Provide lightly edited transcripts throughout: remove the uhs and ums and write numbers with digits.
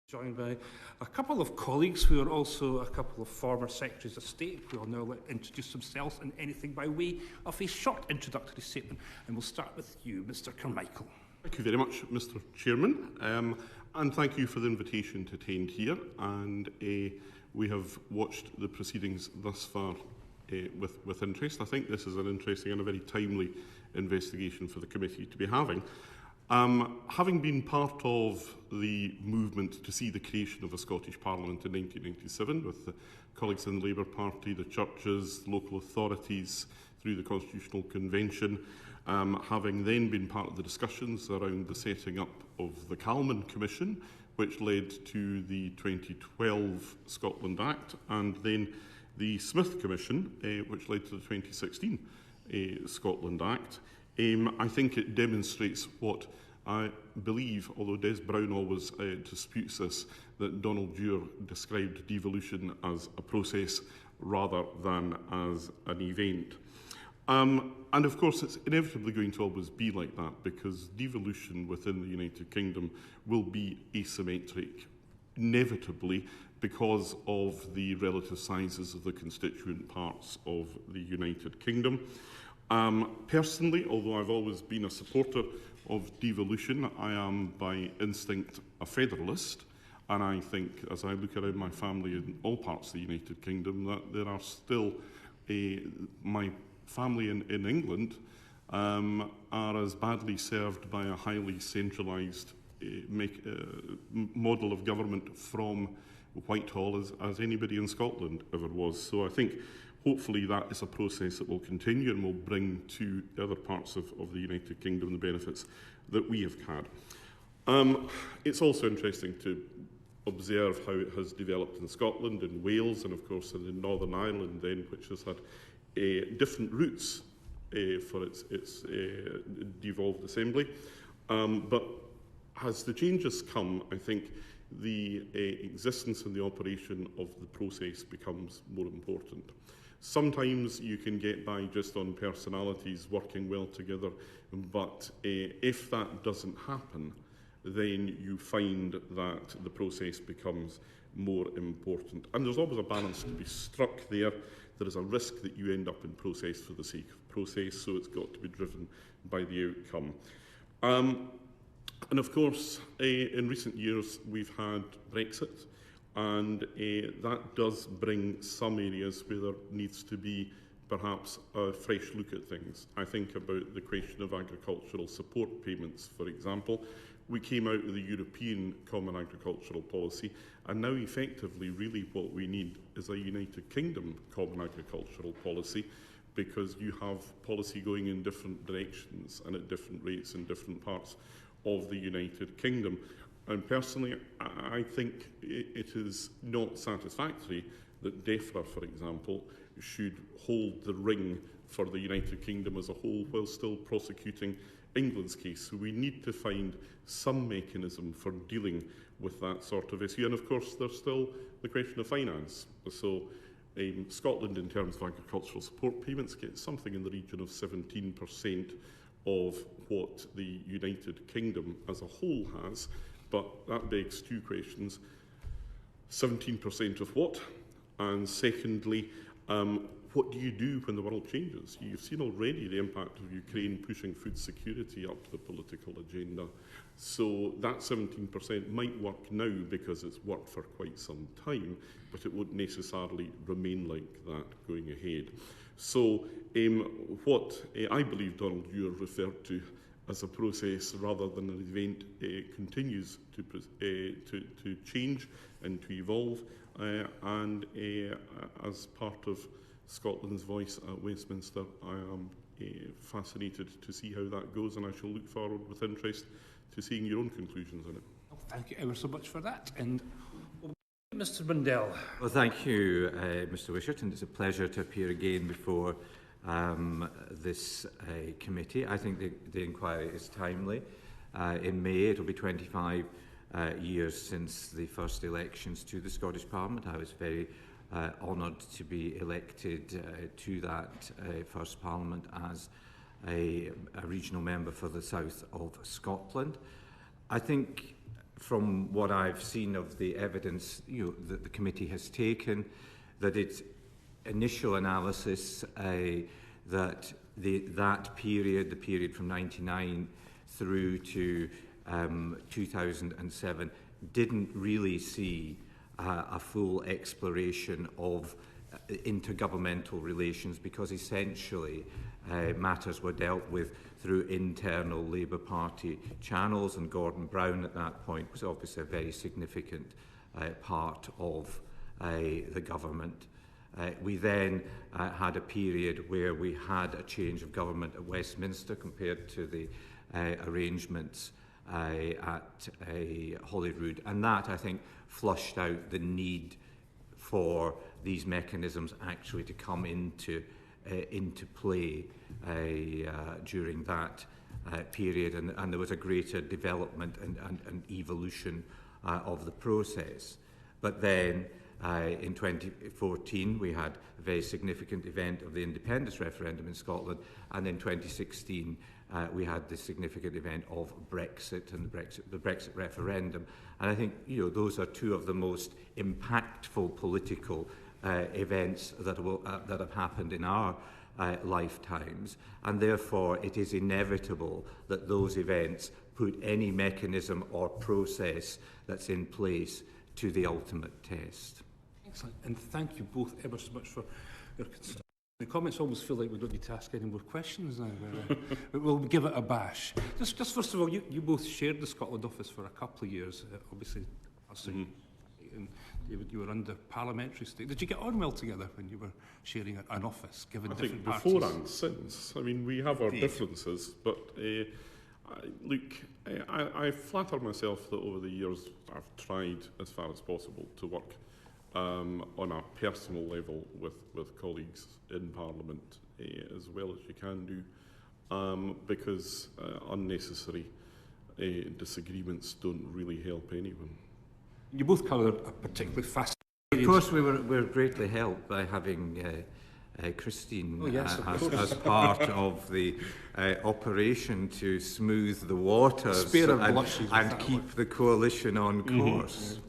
Joined by a couple of colleagues who are also a couple of former Secretaries of State who will now introduce themselves and anything by way of a short introductory statement. And we'll start with you, Mr. Carmichael. Thank you very much, Mr. Chairman, and thank you for the invitation to attend here. And we have watched the proceedings thus far with interest. I think this is an interesting and a very timely investigation for the committee to be having. Having been part of the movement to see the creation of a Scottish Parliament in 1997 with the colleagues in the Labour Party, the churches, local authorities through the Constitutional Convention, having then been part of the discussions around the setting up of the Calman Commission, which led to the 2012 Scotland Act, and then the Smith Commission, which led to the 2016 Scotland Act. I think it demonstrates what I believe, although Des Brown always disputes this, that Donald Dewar described devolution as a process rather than as an event. And of course it's inevitably going to always be like that, because devolution within the United Kingdom will be asymmetric, inevitably, because of the relative sizes of the constituent parts of the United Kingdom. Personally, although I've always been a supporter of devolution, I am by instinct a federalist, and I think, as I look around my family in all parts of the United Kingdom, that there are still my family in England are as badly served by a highly centralised model of government from Whitehall as anybody in Scotland ever was. So I think hopefully that is a process that will continue and will bring to other parts of the United Kingdom the benefits that we have had. It's also interesting to observe how it has developed in Scotland, in Wales, and of course in Northern Ireland then, which has had different routes for its devolved assembly. But as the changes come, I think the existence and the operation of the process becomes more important. Sometimes you can get by just on personalities working well together, but if that doesn't happen, then you find that the process becomes more important. And there's always a balance to be struck there. There is a risk that you end up in process for the sake of process, so it's got to be driven by the outcome. And of course, in recent years, we've had Brexit, and that does bring some areas where there needs to be perhaps a fresh look at things. I think about the question of agricultural support payments, for example. We came out with the European Common Agricultural Policy, and now effectively really what we need is a United Kingdom Common Agricultural Policy, because you have policy going in different directions and at different rates in different parts of the United Kingdom. And personally, I think it is not satisfactory that DEFRA, for example, should hold the ring for the United Kingdom as a whole while still prosecuting England's case. So we need to find some mechanism for dealing with that sort of issue. And of course, there's still the question of finance. So Scotland, in terms of agricultural support payments, gets something in the region of 17% of what the United Kingdom as a whole has. But that begs two questions. 17% of what? And secondly, what do you do when the world changes? You've seen already the impact of Ukraine pushing food security up the political agenda. So that 17% might work now because it's worked for quite some time, but it won't necessarily remain like that going ahead. So what I believe Donald Dewar referred to as a process rather than an event continues to change and to evolve, and as part of Scotland's voice at Westminster, I am fascinated to see how that goes, and I shall look forward with interest to seeing your own conclusions on it. Well, thank you ever so much for that. And Mr. Mundell. Well, thank you, Mr. Wishart, and it's a pleasure to appear again before this committee. I think the inquiry is timely. In May, it will be 25 years since the first elections to the Scottish Parliament. I was very honoured to be elected to that first Parliament as a regional member for the south of Scotland. I think from what I've seen of the evidence that the committee has taken, that its initial analysis that that period, the period from 99 through to 2007, didn't really see a full exploration of intergovernmental relations, because essentially matters were dealt with through internal Labour Party channels, and Gordon Brown at that point was obviously a very significant part of the government. We then had a period where we had a change of government at Westminster compared to the arrangements at Holyrood, and that, I think, flushed out the need for these mechanisms actually to come into play during that period, and there was a greater development and evolution of the process. But then in 2014 we had a very significant event of the independence referendum in Scotland, and in 2016 we had the significant event of Brexit and the Brexit referendum. And I think those are two of the most impactful political events that have happened in our lifetimes, and therefore it is inevitable that those events put any mechanism or process that's in place to the ultimate test. Excellent, and thank you both ever so much for your the comments. Almost feel like we don't need to ask any more questions now, but we'll give it a bash. Just first of all, you both shared the Scotland office for a couple of years, obviously. And David, you were under Parliamentary state. Did you get on well together when you were sharing an office, given different parties? Before and since. I mean, we have our differences, but I flatter myself that over the years I've tried as far as possible to work on a personal level with colleagues in Parliament as well as you can do, because unnecessary disagreements don't really help anyone. You both covered a particularly fascinating... Of course, we were greatly helped by having Christine as part of the operation to smooth the waters and keep the coalition on course.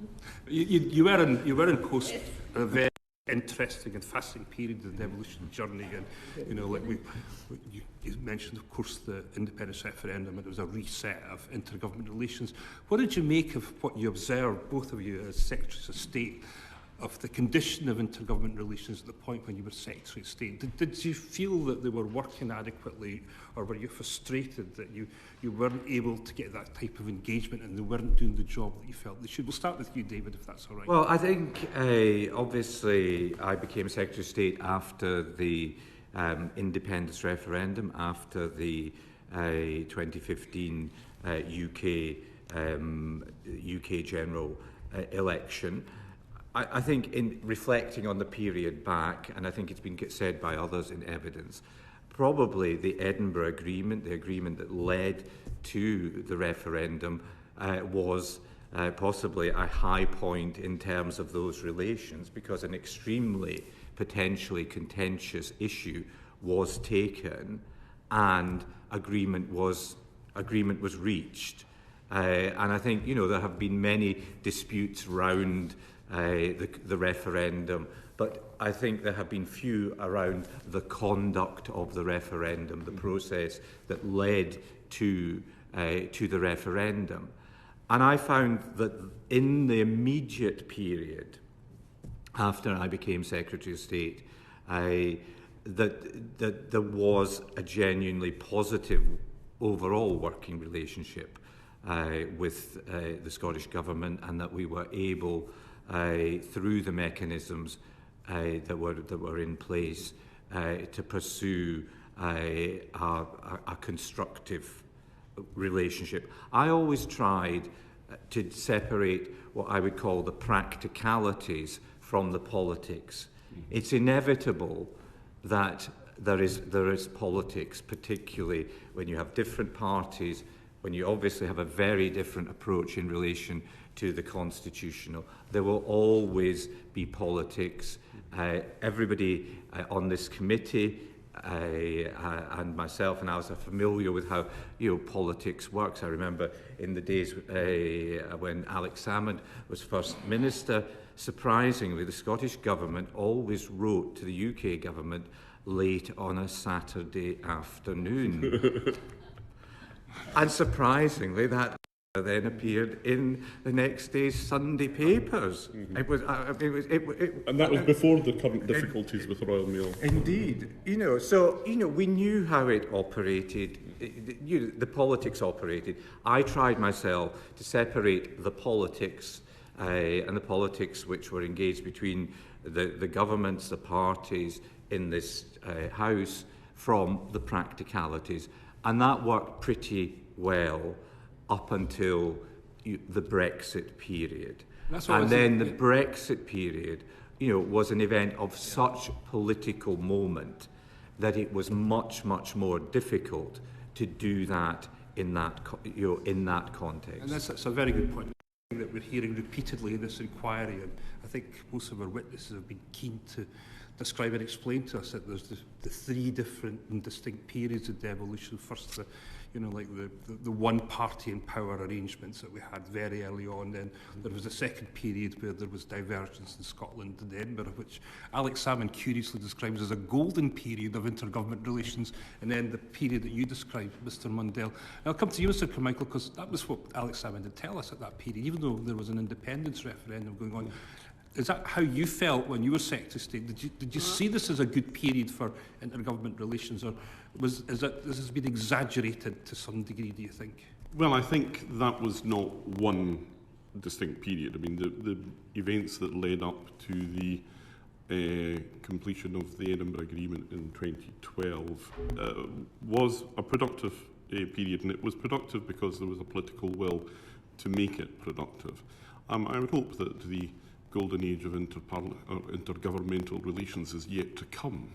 You were in course a very interesting and fascinating period of the devolution journey, and you mentioned, of course, the independence referendum, and it was a reset of intergovernmental relations. What did you make of what you observed, both of you as Secretaries of State, of the condition of intergovernmental relations at the point when you were Secretary of State? Did you feel that they were working adequately, or were you frustrated that you weren't able to get that type of engagement and they weren't doing the job that you felt they should? We'll start with you, David, if that's all right. Well, I think obviously I became Secretary of State after the independence referendum, after the 2015 UK general election. I think in reflecting on the period back, and I think it's been said by others in evidence, probably the Edinburgh Agreement, the agreement that led to the referendum, was possibly a high point in terms of those relations, because an extremely potentially contentious issue was taken and agreement was reached. And I think there have been many disputes round the referendum, but I think there have been few around the conduct of the referendum, the process that led to the referendum. And I found that in the immediate period after I became Secretary of State, that there was a genuinely positive overall working relationship with the Scottish Government, and that we were able, through the mechanisms that were in place, to pursue a constructive relationship. I always tried to separate what I would call the practicalities from the politics. It's inevitable that there is politics, particularly when you have different parties, when you obviously have a very different approach in relation to the constitutional. There will always be politics. Everybody on this committee and myself and others are familiar with how politics works. I remember in the days when Alex Salmond was First Minister, surprisingly, the Scottish Government always wrote to the UK Government late on a Saturday afternoon. And surprisingly, that then appeared in the next day's Sunday papers. Mm-hmm. And that was before the current difficulties with Royal Mail. Indeed. So we knew how it operated, the politics operated. I tried myself to separate the politics and the politics which were engaged between the governments, the parties in this House, from the practicalities. And that worked pretty well up until the Brexit period. And then the Brexit period, was an event of such political moment that it was much, much more difficult to do that in that, in that context. And that's a very good point that we're hearing repeatedly in this inquiry, and I think most of our witnesses have been keen to describe and explain to us that there's the three different and distinct periods of devolution. First, the one party in power arrangements that we had very early on. Then there was a second period where there was divergence in Scotland and Edinburgh, which Alex Salmond curiously describes as a golden period of intergovernment relations, and then the period that you described, Mr Mundell. And I'll come to you, Mr Carmichael, because that was what Alex Salmond did tell us at that period, even though there was an independence referendum going on. Is that how you felt when you were Secretary of State? Did you see this as a good period for intergovernment relations, or this has been exaggerated to some degree, do you think? Well, I think that was not one distinct period. I mean, the events that led up to the completion of the Edinburgh Agreement in 2012 was a productive period, and it was productive because there was a political will to make it productive. I would hope that the golden age of intergovernmental relations is yet to come.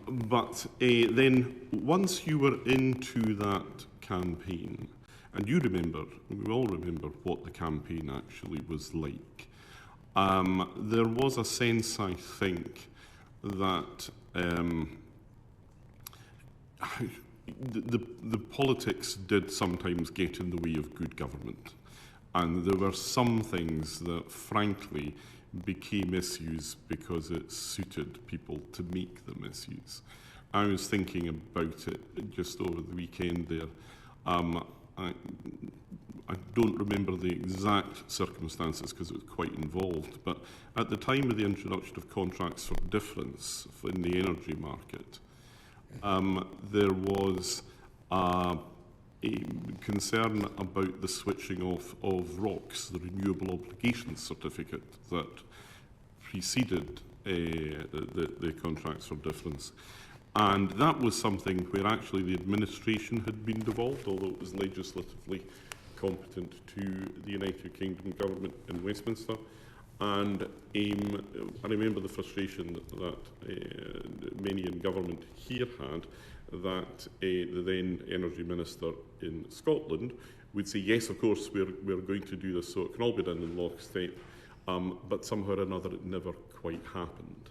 But then once you were into that campaign, and you remember, we all remember what the campaign actually was like, there was a sense, I think, that the politics did sometimes get in the way of good government. And there were some things that, frankly, became issues because it suited people to make them issues. I was thinking about it just over the weekend there. I don't remember the exact circumstances because it was quite involved, but at the time of the introduction of contracts for difference in the energy market, there was a concern about the switching off of ROCs, the Renewable Obligations Certificate that preceded the contracts for difference. And that was something where actually the administration had been devolved, although it was legislatively competent to the United Kingdom government in Westminster. And I remember the frustration that many in government here had, that the then Energy Minister in Scotland would say, yes, of course, we're going to do this so it can all be done in lockstep, but somehow or another it never quite happened.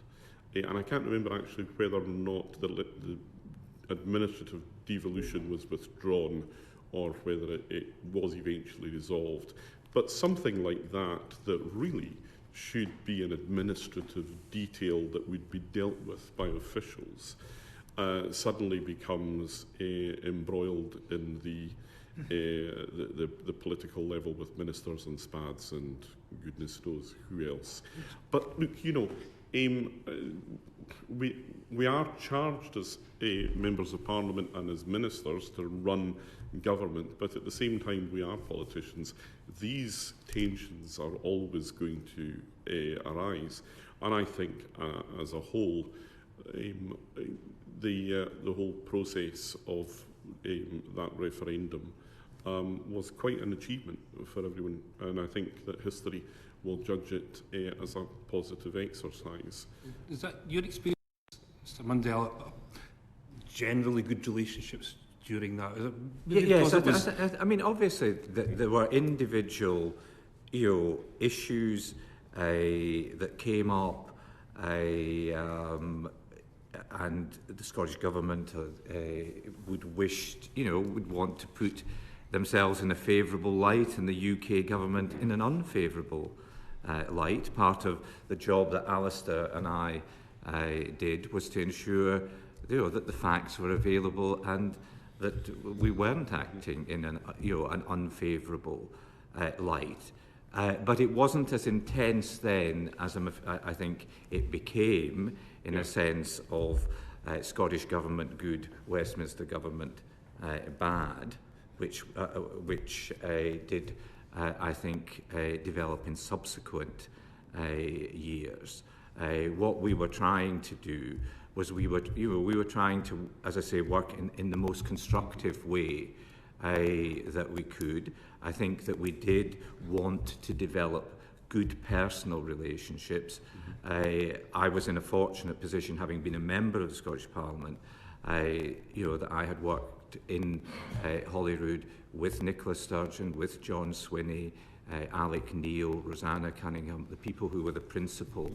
And I can't remember actually whether or not the administrative devolution was withdrawn or whether it was eventually resolved. But something like that really should be an administrative detail that would be dealt with by officials, suddenly becomes embroiled in the political level with ministers and spads and goodness knows who else. But look, we are charged as members of Parliament and as ministers to run government, but at the same time we are politicians. These tensions are always going to arise, and I think as a whole, the whole process of that referendum was quite an achievement for everyone, and I think that history will judge it as a positive exercise. Is that your experience, Mr Mundell, generally good relationships during that? Is it, yes, I mean, obviously there were individual issues that came up and the Scottish Government would would want to put themselves in a favourable light and the UK Government in an unfavourable light. Part of the job that Alistair and I did was to ensure that the facts were available and that we weren't acting in an unfavourable light. But it wasn't as intense then as I think it became, in a sense of Scottish Government good, Westminster Government bad, which did, I think, develop in subsequent years. What we were trying to do was we were trying to, as I say, work in the most constructive way that we could. I think that we did want to develop good personal relationships. I was in a fortunate position, having been a member of the Scottish Parliament, that I had worked in Holyrood with Nicola Sturgeon, with John Swinney, Alec Neil, Rosanna Cunningham, the people who were the principal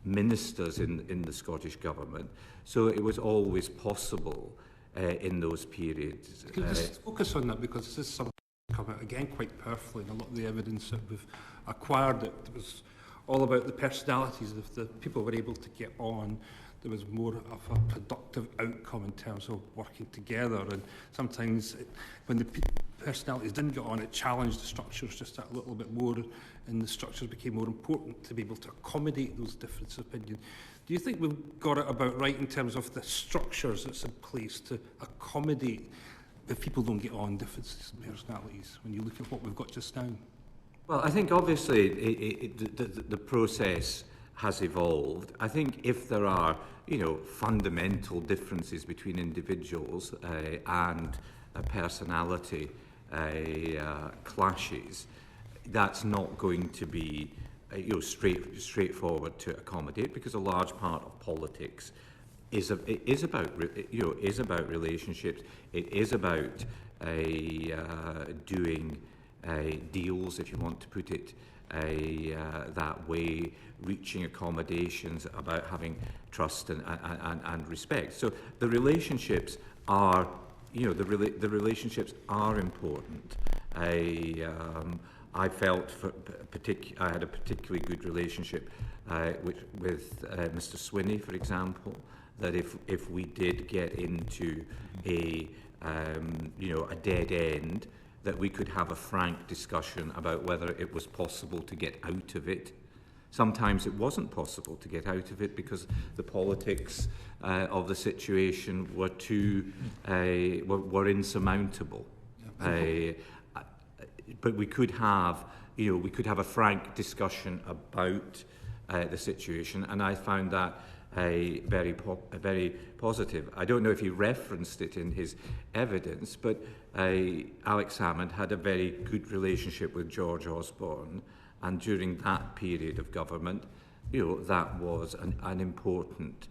ministers in the Scottish Government. So it was always possible in those periods. Can you just focus on that, because this is something that's come out again quite powerfully in a lot of the evidence that we've acquired. It was all about the personalities. If the people were able to get on, there was more of a productive outcome in terms of working together. And sometimes when the personalities didn't get on, it challenged the structures just that little bit more, and the structures became more important to be able to accommodate those different opinions. Do you think we've got it about right in terms of the structures that's in place to accommodate if people don't get on, differences in personalities, when you look at what we've got just now? Well, I think obviously the process has evolved. I think if there are, fundamental differences between individuals and personality clashes, that's not going to be straightforward to accommodate, because a large part of politics is about relationships. It is about doing deals, if you want to put it that way, reaching accommodations, about having trust and respect. So the relationships are, the relationships are important. I felt I had a particularly good relationship with Mr. Swinney, for example, that if we did get into a dead end, that we could have a frank discussion about whether it was possible to get out of it. Sometimes it wasn't possible to get out of it because the politics of the situation were were insurmountable. But we could have, a frank discussion about the situation, and I found that very positive. I don't know if he referenced it in his evidence, but Alex Salmond had a very good relationship with George Osborne, and during that period of government, that was an important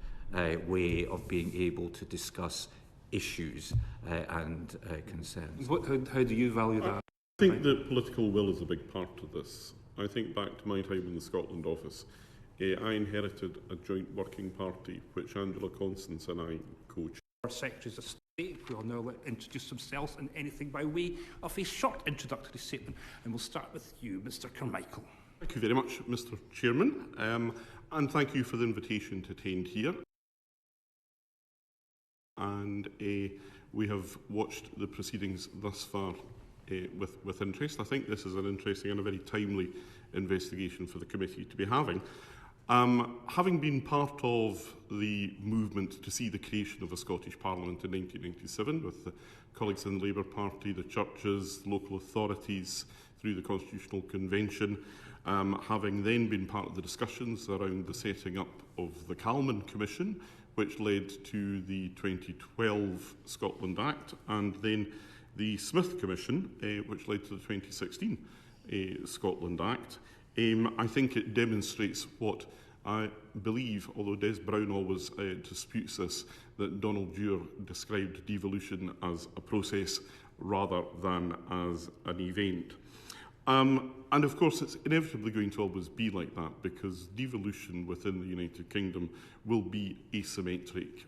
way of being able to discuss issues and concerns. How do you value that? I think that political will is a big part of this. I think back to my time in the Scotland office, I inherited a joint working party which Angela Constance and I co-chaired. Our Secretaries of State will now introduce themselves and anything by way of a short introductory statement, and we'll start with you, Mr. Carmichael. Thank you very much, Mr. Chairman, and thank you for the invitation to attend here. And we have watched the proceedings thus far with interest. I think this is an interesting and a very timely investigation for the committee to be having. Having been part of the movement to see the creation of a Scottish Parliament in 1997 with the colleagues in the Labour Party, the churches, local authorities, through the Constitutional Convention, having then been part of the discussions around the setting up of the Calman Commission, which led to the 2012 Scotland Act, and then the Smith Commission, which led to the 2016 Scotland Act. I think it demonstrates what I believe, although Des Brown always disputes this, that Donald Dewar described devolution as a process rather than as an event. And of course, it's inevitably going to always be like that, because devolution within the United Kingdom will be asymmetric.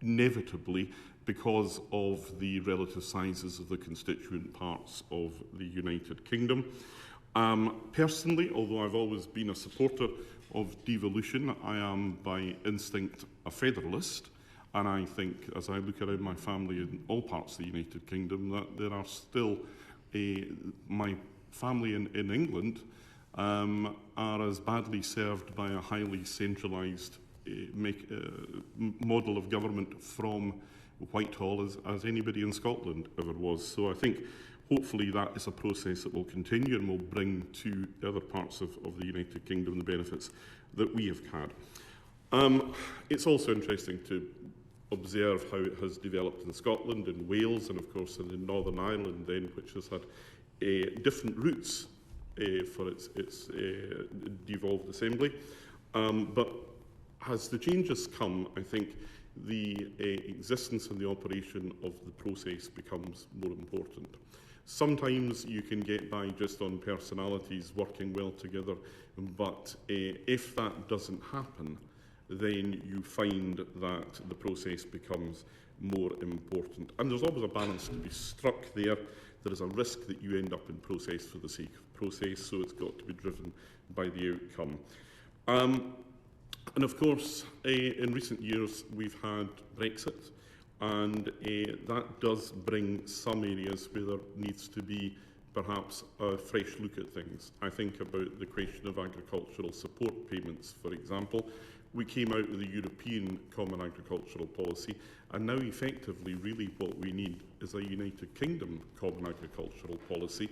inevitably because of the relative sizes of the constituent parts of the United Kingdom. Personally, although I've always been a supporter of devolution, I am by instinct a federalist, and I think, as I look around my family in all parts of the United Kingdom, that there are still my family in England are as badly served by a highly centralised model of government from Whitehall as anybody in Scotland ever was. So I think hopefully that is a process that will continue and will bring to the other parts of the United Kingdom the benefits that we have had. It's also interesting to observe how it has developed in Scotland, in Wales, and of course in Northern Ireland then, which has had different routes for its devolved assembly. But as the changes come, I think the existence and the operation of the process becomes more important. Sometimes you can get by just on personalities working well together, but if that doesn't happen, then you find that the process becomes more important. And there's always a balance to be struck there. There is a risk that you end up in process for the sake of process, so it's got to be driven by the outcome. And of course, in recent years, we've had Brexit, and that does bring some areas where there needs to be perhaps a fresh look at things. I think about the question of agricultural support payments, for example. We came out with the European Common Agricultural Policy, and now effectively really what we need is a United Kingdom Common Agricultural Policy,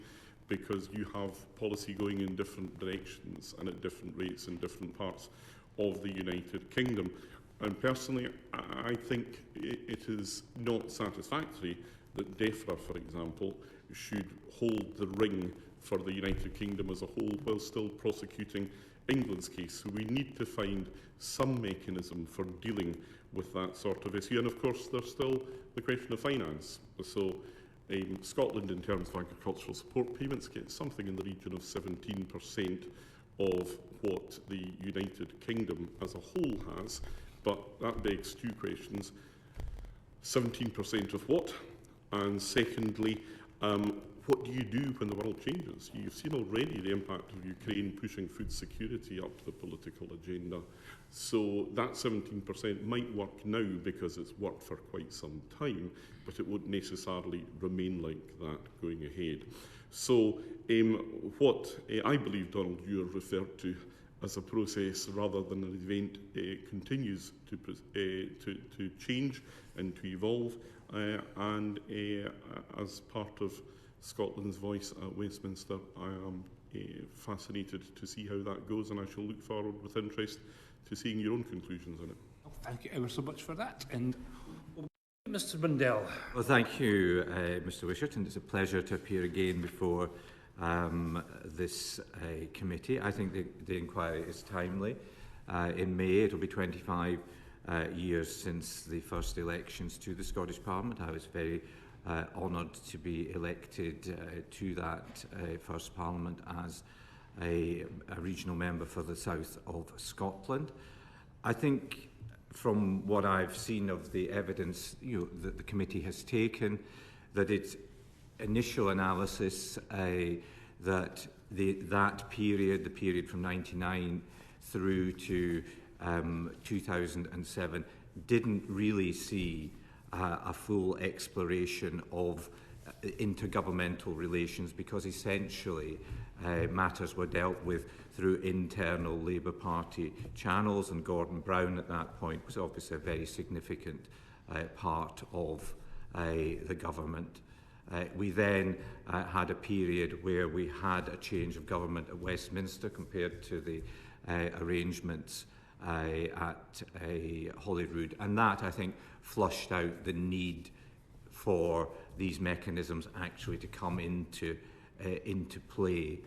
because you have policy going in different directions and at different rates in different parts of the United Kingdom. And personally, I think it is not satisfactory that DEFRA, for example, should hold the ring for the United Kingdom as a whole while still prosecuting England's case. So we need to find some mechanism for dealing with that sort of issue. And of course, there's still the question of finance. So Scotland, in terms of agricultural support payments, gets something in the region of 17% of what the United Kingdom as a whole has. But that begs two questions. 17% of what? And secondly, what do you do when the world changes? You've seen already the impact of Ukraine pushing food security up the political agenda. So that 17% might work now because it's worked for quite some time, but it won't necessarily remain like that going ahead. So what I believe Donald Ure referred to as a process rather than an event continues to change and to evolve, and as part of Scotland's voice at Westminster, I am fascinated to see how that goes, and I shall look forward with interest to seeing your own conclusions on it. Well, thank you ever so much for that. And Mr. Mundell. Well, thank you, Mr. Wishart, and it's a pleasure to appear again before this committee. I think the inquiry is timely. In May, it will be 25 years since the first elections to the Scottish Parliament. I was very honoured to be elected to that first Parliament as a regional member for the south of Scotland. I think from what I've seen of the evidence that the committee has taken, that its initial analysis that that period, the period from 1999 through to 2007, didn't really see a full exploration of intergovernmental relations, because essentially matters were dealt with through internal Labour Party channels, and Gordon Brown at that point was obviously a very significant part of the government. We then had a period where we had a change of government at Westminster compared to the arrangements at Holyrood, and that, I think, flushed out the need for these mechanisms actually to come into play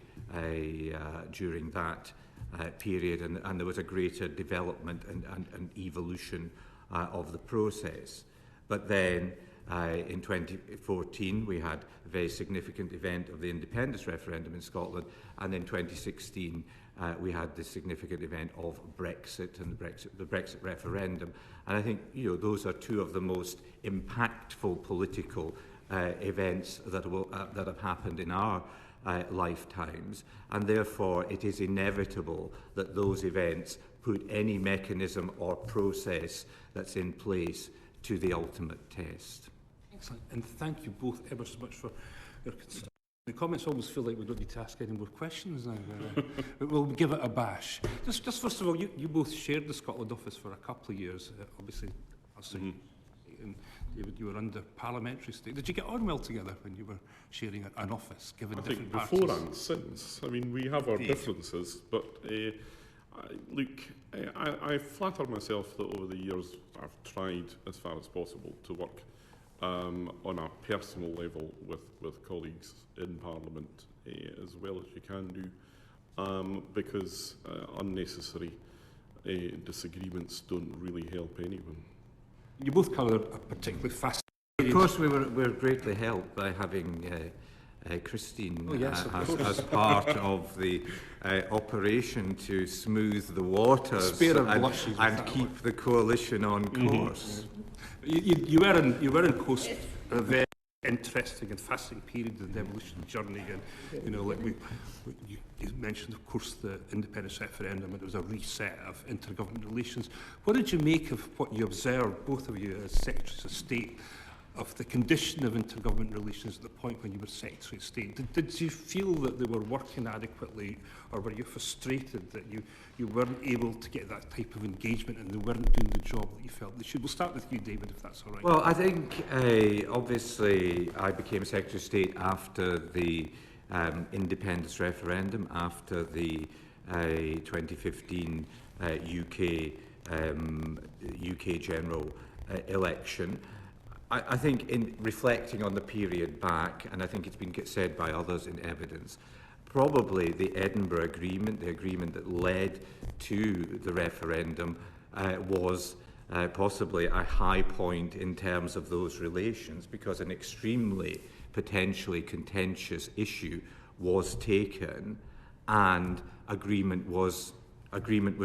during that period, and there was a greater development and evolution of the process. But then In 2014, we had a very significant event of the independence referendum in Scotland, and in 2016, we had the significant event of Brexit and the Brexit referendum. And I think those are two of the most impactful political events that have happened in our lifetimes, and therefore it is inevitable that those events put any mechanism or process that's in place to the ultimate test. Excellent, and thank you both ever so much for your consideration. The comments almost feel like we don't need to ask any more questions now, but we'll give it a bash. Just first of all, you both shared the Scotland office for a couple of years, obviously. And David, you were under Parliamentary state. Did you get on well together when you were sharing an office, given different parties? I think before and since. I mean, we have our differences, but I flatter myself that over the years I've tried as far as possible to work on a personal level with colleagues in Parliament as well as you can do, because unnecessary disagreements don't really help anyone. You both covered a particularly fascinating... Of course, we were greatly helped by having Christine as part of the operation to smooth the waters and keep the coalition on course. You were in Coast a very interesting and fascinating period of the devolution journey, and like you mentioned, of course, the independence referendum, and it was a reset of intergovernmental relations. What did you make of what you observed, both of you as Secretaries of State, of the condition of intergovernmental relations at the point when you were Secretary of State? Did you feel that they were working adequately, or were you frustrated that you weren't able to get that type of engagement and they weren't doing the job that you felt they should? We'll start with you, David, if that's all right. Well, I think obviously I became Secretary of State after the independence referendum, after the 2015 UK general election. I think in reflecting on the period back, and I think it's been said by others in evidence, probably the Edinburgh Agreement, the agreement that led to the referendum, was possibly a high point in terms of those relations, because an extremely potentially contentious issue was taken and agreement was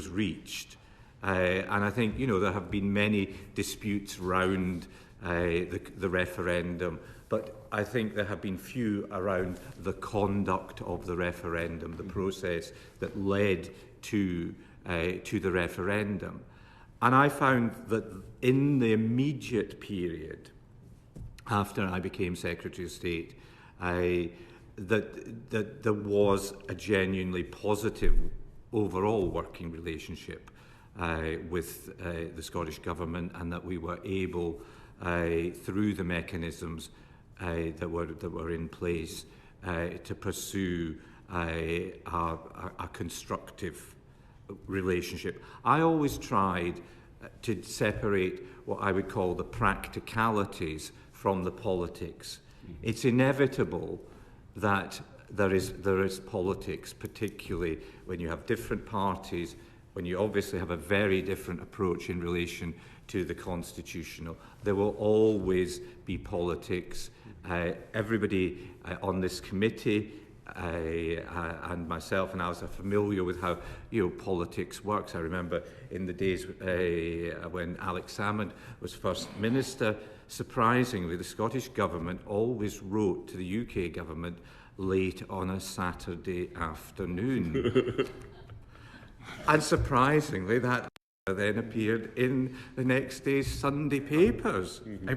reached. And I think there have been many disputes around the referendum, but I think there have been few around the conduct of the referendum, the process that led to the referendum. And I found that in the immediate period after I became Secretary of State, that there was a genuinely positive overall working relationship with the Scottish Government, and that we were able, through the mechanisms that were in place, to pursue a constructive relationship. I always tried to separate what I would call the practicalities from the politics. It's inevitable that there is politics, particularly when you have different parties, when you obviously have a very different approach in relation to the constitutional. There will always be politics. Everybody on this committee and myself and others are familiar with how politics works. I remember in the days when Alex Salmond was First Minister, surprisingly, the Scottish Government always wrote to the UK Government late on a Saturday afternoon. And surprisingly, that then appeared in the next day's Sunday papers. Mm-hmm.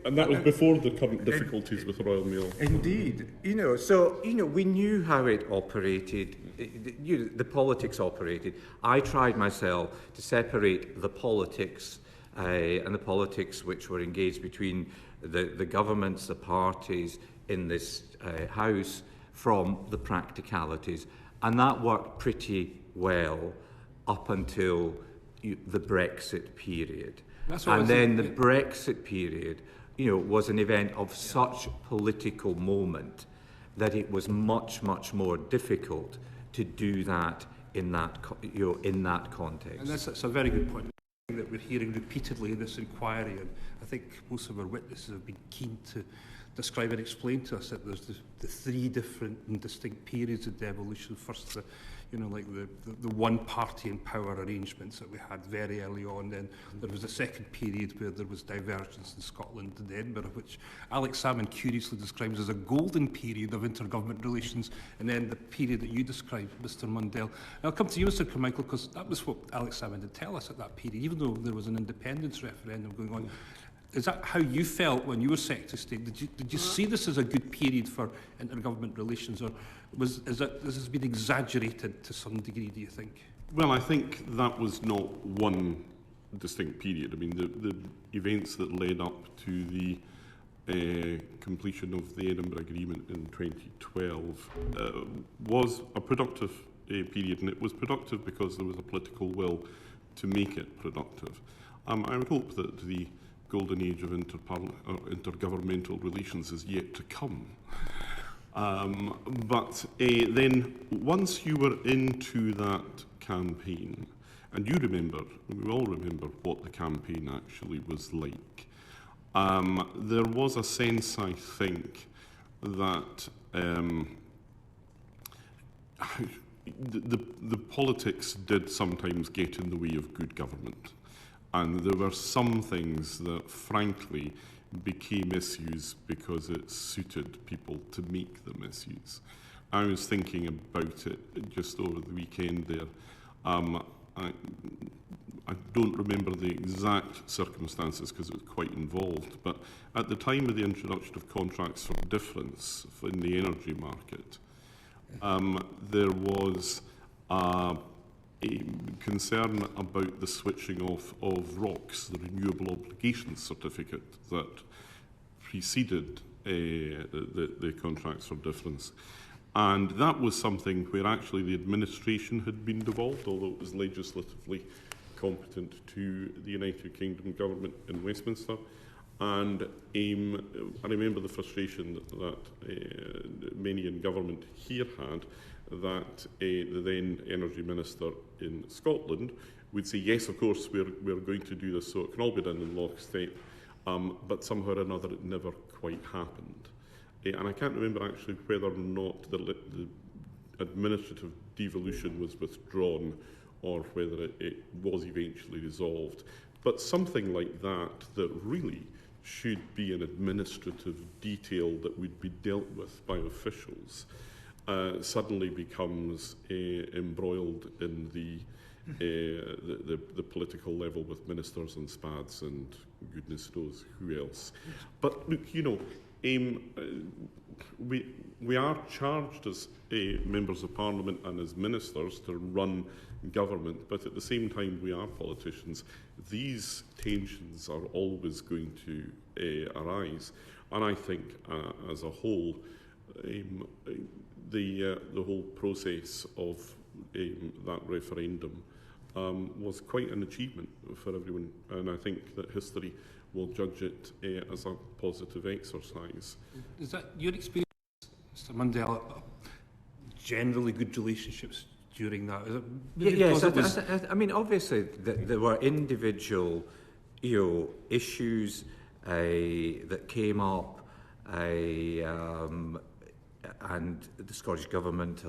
And that was before the current difficulties with Royal Mail. Indeed. So we knew how it operated, the politics operated. I tried myself to separate the politics and the politics which were engaged between the governments, the parties in this House, from the practicalities. And that worked pretty well up until the Brexit period. And then the Brexit period, was an event of such political moment that it was much, much more difficult to do that in that context. And that's a very good point. that we're hearing repeatedly in this inquiry, and I think most of our witnesses have been keen to describe and explain to us that there's the three different and distinct periods of devolution. First, the one-party in power arrangements that we had very early on. Then there was a second period where there was divergence in Scotland and Edinburgh, which Alex Salmon curiously describes as a golden period of intergovernment relations, and then the period that you described, Mr Mundell. And I'll come to you, Mr Carmichael, because that was what Alex Salmon did tell us at that period, even though there was an independence referendum going on. Is that how you felt when you were Secretary of State? Did you see this as a good period for intergovernment relations, or has this been exaggerated to some degree, do you think? Well, I think that was not one distinct period. I mean, the events that led up to the completion of the Edinburgh Agreement in 2012 was a productive period, and it was productive because there was a political will to make it productive. I would hope that the golden age of intergovernmental relations is yet to come. But then, once you were into that campaign, and you remember, we all remember what the campaign actually was like, there was a sense, I think, that the politics did sometimes get in the way of good government. And there were some things that, frankly, became issues because it suited people to make them issues. I was thinking about it just over the weekend there. I don't remember the exact circumstances because it was quite involved, but at the time of the introduction of contracts for difference in the energy market, there was a concern about the switching off of ROCs, the Renewable Obligations Certificate that preceded the contracts for difference. And that was something where actually the administration had been devolved, although it was legislatively competent to the United Kingdom government in Westminster. And I remember the frustration that many in government here had, that the then Energy Minister in Scotland would say, yes, of course, we're going to do this so it can all be done in lockstep, but somehow or another it never quite happened. And I can't remember actually whether or not the administrative devolution was withdrawn or whether it was eventually resolved. But something like that really should be an administrative detail that would be dealt with by officials, suddenly becomes embroiled in the political level with ministers and SPADs and goodness knows who else. But look, we are charged as members of Parliament and as ministers to run government, but at the same time we are politicians. These tensions are always going to arise, and I think as a whole, the whole process of that referendum was quite an achievement for everyone, and I think that history will judge it as a positive exercise. Is that your experience, Mr Mundell, generally good relationships during that? Is it, yes, I mean, obviously there were individual issues that came up, and the Scottish Government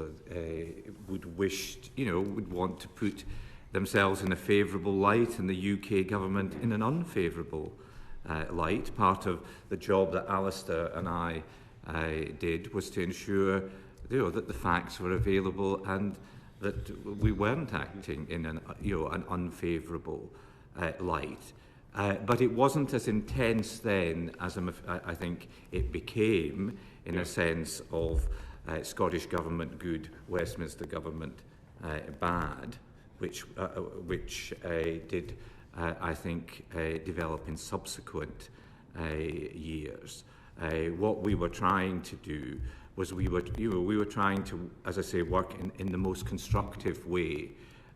would want to put themselves in a favourable light, and the UK Government in an unfavourable light. Part of the job that Alistair and I did was to ensure that the facts were available and that we weren't acting in an unfavourable light. But it wasn't as intense then as I think it became, in a sense of Scottish Government good, Westminster Government bad, which did, I think, develop in subsequent years. What we were trying to do was we were trying to, as I say, work in the most constructive way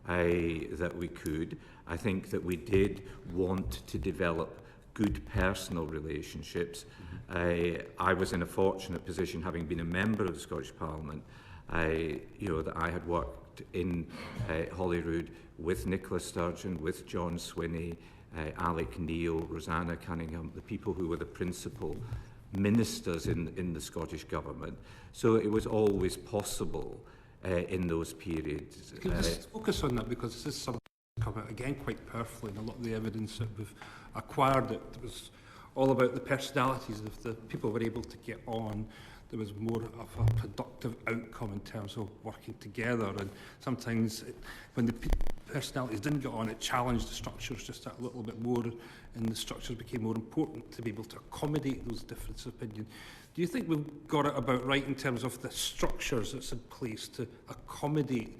that we could. I think that we did want to develop good personal relationships. I was in a fortunate position, having been a member of the Scottish Parliament, that I had worked in Holyrood with Nicola Sturgeon, with John Swinney, Alec Neil, Rosanna Cunningham, the people who were the principal ministers in the Scottish Government. So it was always possible in those periods. Can you just focus on that, because this is something that's come out again quite powerfully in a lot of the evidence that we've acquired. It was all about the personalities of the people who were able to get on. There was more of a productive outcome in terms of working together, and sometimes when the personalities didn't get on, it challenged the structures just a little bit more, and the structures became more important to be able to accommodate those differences of opinion. Do you think we've got it about right in terms of the structures that's in place to accommodate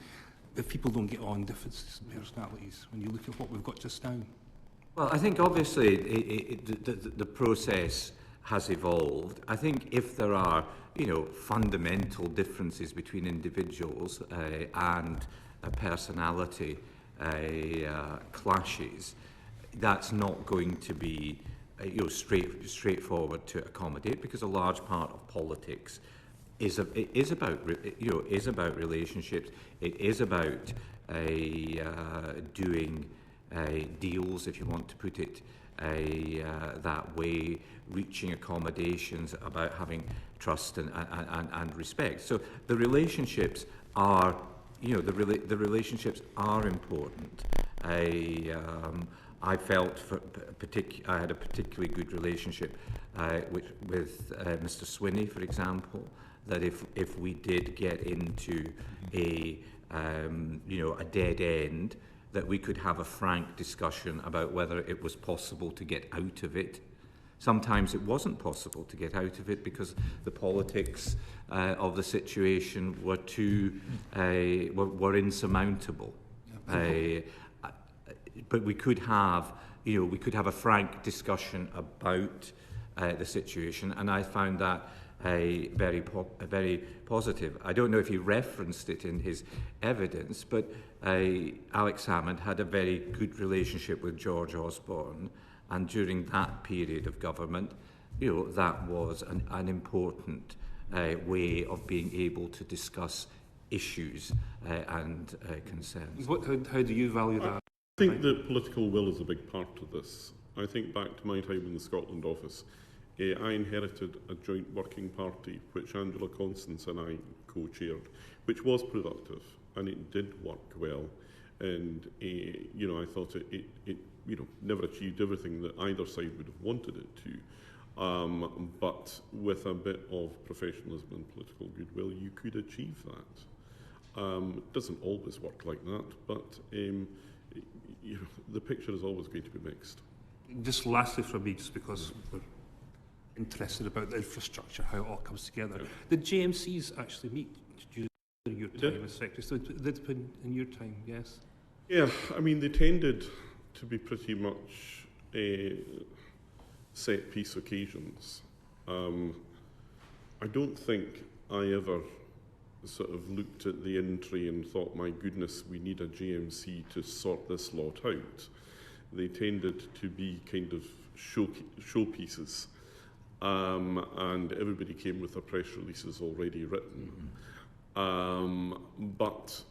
if people don't get on, differences in personalities, when you look at what we've got just now? Well, I think obviously the process has evolved. I think if there are, fundamental differences between individuals and personality clashes, that's not going to be straightforward to accommodate, because a large part of politics is about relationships. It is about doing deals, if you want to put it that way, reaching accommodations, about having trust and respect. So the relationships are, the relationships are important. I felt I had a particularly good relationship with Mr. Swinney, for example, that if we did get into a dead end, that we could have a frank discussion about whether it was possible to get out of it. Sometimes it wasn't possible to get out of it because the politics of the situation were were insurmountable. But we could have, a frank discussion about the situation, and I found that very positive. I don't know if he referenced it in his evidence, but Alex Salmond had a very good relationship with George Osborne, and during that period of government, that was an important way of being able to discuss issues and concerns. How do you value that? I think that political will is a big part of this. I think back to my time in the Scotland office, I inherited a joint working party which Angela Constance and I co-chaired, which was productive, and it did work well. And I thought it never achieved everything that either side would have wanted it to, but with a bit of professionalism and political goodwill, you could achieve that. It doesn't always work like that, but the picture is always going to be mixed. Just lastly from me, just because we're interested about the infrastructure, how it all comes together. Yeah. Did JMCs actually meet during your time as Secretary? So did in your time, yes? Yeah, I mean, they tended to be pretty much set-piece occasions. I don't think I ever sort of looked at the entry and thought, my goodness, we need a JMC to sort this lot out. They tended to be kind of showpieces. And everybody came with their press releases already written. That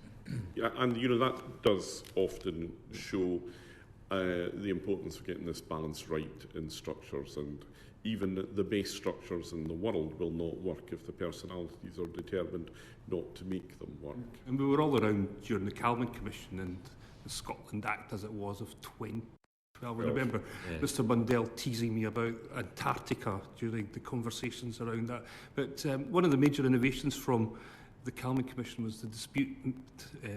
does often show the importance of getting this balance right in structures, and even the base structures in the world will not work if the personalities are determined not to make them work. And we were all around during the Calman Commission and the Scotland Act as it was of 2012. I remember Mr. Mundell teasing me about Antarctica during the conversations around that. But one of the major innovations from the Calman Commission was the dispute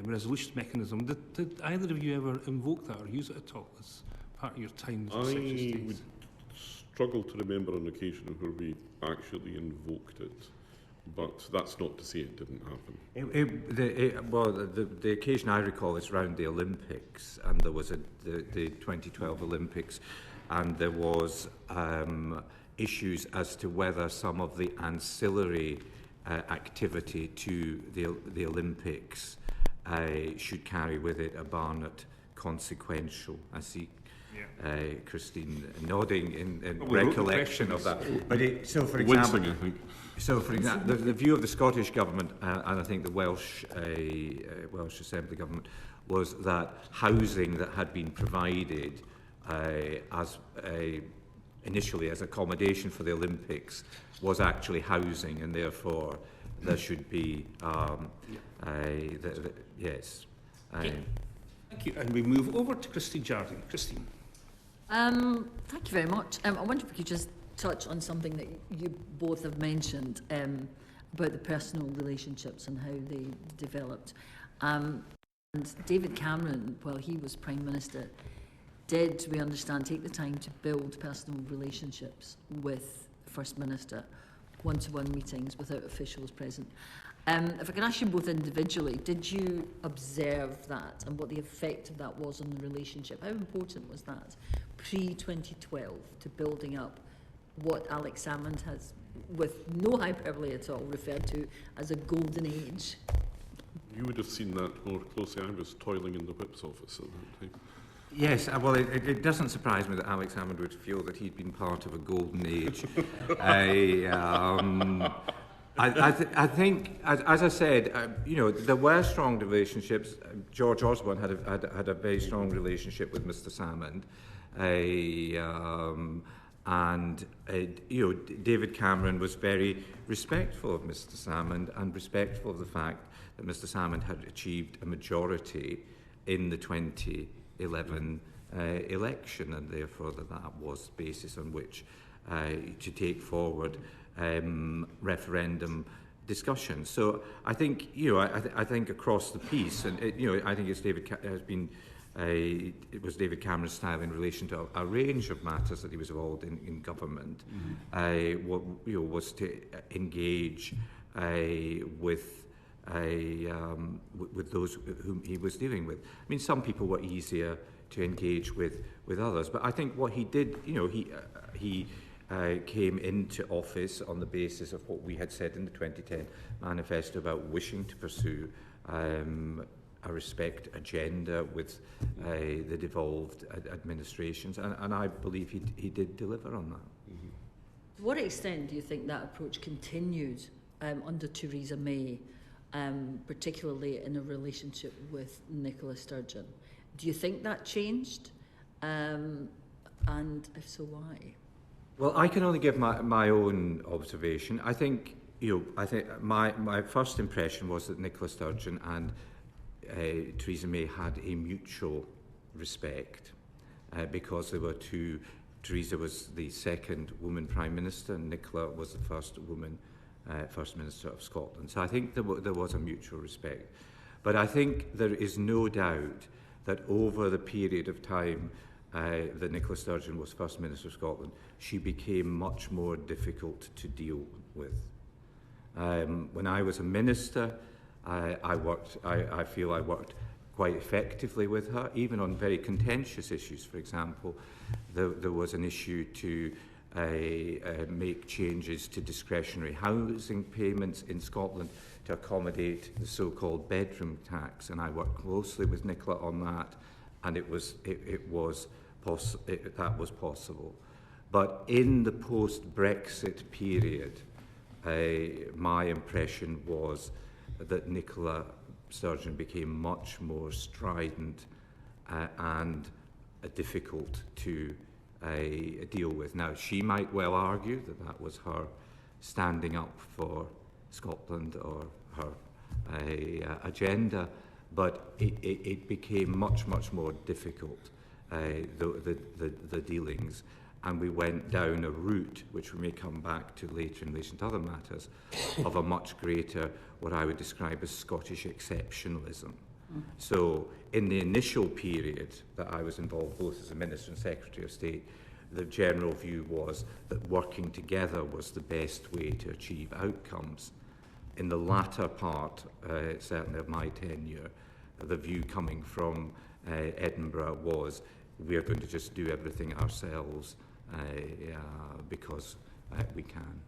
resolution mechanism. Did either of you ever invoke that or use it at all as part of your time as Secretary of State? I would struggle to remember an occasion where we actually invoked it, but that's not to say it didn't happen. The occasion I recall is around the Olympics, and there was the 2012 Olympics, and there was issues as to whether some of the ancillary activity to the Olympics should carry with it a Barnett consequential. I see Christine nodding in we wrote the recollection of that. But so, for Wincing, example, I think. so, for example, the view of the Scottish Government and I think the Welsh Assembly Government was that housing that had been provided initially as accommodation for the Olympics was actually housing, and therefore there should be yes. Thank you. And we move over to Christine Jardine. Christine. Thank you very much. I wonder if we could just touch on something that you both have mentioned about the personal relationships and how they developed. And David Cameron, while he was Prime Minister, did, we understand, take the time to build personal relationships with the First Minister, one-to-one meetings without officials present. If I can ask you both individually, did you observe that and what the effect of that was on the relationship? How important was that pre-2012 to building up what Alex Salmond has, with no hyperbole at all, referred to as a golden age? You would have seen that more closely. I was toiling in the Whip's office at that time. Yes, well, it doesn't surprise me that Alex Salmond would feel that he'd been part of a golden age. I think, as I said, there were strong relationships. George Osborne had a very strong relationship with Mr. Salmond, David Cameron was very respectful of Mr. Salmond and respectful of the fact that Mr. Salmond had achieved a majority in the 2011 election, and therefore that was the basis on which to take forward referendum discussions. So I think I think across the piece, and I think it was David Cameron's style in relation to a range of matters that he was involved in government. Was to engage with those whom he was dealing with. I mean, some people were easier to engage with others, but I think what he did, he came into office on the basis of what we had said in the 2010 manifesto about wishing to pursue a respect agenda with the devolved administrations, and I believe he did deliver on that. Mm-hmm. To what extent do you think that approach continued under Theresa May, particularly in a relationship with Nicola Sturgeon? Do you think that changed? And if so, why? Well, I can only give my own observation. I think my first impression was that Nicola Sturgeon and Theresa May had a mutual respect because there were two. Theresa was the second woman Prime Minister and Nicola was the first woman First Minister of Scotland. So I think there was a mutual respect. But I think there is no doubt that over the period of time that Nicola Sturgeon was First Minister of Scotland, she became much more difficult to deal with. When I was a minister, I feel I worked quite effectively with her, even on very contentious issues. For example, there was an issue to make changes to discretionary housing payments in Scotland to accommodate the so-called bedroom tax, and I worked closely with Nicola on that, and that was possible. But in the post-Brexit period, my impression was that Nicola Sturgeon became much more strident and difficult to deal with. Now, she might well argue that was her standing up for Scotland or her agenda, but it became much more difficult, the dealings, and we went down a route which we may come back to later in relation to other matters of a much greater, what I would describe as Scottish exceptionalism. So in the initial period that I was involved, both as a Minister and Secretary of State, the general view was that working together was the best way to achieve outcomes. In the latter part, certainly of my tenure, the view coming from Edinburgh was we are going to just do everything ourselves because we can.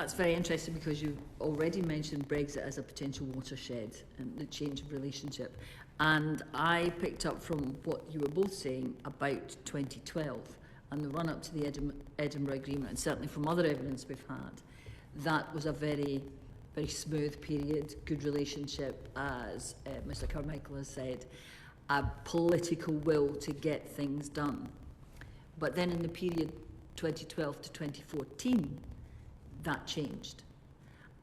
That's very interesting because you've already mentioned Brexit as a potential watershed and the change of relationship. And I picked up from what you were both saying about 2012 and the run-up to the Edinburgh Agreement, and certainly from other evidence we've had, that was a very, very smooth period, good relationship, as Mr Carmichael has said, a political will to get things done. But then in the period 2012 to 2014, that changed.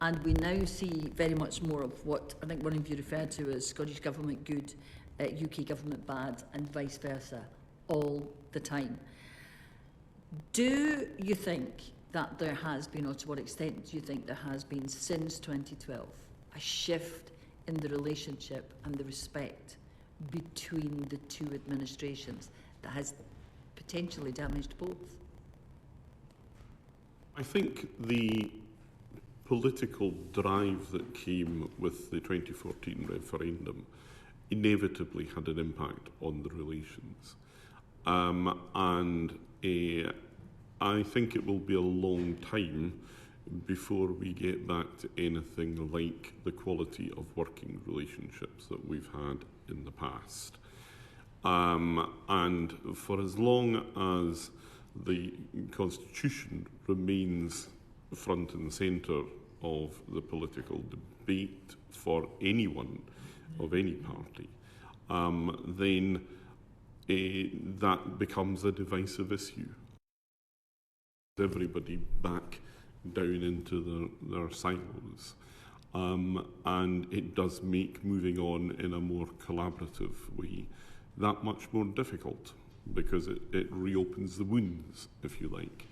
And we now see very much more of what I think one of you referred to as Scottish government good, UK government bad, and vice versa, all the time. Do you think that there has been, or to what extent do you think there has been since 2012, a shift in the relationship and the respect between the two administrations that has potentially damaged both? I think the political drive that came with the 2014 referendum inevitably had an impact on the relations. I think it will be a long time before we get back to anything like the quality of working relationships that we've had in the past. And for as long as the Constitution remains front and centre of the political debate for anyone of any party, then that becomes a divisive issue. Everybody back down into their silos. And it does make moving on in a more collaborative way that much more difficult, because it reopens the wounds, if you like.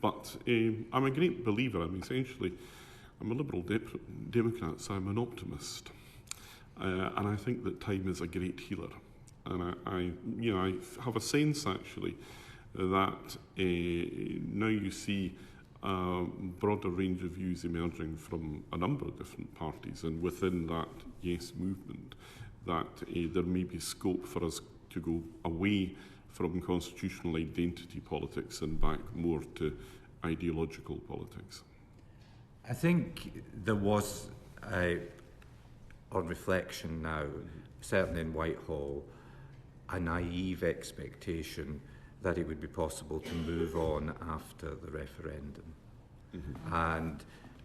But I'm a great believer. essentially, I'm a Liberal Democrat, so I'm an optimist. And I think that time is a great healer. And I have a sense, actually, that now you see a broader range of views emerging from a number of different parties, and within that Yes movement, that there may be scope for us to go away from constitutional identity politics and back more to ideological politics. I think there was, on reflection now, certainly in Whitehall, a naive expectation that it would be possible to move on after the referendum. Mm-hmm. And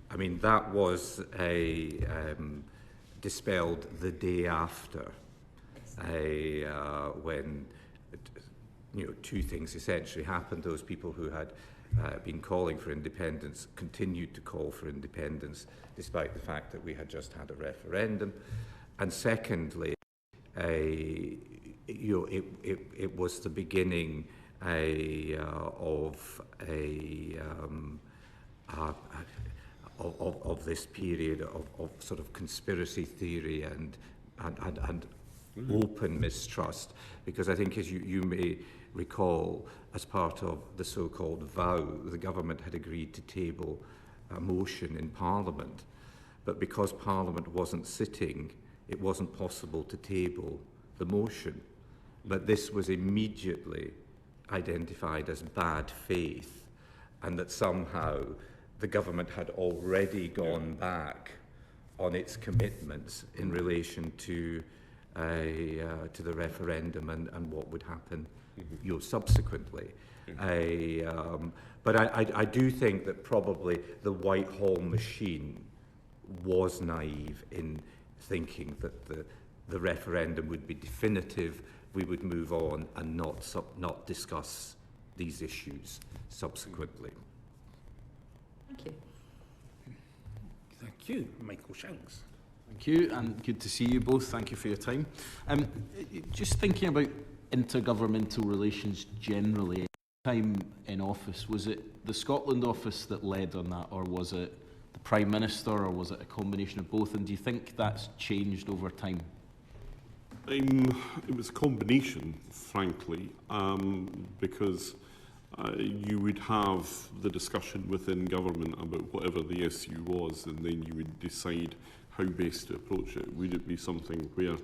I mean, that was dispelled the day after, when two things essentially happened. Those people who had been calling for independence continued to call for independence despite the fact that we had just had a referendum. And secondly, it was the beginning of this period of sort of conspiracy theory and open mistrust, because I think, as you may recall, as part of the so-called vow, the government had agreed to table a motion in Parliament, but because Parliament wasn't sitting, it wasn't possible to table the motion. But this was immediately identified as bad faith, and that somehow the government had already gone back on its commitments in relation to the referendum and what would happen, subsequently. But I do think that probably the Whitehall machine was naive in thinking that the referendum would be definitive, we would move on and not discuss these issues subsequently. Thank you. Thank you, Michael Shanks. Thank you, and good to see you both. Thank you for your time. Just thinking about intergovernmental relations generally, time in office, was it the Scotland office that led on that, or was it the Prime Minister, or was it a combination of both? And do you think that's changed over time? It was a combination, frankly, because you would have the discussion within government about whatever the issue was, and then you would decide how best to approach it. Would it be something where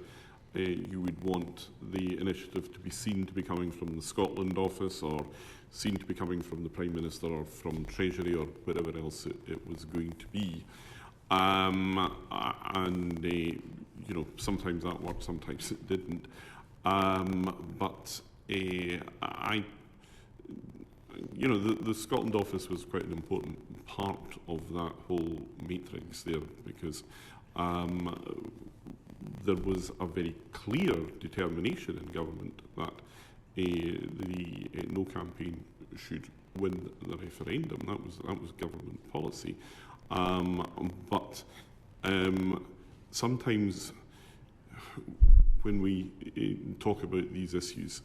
you would want the initiative to be seen to be coming from the Scotland office, or seen to be coming from the Prime Minister, or from Treasury, or wherever else it was going to be. You know, sometimes that worked, sometimes it didn't. You know, the Scotland office was quite an important part of that whole matrix there, because there was a very clear determination in government that the No campaign should win the referendum. That was government policy. Sometimes when we talk about these issues,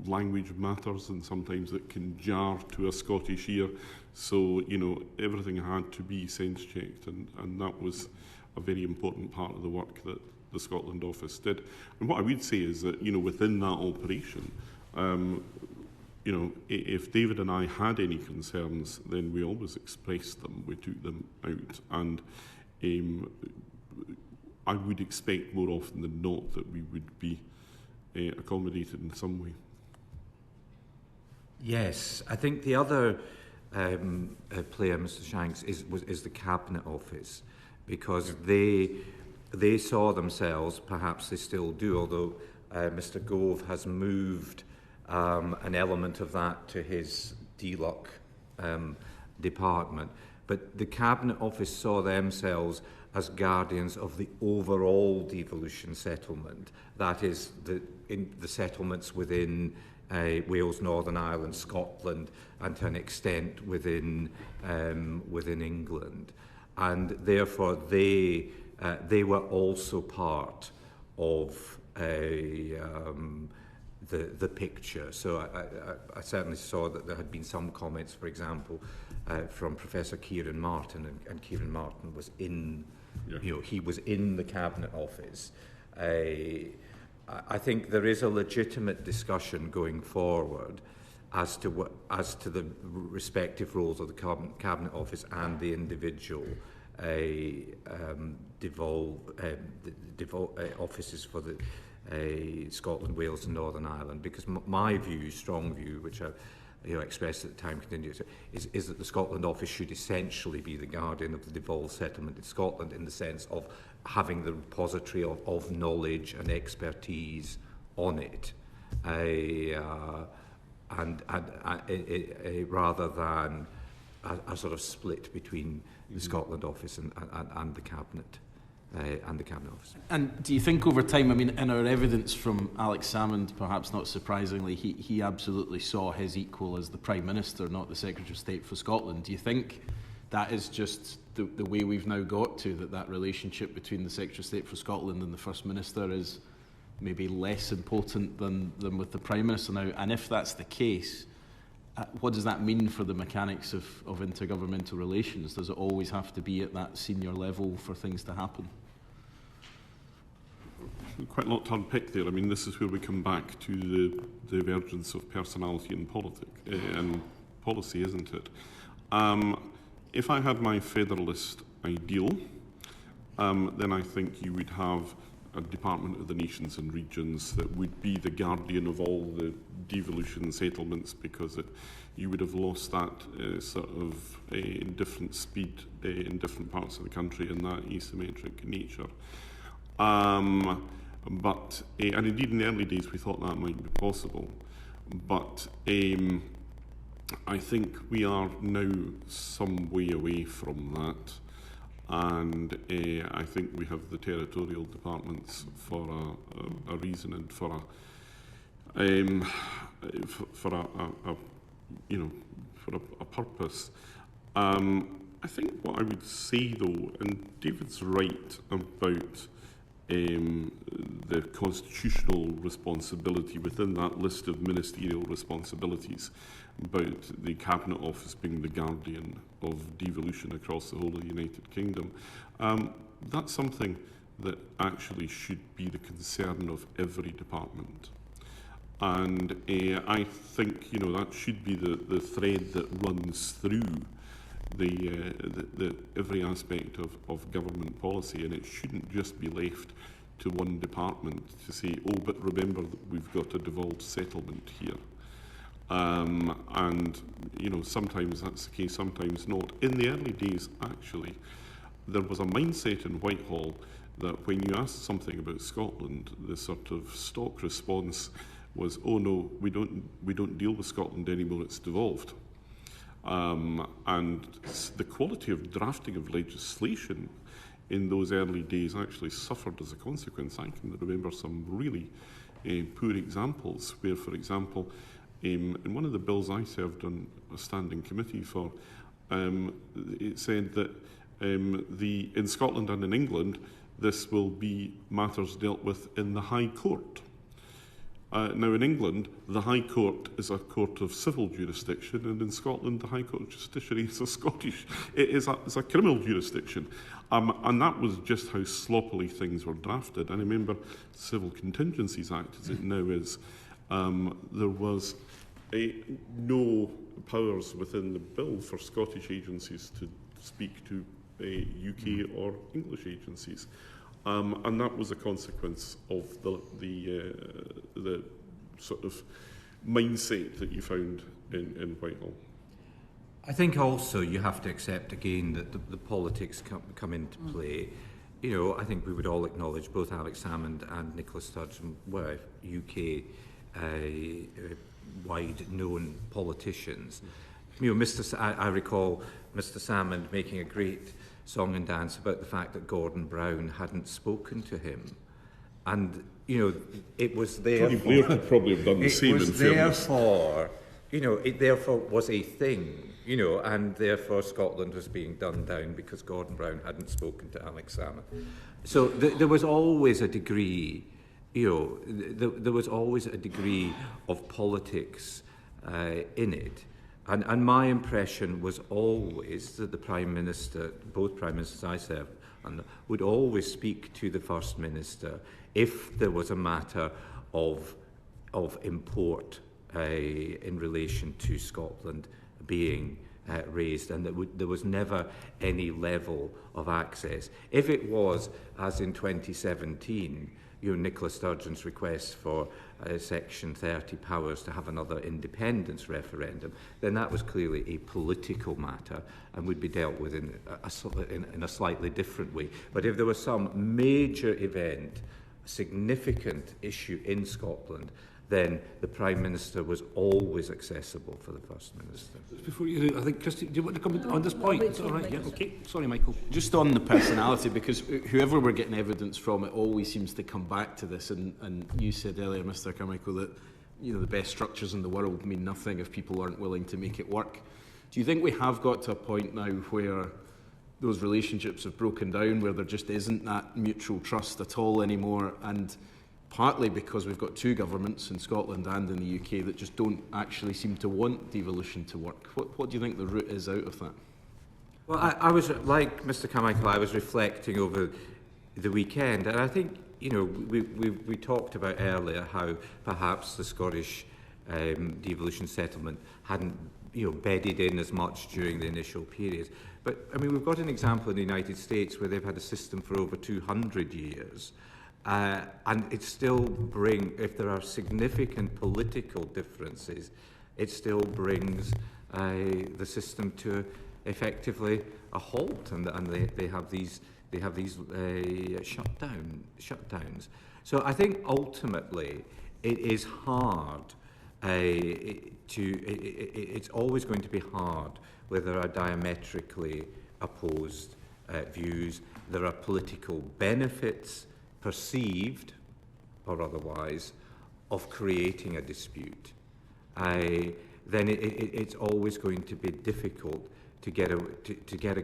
language matters, and sometimes it can jar to a Scottish ear. So, you know, everything had to be sense-checked, and that was a very important part of the work that the Scotland office did. And what I would say is that, you know, within that operation, you know, if David and I had any concerns, then we always expressed them, we took them out, and I would expect more often than not that we would be accommodated in some way. Yes, I think the other player, Mr. Shanks, is the Cabinet Office, because they saw themselves, perhaps they still do, although Mr. Gove has moved an element of that to his DLUC department. But the Cabinet Office saw themselves as guardians of the overall devolution settlement. That is, the settlements within Wales, Northern Ireland, Scotland, and to an extent within England. And therefore they were also part of the picture. So I certainly saw that there had been some comments, for example, from Professor Kieran Martin, and Kieran Martin was in, you know, he was in the Cabinet Office. I think there is a legitimate discussion going forward as to the respective roles of the Cabinet Office and the individual offices for the Scotland, Wales and Northern Ireland, because my view, strong view, which I expressed at the time continues, is that the Scotland office should essentially be the guardian of the devolved settlement in Scotland, in the sense of having the repository of knowledge and expertise on it, rather than a sort of split between the Scotland office and the Cabinet. And the Cabinet Office. And do you think over time, I mean, in our evidence from Alex Salmond, perhaps not surprisingly, he absolutely saw his equal as the Prime Minister, not the Secretary of State for Scotland. Do you think that is just the way we've now got to, that relationship between the Secretary of State for Scotland and the First Minister is maybe less important than with the Prime Minister now? And if that's the case, what does that mean for the mechanics of intergovernmental relations? Does it always have to be at that senior level for things to happen? Quite a lot to unpick there. I mean, this is where we come back to the divergence of personality and policy, isn't it? If I had my federalist ideal, then I think you would have a Department of the Nations and Regions that would be the guardian of all the devolution settlements, because you would have lost that sort of in different speed in different parts of the country, and that asymmetric nature. And indeed in the early days we thought that might be possible, but I think we are now some way away from that, and I think we have the territorial departments for a reason, and for a purpose. I think what I would say though, and David's right about the constitutional responsibility within that list of ministerial responsibilities, about the Cabinet Office being the guardian of devolution across the whole of the United Kingdom. That's something that actually should be the concern of every department. And I think, you know, that should be the thread that runs through the every aspect of government policy, and it shouldn't just be left to one department to say, oh, but remember that we've got a devolved settlement here. And, you know, sometimes that's the case, sometimes not. In the early days, actually, there was a mindset in Whitehall that when you asked something about Scotland, the sort of stock response was, oh no, we don't deal with Scotland anymore, it's devolved. And the quality of drafting of legislation in those early days actually suffered as a consequence. I can remember some really poor examples where, for example, in one of the bills I served on a standing committee for, it said that in Scotland and in England, this will be matters dealt with in the High Court. Now, in England, the High Court is a court of civil jurisdiction, and in Scotland, the High Court of Justiciary is a criminal jurisdiction. And that was just how sloppily things were drafted. And I remember the Civil Contingencies Act, as it now is, there was no powers within the bill for Scottish agencies to speak to UK or English agencies. And that was a consequence of the sort of mindset that you found in Whitehall. I think also you have to accept again that the politics come into play. You know, I think we would all acknowledge both Alex Salmond and Nicola Sturgeon were UK wide-known politicians. You know, I recall Mr. Salmond making a great song and dance about the fact that Gordon Brown hadn't spoken to him. And, you know, it was therefore... Tony Blair could probably have done the same, in fairness. It therefore was a thing, you know, and therefore Scotland was being done down because Gordon Brown hadn't spoken to Alex Salmond. So there was always a degree, you know, there was always a degree of politics in it. And my impression was always that the Prime Minister, both Prime Ministers I served under, would always speak to the First Minister if there was a matter of import in relation to Scotland being raised, and there was never any level of access. If it was, as in 2017, you know, Nicola Sturgeon's request for Section 30 powers to have another independence referendum, then that was clearly a political matter and would be dealt with in a slightly different way. But if there was some major event, a significant issue in Scotland, then the Prime Minister was always accessible for the First Minister. Before you do, I think, Christy, do you want to comment on this point? Is that all right? Yeah, okay. Sorry, Michael. Just on the personality, because whoever we're getting evidence from, it always seems to come back to this. And you said earlier, Mr. Carmichael, that, you know, the best structures in the world mean nothing if people aren't willing to make it work. Do you think we have got to a point now where those relationships have broken down, where there just isn't that mutual trust at all anymore? And partly because we've got two governments in Scotland and in the UK that just don't actually seem to want devolution to work. What do you think the route is out of that? Well, I was, like Mr. Carmichael, I was reflecting over the weekend, and I think, you know, we talked about earlier how perhaps the Scottish devolution settlement hadn't, you know, bedded in as much during the initial period. But, I mean, we've got an example in the United States where they've had a system for over 200 years. And it still if there are significant political differences, it still brings the system to effectively a halt, and they have these shutdowns. So I think ultimately it is hard it's always going to be hard where there are diametrically opposed views. There are political benefits, perceived or otherwise, of creating a dispute. Then it's always going to be difficult to get a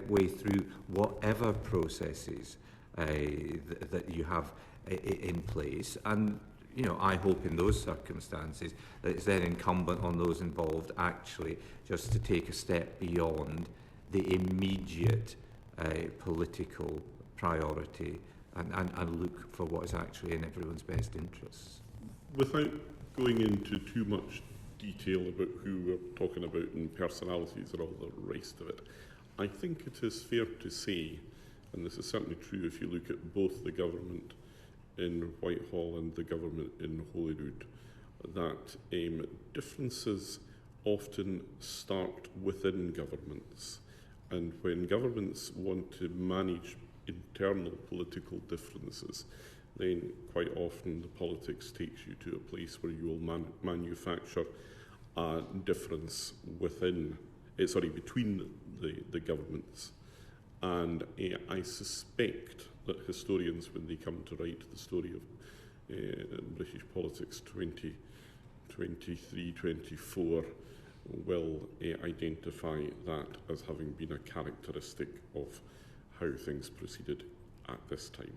way through whatever processes that you have in place. And, you know, I hope in those circumstances that it's then incumbent on those involved actually just to take a step beyond the immediate political priority and look for what is actually in everyone's best interests. Without going into too much detail about who we're talking about and personalities and all the rest of it, I think it is fair to say, and this is certainly true if you look at both the government in Whitehall and the government in Holyrood that differences often start within governments, and when governments want to manage internal political differences, then quite often the politics takes you to a place where you will manufacture a difference within, between the governments. And I suspect that historians, when they come to write the story of British politics 2023-24, will identify that as having been a characteristic of how things proceeded at this time.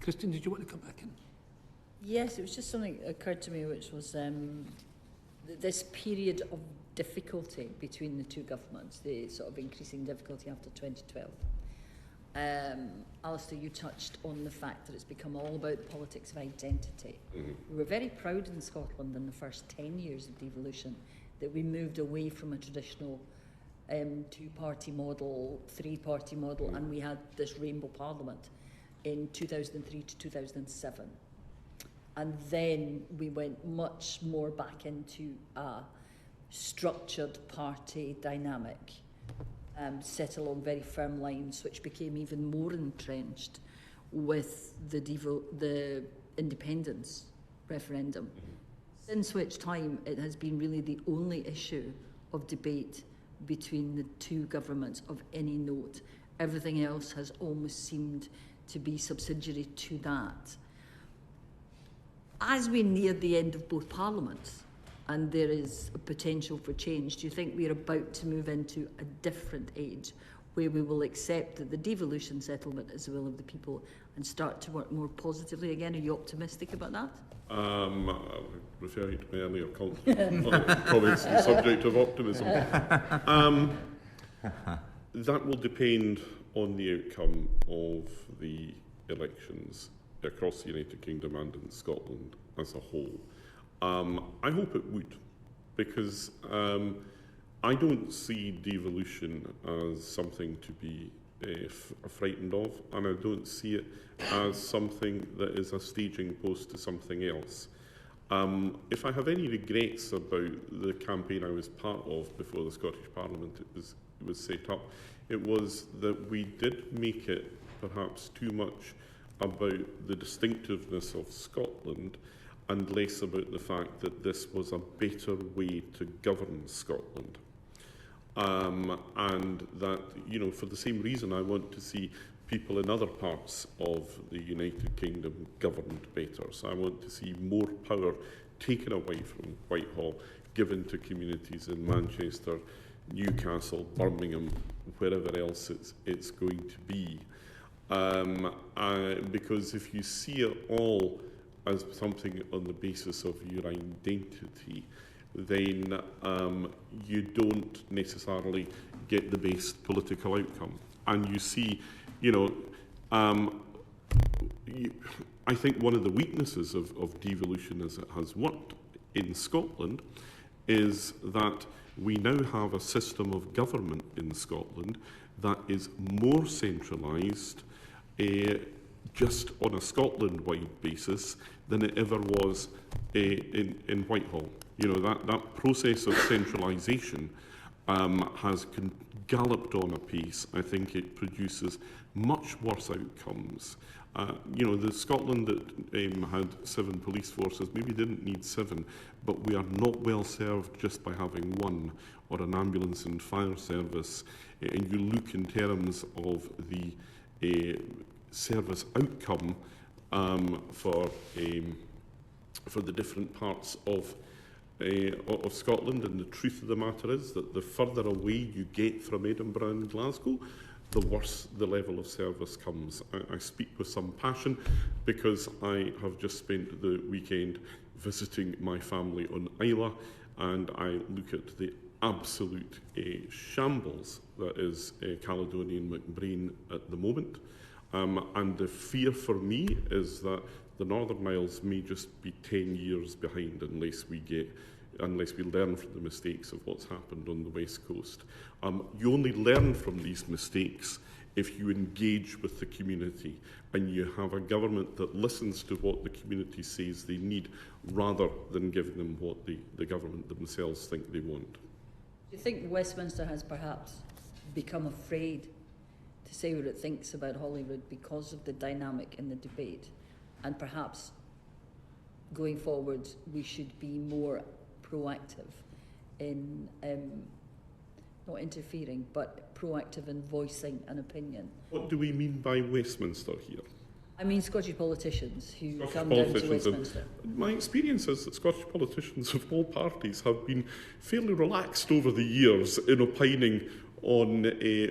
Christine, did you want to come back in? Yes, it was just something that occurred to me, which was this period of difficulty between the two governments, the sort of increasing difficulty after 2012. Alistair, you touched on the fact that it's become all about the politics of identity. We were very proud in Scotland in the first 10 years of devolution that we moved away from a traditional two-party model, three-party model, and we had this rainbow parliament in 2003 to 2007. And then we went much more back into a structured party dynamic, set along very firm lines, which became even more entrenched with the independence referendum, since which time it has been really the only issue of debate between the two governments of any note. Everything else has almost seemed to be subsidiary to that. As we near the end of both parliaments, and there is a potential for change, do you think we're about to move into a different age where we will accept that the devolution settlement is the will of the people and start to work more positively again? Are you optimistic about that? Referring to my earlier comments on the subject of optimism. That will depend on the outcome of the elections across the United Kingdom and in Scotland as a whole. I hope it would, because I don't see devolution as something to be frightened of, and I don't see it as something that is a staging post to something else. If I have any regrets about the campaign I was part of before the Scottish Parliament was set up, it was that we did make it perhaps too much about the distinctiveness of Scotland and less about the fact that this was a better way to govern Scotland. And that, you know, for the same reason I want to see people in other parts of the United Kingdom governed better. So I want to see more power taken away from Whitehall, given to communities in Manchester, Newcastle, Birmingham, wherever else it's going to be. Because if you see it all as something on the basis of your identity, then you don't necessarily get the best political outcome. And you see, you know, I think one of the weaknesses of devolution as it has worked in Scotland is that we now have a system of government in Scotland that is more centralised just on a Scotland-wide basis than it ever was in Whitehall. You know, that process of centralisation has galloped on apace. I think it produces much worse outcomes. You know, the Scotland that had 7 police forces maybe didn't need 7, but we are not well served just by having 1, or an ambulance and fire service. And you look in terms of the service outcome for the different parts of Scotland, and the truth of the matter is that the further away you get from Edinburgh and Glasgow, the worse the level of service comes. I speak with some passion because I have just spent the weekend visiting my family on Islay, and I look at the absolute shambles that is Caledonian McBrain at the moment. And the fear for me is that the Northern Isles may just be 10 years behind unless we learn from the mistakes of what's happened on the West Coast. You only learn from these mistakes if you engage with the community and you have a government that listens to what the community says they need, rather than giving them what the government themselves think they want. Do you think Westminster has perhaps become afraid to say what it thinks about Holyrood because of the dynamic in the debate? And perhaps going forward we should be more proactive in not interfering, but proactive in voicing an opinion. What do we mean by Westminster here? I mean Scottish politicians who Scottish come down to politicians Westminster. My experience is that Scottish politicians of all parties have been fairly relaxed over the years in opining on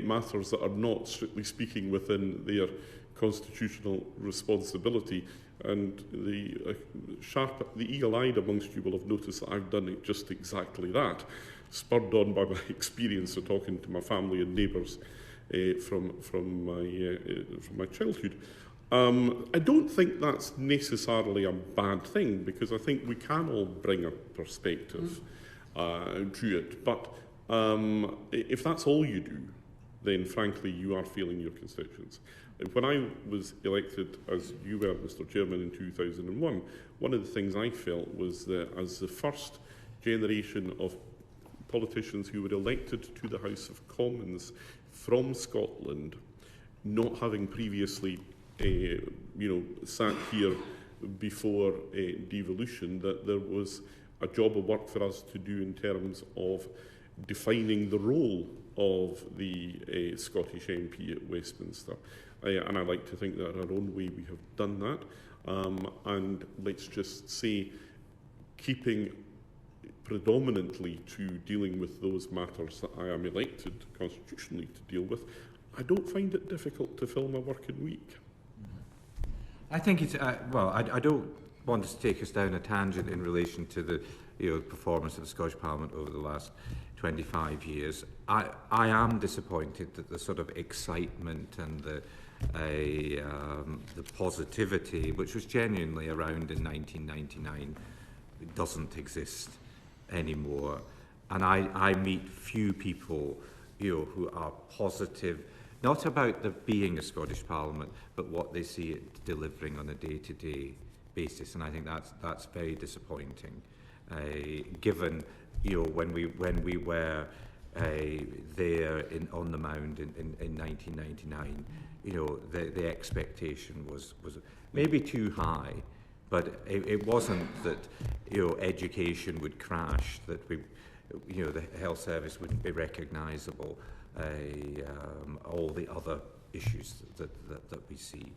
matters that are not, strictly speaking, within their constitutional responsibility. And the eagle-eyed amongst you will have noticed that I've done just exactly that, spurred on by my experience of talking to my family and neighbours from my childhood. I don't think that's necessarily a bad thing, because I think we can all bring a perspective to it. But if that's all you do, then frankly you are failing your constituents. When I was elected, as you were, Mr. Chairman, in 2001, one of the things I felt was that as the first generation of politicians who were elected to the House of Commons from Scotland, not having previously sat here before devolution, that there was a job of work for us to do in terms of defining the role of the Scottish MP at Westminster. And I like to think that in our own way we have done that. And let's just say, keeping predominantly to dealing with those matters that I am elected constitutionally to deal with, I don't find it difficult to fill my working week. I think it's, I don't want to take us down a tangent in relation to the performance of the Scottish Parliament over the last 25 years. I am disappointed that the sort of excitement and the positivity, which was genuinely around in 1999, doesn't exist anymore. And I meet few people who are positive, not about there being a Scottish Parliament, but what they see it delivering on a day-to-day basis. And I think that's very disappointing, given when we were there on the mound in 1999. The expectation was maybe too high, but it wasn't that education would crash, that the health service wouldn't be recognisable, all the other issues that we see.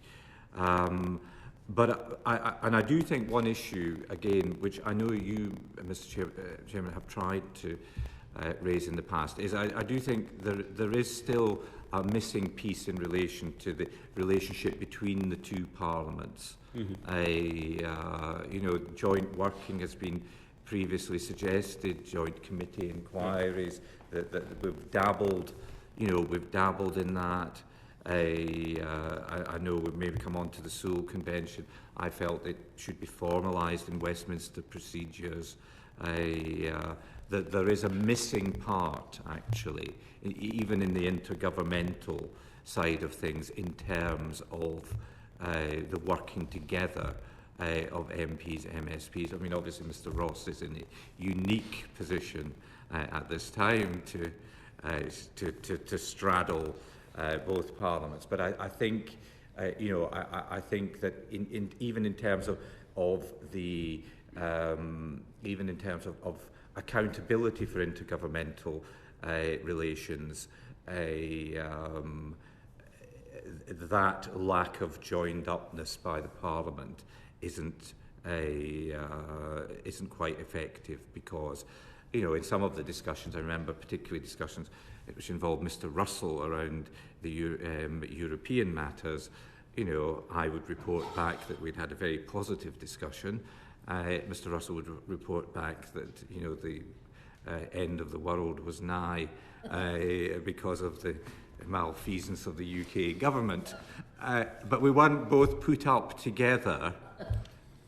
But I do think one issue, again, which I know you, Mr. Chairman, have tried to raise in the past, is I do think there is still a missing piece in relation to the relationship between the two parliaments. Joint working has been previously suggested, joint committee inquiries, that we've dabbled in that. I know we've maybe come on to the Sewell Convention. I felt it should be formalised in Westminster procedures. That there is a missing part, actually, even in the intergovernmental side of things, in terms of the working together of MPs, MSPs. I mean, obviously, Mr. Ross is in a unique position at this time to straddle both parliaments. But I think, I think that even in terms of accountability for intergovernmental relations, that lack of joined-upness by the Parliament isn't quite effective, because in some of the discussions, I remember particularly discussions which involved Mr. Russell around the European matters, I would report back that we'd had a very positive discussion. Mr. Russell would report back that the end of the world was nigh because of the malfeasance of the UK government. But we weren't both put up together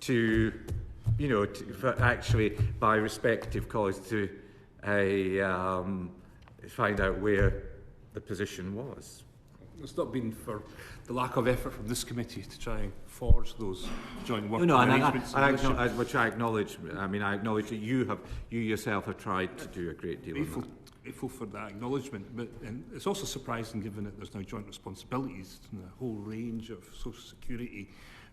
to actually, by respective colleagues, to find out where the position was. It's not been for the lack of effort from this committee to try and forge those joint working arrangements. Which I acknowledge. I mean, I acknowledge that you yourself have tried to do a great deal. Grateful for that acknowledgement, but it's also surprising given that there's now joint responsibilities and a whole range of social security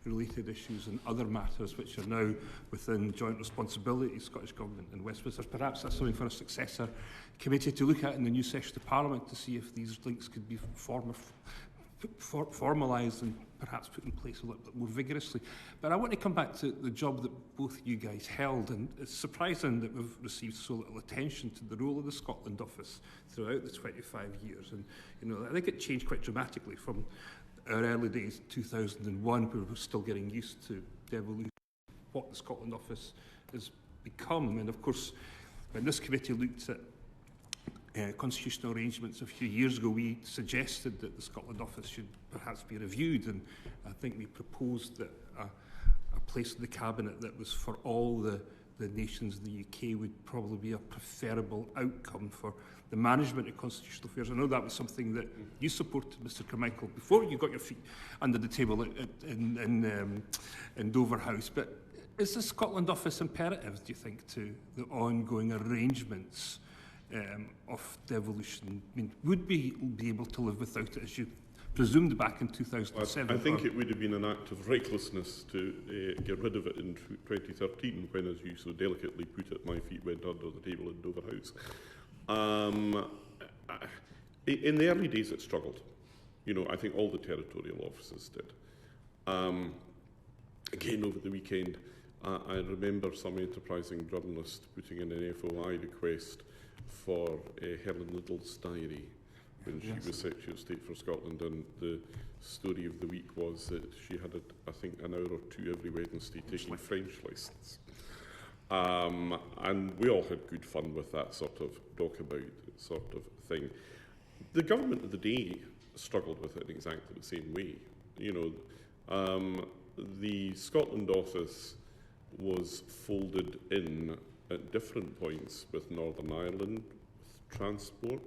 related issues and other matters which are now within joint responsibility, Scottish Government and Westminster. Perhaps that's something for a successor committee to look at in the new session of Parliament to see if these links could be formalised and perhaps put in place a little bit more vigorously. But I want to come back to the job that both you guys held, and it's surprising that we've received so little attention to the role of the Scotland Office throughout the 25 years. And I think it changed quite dramatically from our early days, 2001, where we were still getting used to devolution, what the Scotland Office has become. And of course, when this committee looked at constitutional arrangements a few years ago, we suggested that the Scotland Office should perhaps be reviewed, and I think we proposed that a place in the Cabinet that was for all the nations in the UK would probably be a preferable outcome for the management of constitutional affairs. I know that was something that you supported, Mr Carmichael, before you got your feet under the table in Dover House. But is the Scotland Office imperative, do you think, to the ongoing arrangements of devolution? I mean, would we be able to live without it, as you presumed back in 2007? I think it would have been an act of recklessness to get rid of it in 2013, when, as you so delicately put it, my feet went under the table in Dover House. In the early days, it struggled. I think all the territorial offices did. Again, over the weekend, I remember some enterprising journalist putting in an FOI request for Helen Liddell's diary when she was Secretary of State for Scotland, and the story of the week was that she had, I think, an hour or two every Wednesday taking French lessons. And we all had good fun with that sort of knockabout sort of thing. The government of the day struggled with it in exactly the same way. The Scotland Office was folded in at different points with Northern Ireland, with transport,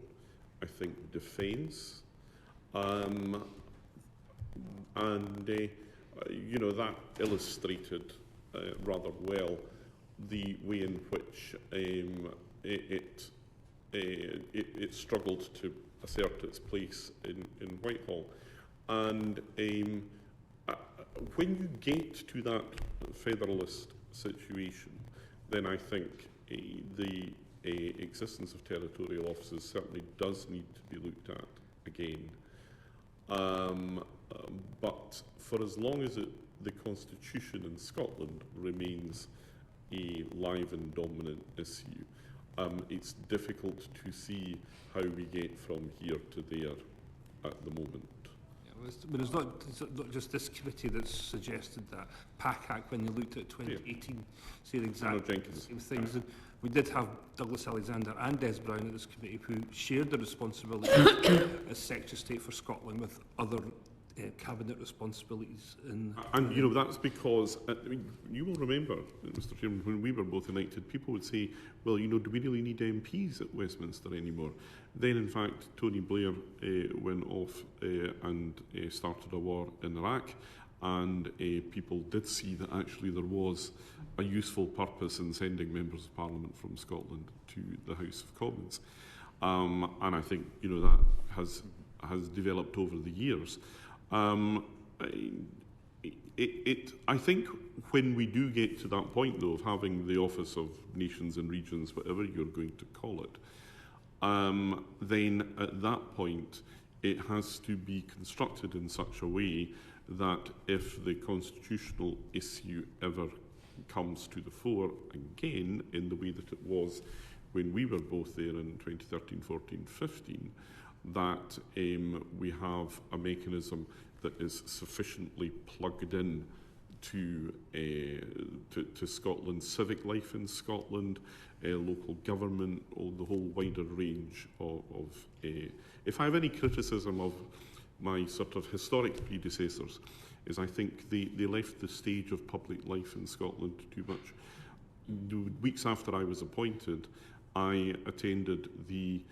I think defence, and that illustrated rather well the way in which it struggled to assert its place in Whitehall. And when you get to that federalist situation, then I think the existence of territorial offices certainly does need to be looked at again. But for as long as the Constitution in Scotland remains a live and dominant issue, it's difficult to see how we get from here to there at the moment. But it's not just this committee that's suggested that. PACAC, when they looked at 2018, say the exact same things. And we did have Douglas Alexander and Des Brown at this committee who shared the responsibility as Secretary of State for Scotland with other cabinet responsibilities. And that's because, you will remember, Mr Chairman, when we were both elected, people would say, well, do we really need MPs at Westminster anymore? Then, in fact, Tony Blair went off and started a war in Iraq, and people did see that actually there was a useful purpose in sending members of Parliament from Scotland to the House of Commons. And I think, that has developed over the years. I think when we do get to that point, though, of having the Office of Nations and Regions, whatever you're going to call it, then at that point it has to be constructed in such a way that if the constitutional issue ever comes to the fore again in the way that it was when we were both there in 2013, 14, 15, that we have a mechanism that is sufficiently plugged in to Scotland's civic life in Scotland, local government, the whole wider range of if I have any criticism of my sort of historic predecessors, is I think they left the stage of public life in Scotland too much. Weeks after I was appointed, I attended the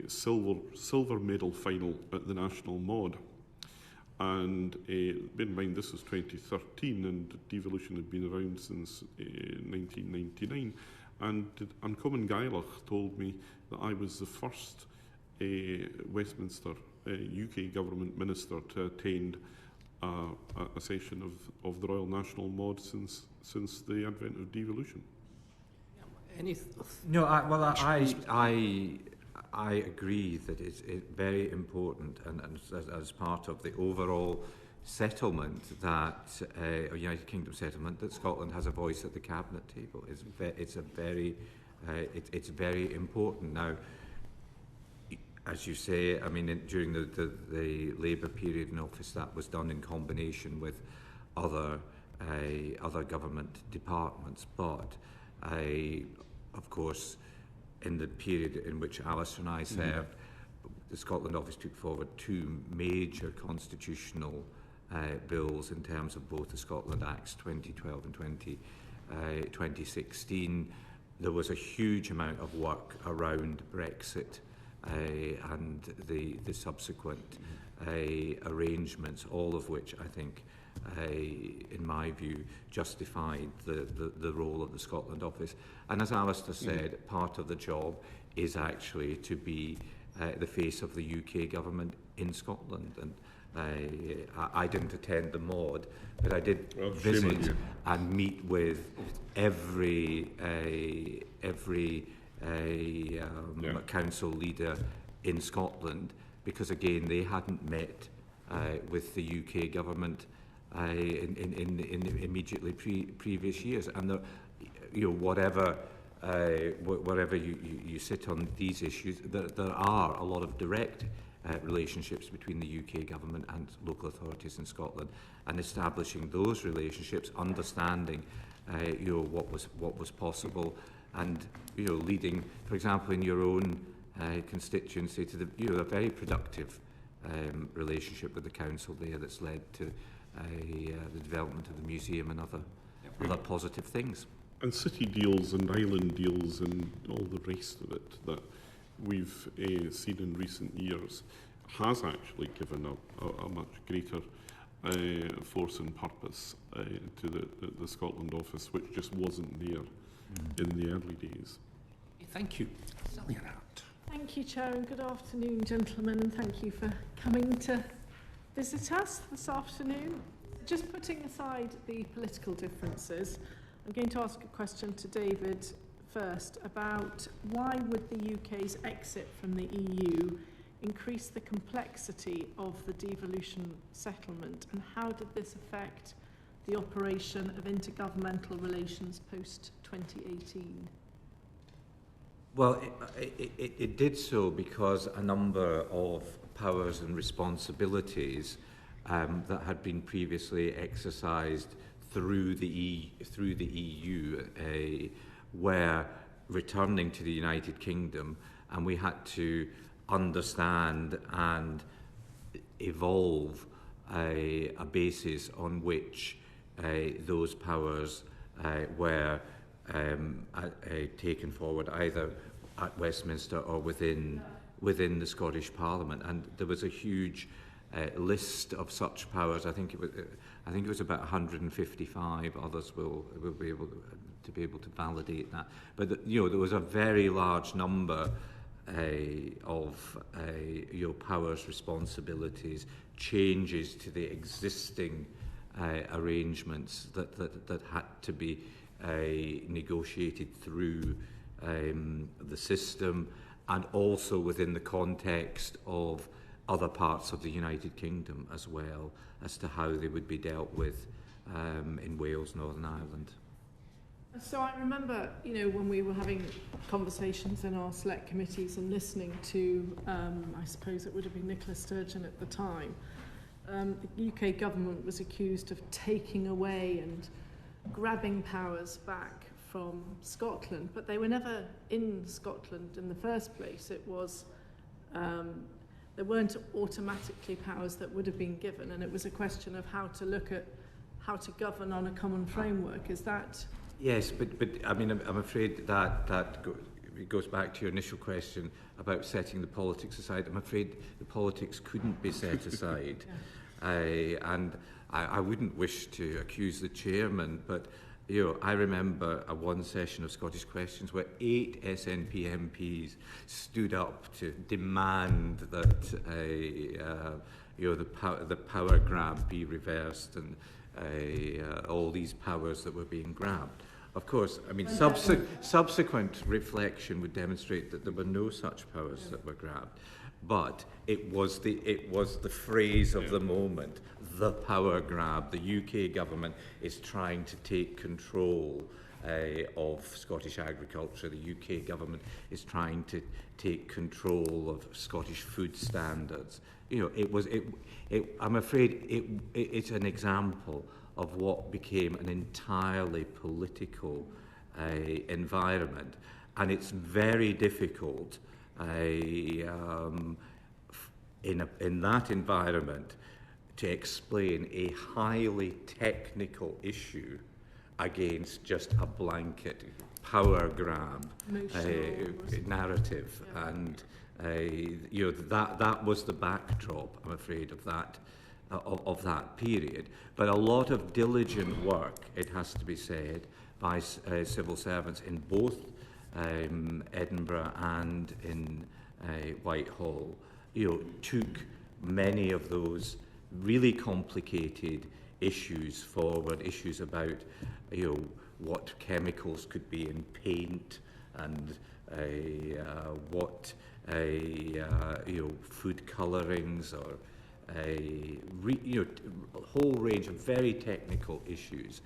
silver medal final at the National Mod. And bear in mind, this was 2013, and devolution had been around since 1999. And Uncommon Gaelach told me that I was the first Westminster UK government minister to attend a session of the Royal National Mod since the advent of devolution. No, I agree that it's very important, and as part of the overall settlement that United Kingdom settlement, that Scotland has a voice at the cabinet table. It's very important. Now, as you say, I mean, during the Labour period in office, that was done in combination with other government departments, but of course, in the period in which Alistair and I served, the Scotland Office took forward two major constitutional bills in terms of both the Scotland Acts 2012 and 2016. There was a huge amount of work around Brexit and the subsequent arrangements, all of which I think, in my view, justified the role of the Scotland Office. And as Alistair said, part of the job is actually to be the face of the UK government in Scotland. And I didn't attend the mod, but I did visit and meet with every council leader in Scotland, because again they hadn't met with the UK government in immediately previous years, and whatever you sit on these issues, there are a lot of direct relationships between the UK government and local authorities in Scotland, and establishing those relationships, understanding what was possible, and leading, for example, in your own constituency to the very productive relationship with the council there that's led to the development of the museum and other positive things. And city deals and island deals and all the rest of it that we've seen in recent years has actually given a much greater force and purpose to the Scotland Office, which just wasn't there in the early days. Thank you. Sally Hart. Thank you, Chair, and good afternoon, gentlemen, and thank you for coming to visit us this afternoon. Just putting aside the political differences, I'm going to ask a question to David first about why would the UK's exit from the EU increase the complexity of the devolution settlement, and how did this affect the operation of intergovernmental relations post-2018? Well, it did so because a number of powers and responsibilities that had been previously exercised through the EU were returning to the United Kingdom, and we had to understand and evolve a basis on which those powers were taken forward, either at Westminster or within the Scottish Parliament. And there was a huge list of such powers. I think it was about 155. Others will be able to validate that. But there was a very large number of powers, responsibilities, changes to the existing arrangements that had to be negotiated through the system, and also within the context of other parts of the United Kingdom as well, as to how they would be dealt with in Wales, Northern Ireland. So I remember, when we were having conversations in our select committees and listening to, I suppose it would have been Nicola Sturgeon at the time, the UK government was accused of taking away and grabbing powers back from Scotland, but they were never in Scotland in the first place. It was, there weren't automatically powers that would have been given, and it was a question of how to look at how to govern on a common framework. Is that... Yes, but I mean, I'm afraid that it goes back to your initial question about setting the politics aside. I'm afraid the politics couldn't be set aside. And I wouldn't wish to accuse the chairman, but I remember one session of Scottish Questions where 8 SNP MPs stood up to demand that the power grab be reversed and all these powers that were being grabbed. Of course, I mean, subsequent reflection would demonstrate that there were no such powers that were grabbed. But it was the phrase of the moment, the power grab. The UK government is trying to take control of Scottish agriculture. The UK government is trying to take control of Scottish food standards. I'm afraid it's an example of what became an entirely political environment, and it's very difficult in that environment to explain a highly technical issue against just a blanket power grab narrative. Yeah. And that was the backdrop, I'm afraid, of that period. But a lot of diligent work, it has to be said, by civil servants in both Edinburgh and in Whitehall, took many of those really complicated issues forward, issues about what chemicals could be in paint and what food colourings or a whole range of very technical issues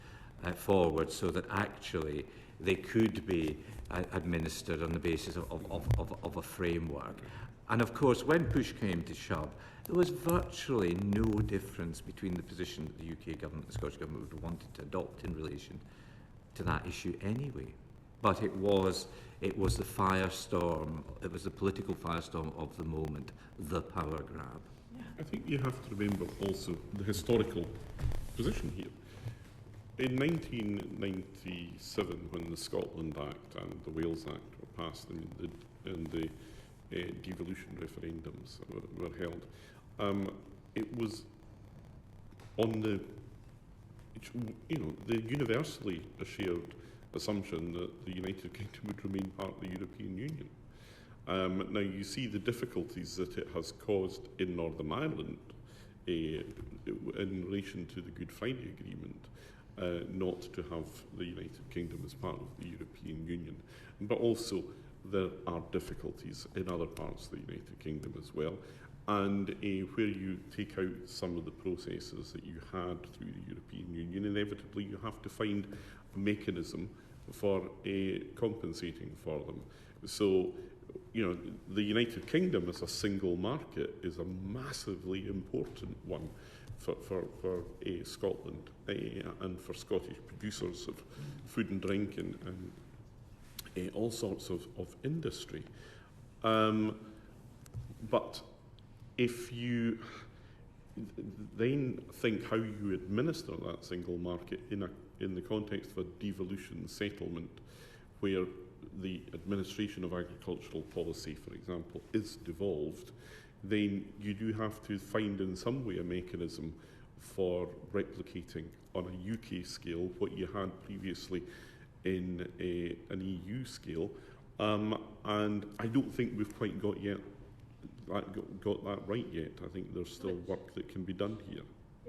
forward, so that actually they could be administered on the basis of a framework. And of course, when push came to shove, there was virtually no difference between the position that the UK government and the Scottish government would have wanted to adopt in relation to that issue anyway. But it was the firestorm, it was the political firestorm of the moment, the power grab. I think you have to remember also the historical position here. In 1997, when the Scotland Act and the Wales Act were passed and the devolution referendums were held, it was on the universally shared assumption that the United Kingdom would remain part of the European Union. Now, you see the difficulties that it has caused in Northern Ireland in relation to the Good Friday Agreement, not to have the United Kingdom as part of the European Union. But also, there are difficulties in other parts of the United Kingdom as well. And where you take out some of the processes that you had through the European Union, inevitably you have to find a mechanism for compensating for them. So, the United Kingdom as a single market is a massively important one for Scotland and for Scottish producers of food and drink and all sorts of industry. But if you then think how you administer that single market in the context of a devolution settlement, where the administration of agricultural policy, for example, is devolved, then you do have to find in some way a mechanism for replicating on a UK scale what you had previously in an EU scale. And I don't think we've quite got that right yet. I think there's still work that can be done here.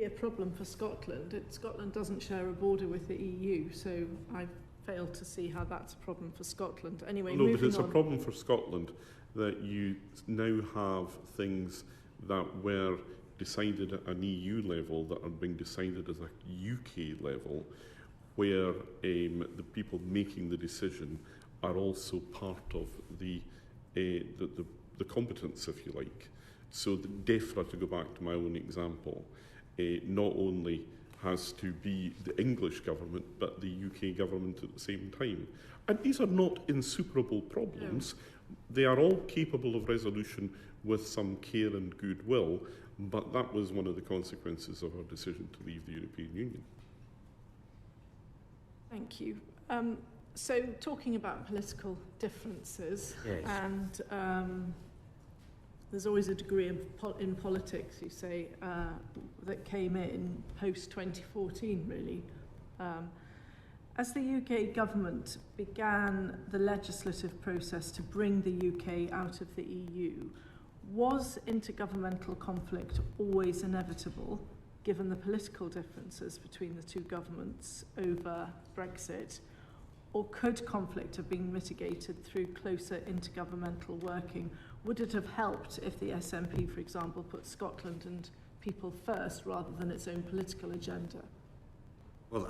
A problem for Scotland. Scotland doesn't share a border with the EU, so I fail to see how that's a problem for Scotland. Anyway, no, but it's a problem for Scotland that you now have things that were decided at an EU level that are being decided at a UK level, where the people making the decision are also part of the competence, if you like. So the DEFRA, to go back to my own example, not only has to be the English government, but the UK government at the same time. And these are not insuperable problems. No. They are all capable of resolution with some care and goodwill, but that was one of the consequences of our decision to leave the European Union. Thank you. So talking about political differences, Yes. and there's always a degree in politics, you say, that came in post-2014, really. As the UK government began the legislative process to bring the UK out of the EU, was intergovernmental conflict always inevitable, given the political differences between the two governments over Brexit? Or could conflict have been mitigated through closer intergovernmental working? Would it have helped if the SNP, for example, put Scotland and people first rather than its own political agenda? Well,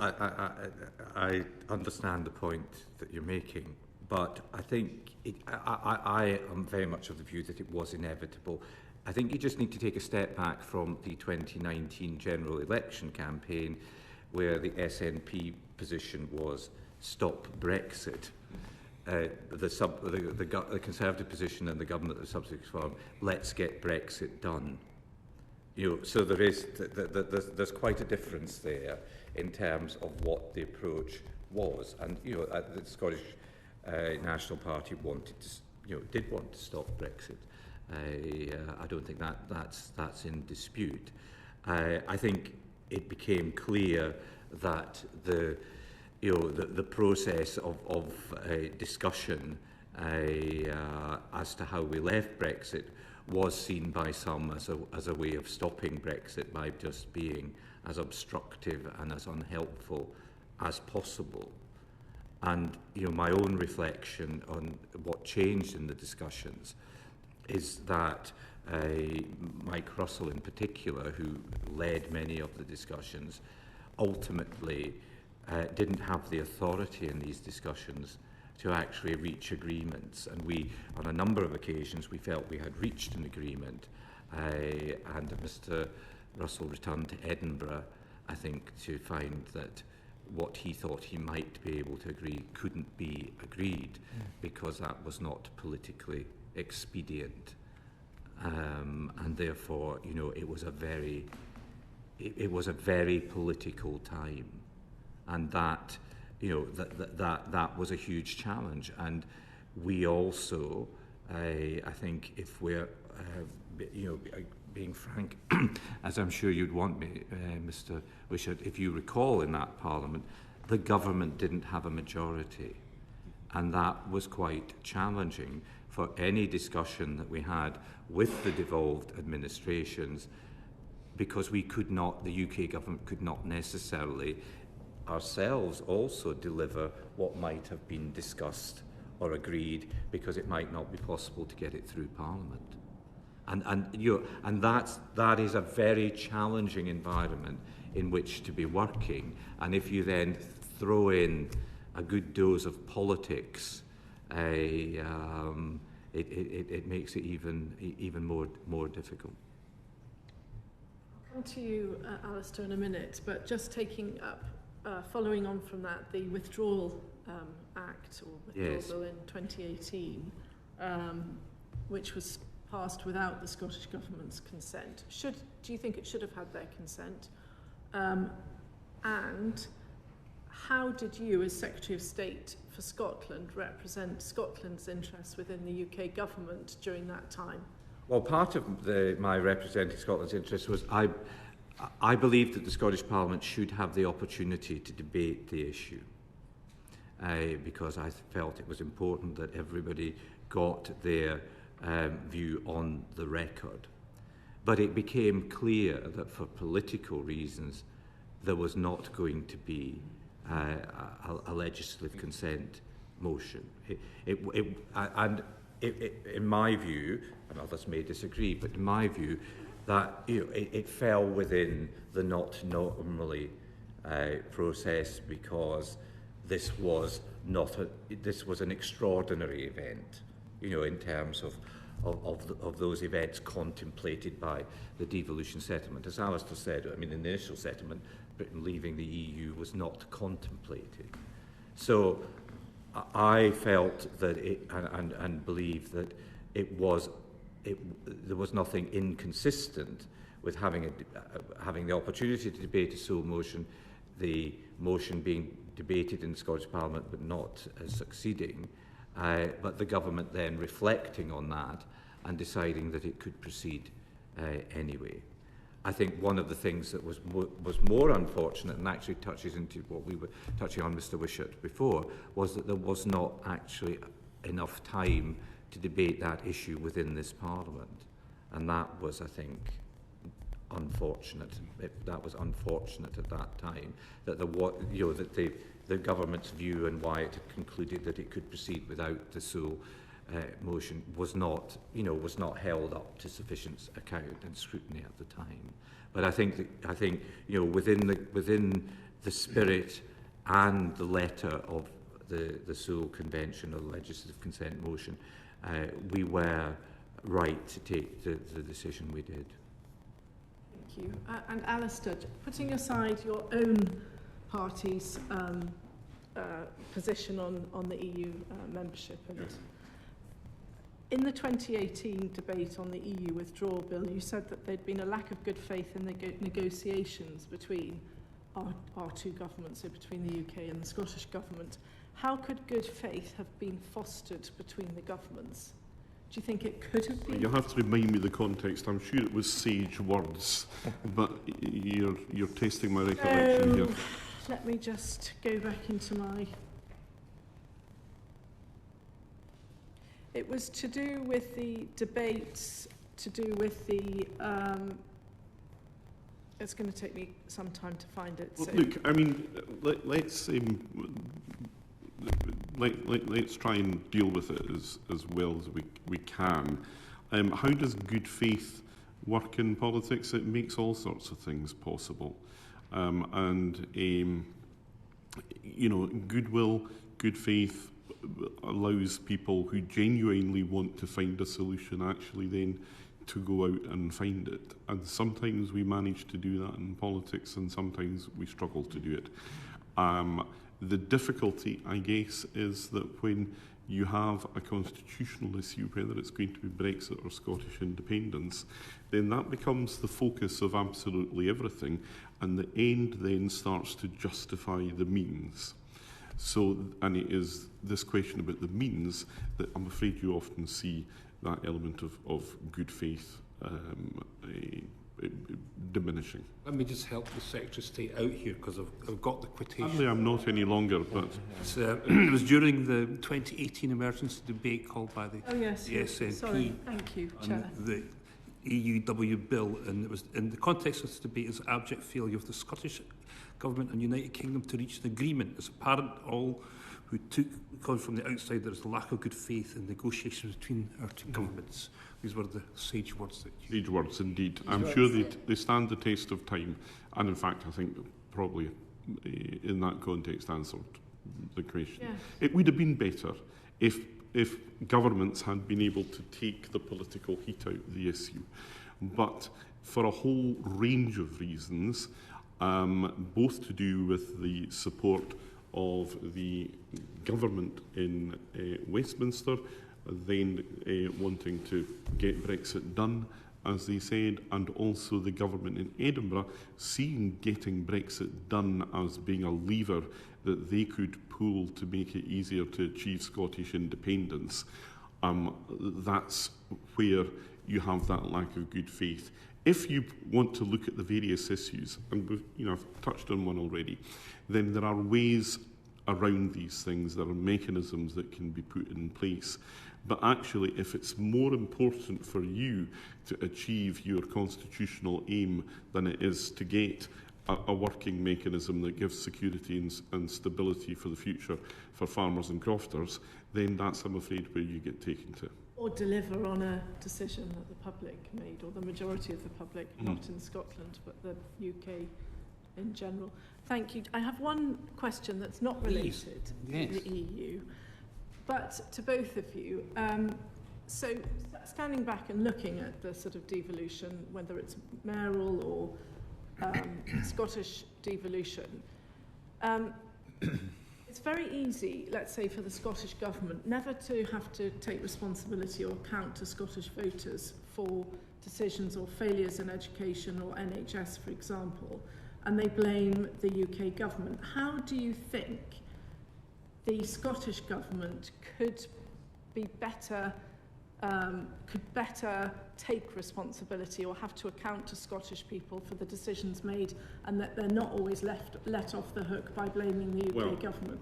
I understand the point that you're making, but I think I am very much of the view that it was inevitable. I think you just need to take a step back from the 2019 general election campaign, where the SNP position was stop Brexit. The Conservative position and the government of the subsequent form, let's get Brexit done. So there's quite a difference there in terms of what the approach was, and the Scottish National Party did want to stop Brexit. I don't think that's in dispute. I think it became clear that the process of discussion as to how we left Brexit was seen by some as a way of stopping Brexit by just being as obstructive and as unhelpful as possible. And my own reflection on what changed in the discussions is that Mike Russell in particular, who led many of the discussions, ultimately didn't have the authority in these discussions to actually reach agreements. And we, on a number of occasions, we felt we had reached an agreement, and Mr. Russell returned to Edinburgh, I think, to find that what he thought he might be able to agree couldn't be agreed because that was not politically expedient. And therefore, it was a very political time. And that, that was a huge challenge. And we also, I think, if we're, being frank, as I'm sure you'd want me, Mr. Wishart, if you recall in that Parliament, the government didn't have a majority. And that was quite challenging for any discussion that we had with the devolved administrations, because we could not, the UK government could not necessarily ourselves also deliver what might have been discussed or agreed, because it might not be possible to get it through Parliament. And that is a very challenging environment in which to be working. And if you then throw in a good dose of politics, it makes it even more difficult. I'll come to you, Alistair, in a minute, but just taking up, following on from that, the Withdrawal Act, or Withdrawal Yes. Bill in 2018, which was passed without the Scottish Government's consent. Do you think it should have had their consent? And how did you, as Secretary of State for Scotland, represent Scotland's interests within the UK government during that time? Well, part of my representing Scotland's interest was I believed that the Scottish Parliament should have the opportunity to debate the issue, because I felt it was important that everybody got their view on the record. But it became clear that for political reasons there was not going to be a legislative consent motion. In my view, and others may disagree, but in my view, that it fell within the not normally process, because this was an extraordinary event, in terms of those events contemplated by the devolution settlement. As Alistair said, I mean, in the initial settlement, Britain leaving the EU was not contemplated. So I felt that and believed that there was nothing inconsistent with having the opportunity to debate a sole motion, the motion being debated in the Scottish Parliament but not succeeding, but the government then reflecting on that and deciding that it could proceed anyway. I think one of the things that was more unfortunate, and actually touches into what we were touching on, Mr. Wishart, before, was that there was not actually enough time to debate that issue within this Parliament. And that was, I think, unfortunate. That was unfortunate at that time, that the government's view and why it concluded that it could proceed without the sole motion was not held up to sufficient account and scrutiny at the time. But I think within the spirit and the letter of the Sewell Convention or the legislative consent motion, we were right to take the decision we did. Thank you. And Alistair, putting aside your own party's position on the EU membership, and in the 2018 debate on the EU withdrawal bill, you said that there'd been a lack of good faith in the negotiations between our two governments, so between the UK and the Scottish government. How could good faith have been fostered between the governments? Do you think it could have been? You'll have to remind me the context. I'm sure it was sage words, but you're testing my recollection here. Let me just go back into my... It was to do with the debates, to do with the... it's going to take me some time to find it. Well, so. look, I mean, let's try and deal with it as well as we can. How does good faith work in politics? It makes all sorts of things possible. Goodwill, good faith allows people who genuinely want to find a solution actually then to go out and find it. And sometimes we manage to do that in politics, and sometimes we struggle to do it. The difficulty, I guess, is that when you have a constitutional issue, whether it's going to be Brexit or Scottish independence, then that becomes the focus of absolutely everything, and the end then starts to justify the means. So, and it is this question about the means that I'm afraid you often see that element of good faith diminishing. Let me just help the Secretary of State out here, because I've got the quotation. Sadly, I'm not any longer, but... it was during the 2018 emergency debate called by the SNP. Sorry, thank you, Chair. The EUW bill, and it was in the context of this debate is abject failure of the Scottish Government and United Kingdom to reach an agreement. It's apparent all who took from the outside there is a lack of good faith in negotiations between our two governments. These were the sage words that you... Sage words, indeed. I'm sure they stand the test of time, and in fact, I think probably in that context answered the question. Yeah. It would have been better if governments had been able to take the political heat out of the issue, but for a whole range of reasons, both to do with the support of the government in Westminster, then wanting to get Brexit done, as they said, and also the government in Edinburgh seeing getting Brexit done as being a lever that they could pull to make it easier to achieve Scottish independence. That's where you have that lack of good faith. If you want to look at the various issues, and I've touched on one already, then there are ways around these things. There are mechanisms that can be put in place. But actually, if it's more important for you to achieve your constitutional aim than it is to get a working mechanism that gives security and stability for the future for farmers and crofters, then that's, I'm afraid, where you get taken to. Or deliver on a decision that the public made, or the majority of the public, not in Scotland, but the UK in general. Thank you. I have one question that's not related to the EU, but to both of you. So, standing back and looking at the sort of devolution, whether it's mayoral or Scottish devolution, it's very easy, let's say, for the Scottish Government never to have to take responsibility or account to Scottish voters for decisions or failures in education or NHS, for example, and they blame the UK government. How do you think the Scottish government could be better, could better take responsibility or have to account to Scottish people for the decisions made, and that they're not always let off the hook by blaming the UK government?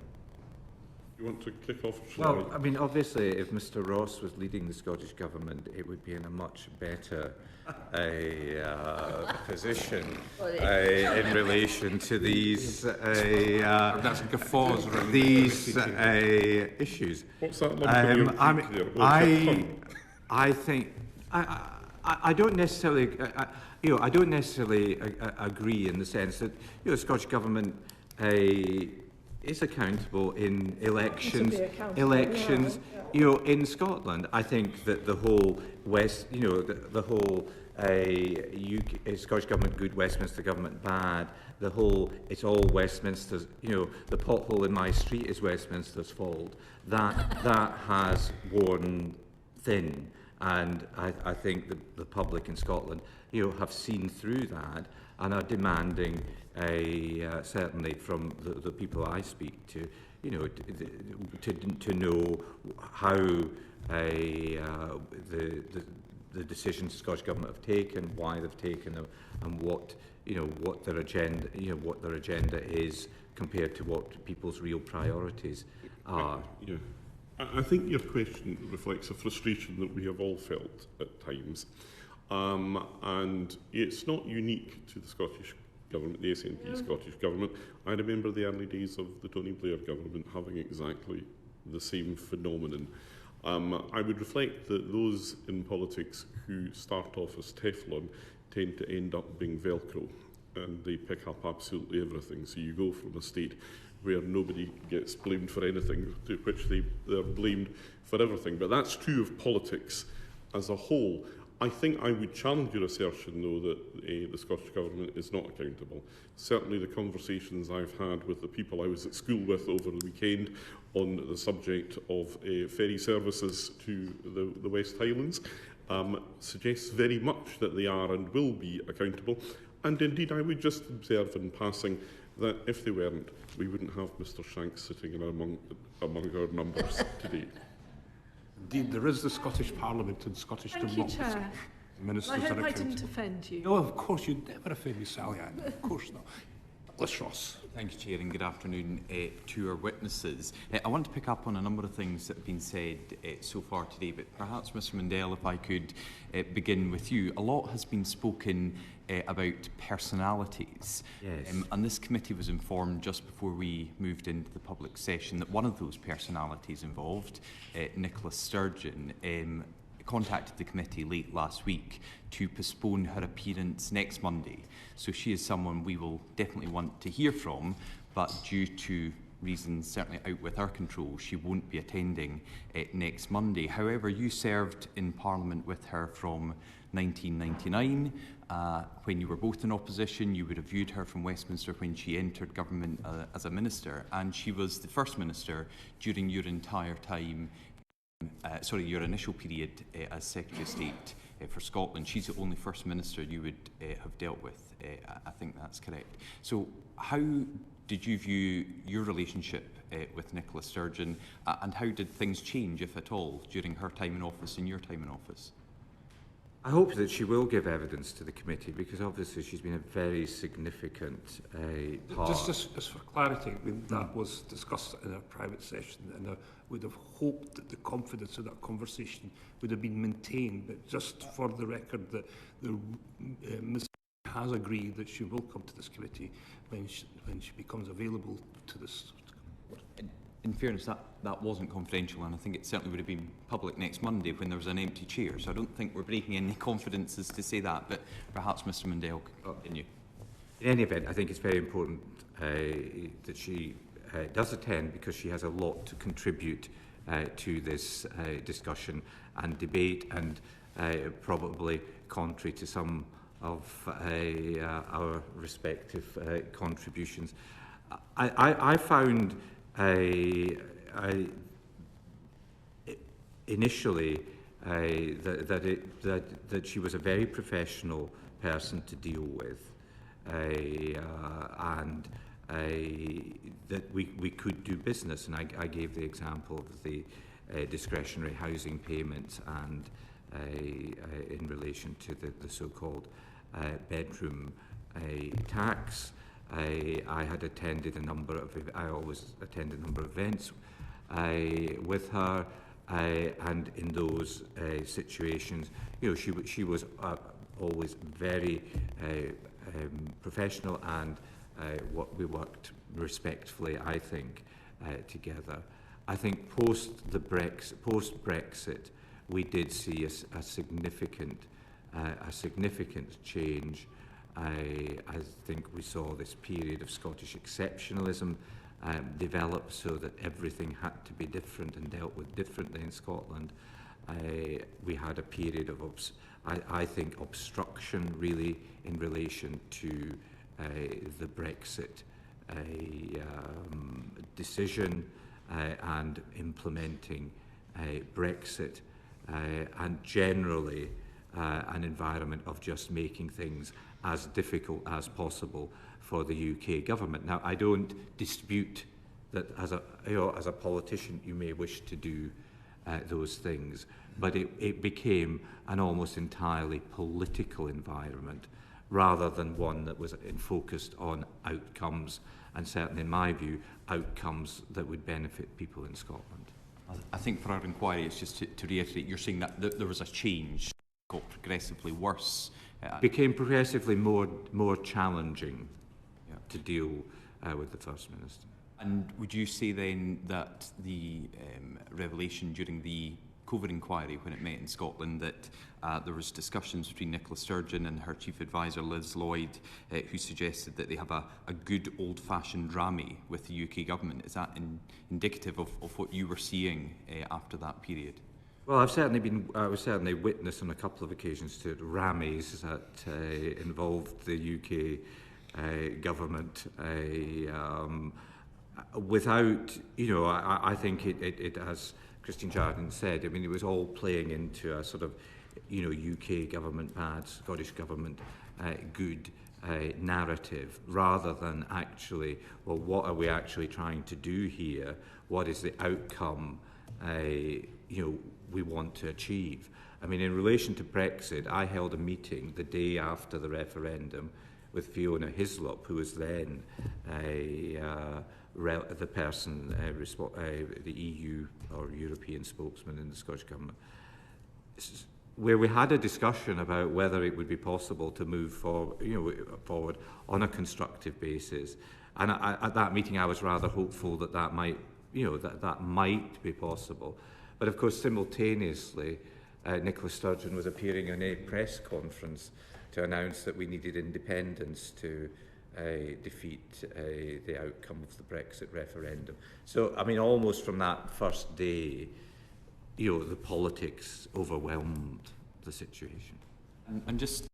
You want to kick off? Well, I mean, obviously, if Mr Ross was leading the Scottish Government, it would be in a much better position in relation to these that's guffaws around these issues. What's that lump I think I don't necessarily I don't necessarily agree in the sense that the Scottish Government is accountable in elections. In Scotland, I think that the whole West, the whole Scottish Government good, Westminster Government bad, the whole it's all Westminster's, the pothole in my street is Westminster's fault. That has worn thin, and I think the public in Scotland, have seen through that and are demanding certainly from the people I speak to, to know how the decisions the Scottish Government have taken, why they've taken them, and what their agenda is compared to what people's real priorities are. Yeah. I think your question reflects a frustration that we have all felt at times, and it's not unique to the Scottish Government, the SNP Scottish Government. I remember the early days of the Tony Blair government having exactly the same phenomenon. I would reflect that those in politics who start off as Teflon tend to end up being Velcro, and they pick up absolutely everything. So you go from a state where nobody gets blamed for anything to which they're blamed for everything. But that's true of politics as a whole. I think I would challenge your assertion, though, that the Scottish Government is not accountable. Certainly the conversations I've had with the people I was at school with over the weekend on the subject of ferry services to the West Highlands suggests very much that they are and will be accountable. And indeed, I would just observe in passing that if they weren't, we wouldn't have Mr Shanks sitting in among our numbers today. Indeed, there is the Scottish Parliament and Scottish democracy. Thank you, Chair. Ministers I hope are I accountable. didn't offend you. No, of course, you'd never offend me, Sally Ann. Of course not. Let's Ross. Thank you, Chair, and good afternoon to our witnesses. I want to pick up on a number of things that have been said so far today, but perhaps, Mr Mundell, if I could begin with you. A lot has been spoken about personalities. Yes. And this committee was informed just before we moved into the public session that one of those personalities involved, Nicola Sturgeon, contacted the committee late last week to postpone her appearance next Monday. So she is someone we will definitely want to hear from, but due to reasons certainly out with our control, she won't be attending next Monday. However, you served in Parliament with her from 1999. When you were both in opposition, you would have viewed her from Westminster when she entered government as a minister, and she was the first minister during your entire time, your initial period as Secretary of State for Scotland. She's the only first minister you would have dealt with. I think that's correct. So how did you view your relationship with Nicola Sturgeon, and how did things change, if at all, during her time in office and your time in office? I hope that she will give evidence to the committee, because obviously she's been a very significant part. Just for clarity, I mean, that was discussed in a private session, and I would have hoped that the confidence of that conversation would have been maintained. But just for the record, that Ms has agreed that she will come to this committee when she becomes available to this. In fairness, that wasn't confidential, and I think it certainly would have been public next Monday when there was an empty chair. So I don't think we're breaking any confidences to say that, but perhaps Mr Mundell could continue. In any event, I think it's very important that she does attend, because she has a lot to contribute to this discussion and debate, and probably contrary to some of our respective contributions. I found initially that she was a very professional person to deal with. and that we could do business. And I gave the example of the discretionary housing payments and in relation to the so-called bedroom tax. I had attended I always attend a number of events with her, and in those situations, she was always very professional, and we worked respectfully, I think, together. I think post-Brexit, we did see a significant change. I think we saw this period of Scottish exceptionalism develop, so that everything had to be different and dealt with differently in Scotland. We had a period of, I think, obstruction really in relation to the Brexit decision and implementing Brexit, and generally an environment of just making things as difficult as possible for the UK government. Now, I don't dispute that as a politician you may wish to do those things, but it became an almost entirely political environment rather than one that was focused on outcomes, and certainly in my view, outcomes that would benefit people in Scotland. I think for our inquiry, it's just to reiterate, you're saying that there was a change, got progressively worse. Became progressively more challenging to deal with the First Minister. And would you say then that the revelation during the COVID inquiry, when it met in Scotland, that there was discussions between Nicola Sturgeon and her chief advisor Liz Lloyd, who suggested that they have a good old-fashioned rammy with the UK government? Is that indicative of what you were seeing after that period? Well, I was certainly witness on a couple of occasions to rammies that involved the UK government. Without, I think it, as Christine Jardine said, I mean, it was all playing into a sort of, UK government bad, Scottish government good narrative, rather than actually, well, what are we actually trying to do here? What is the outcome, we want to achieve? I mean, in relation to Brexit, I held a meeting the day after the referendum with Fiona Hislop, who was then the person, the EU or European spokesman in the Scottish Government, where we had a discussion about whether it would be possible to move forward on a constructive basis. And at that meeting, I was rather hopeful that might, that might be possible. But of course, simultaneously, Nicola Sturgeon was appearing in a press conference to announce that we needed independence to defeat the outcome of the Brexit referendum. So, I mean, almost from that first day, the politics overwhelmed the situation. And just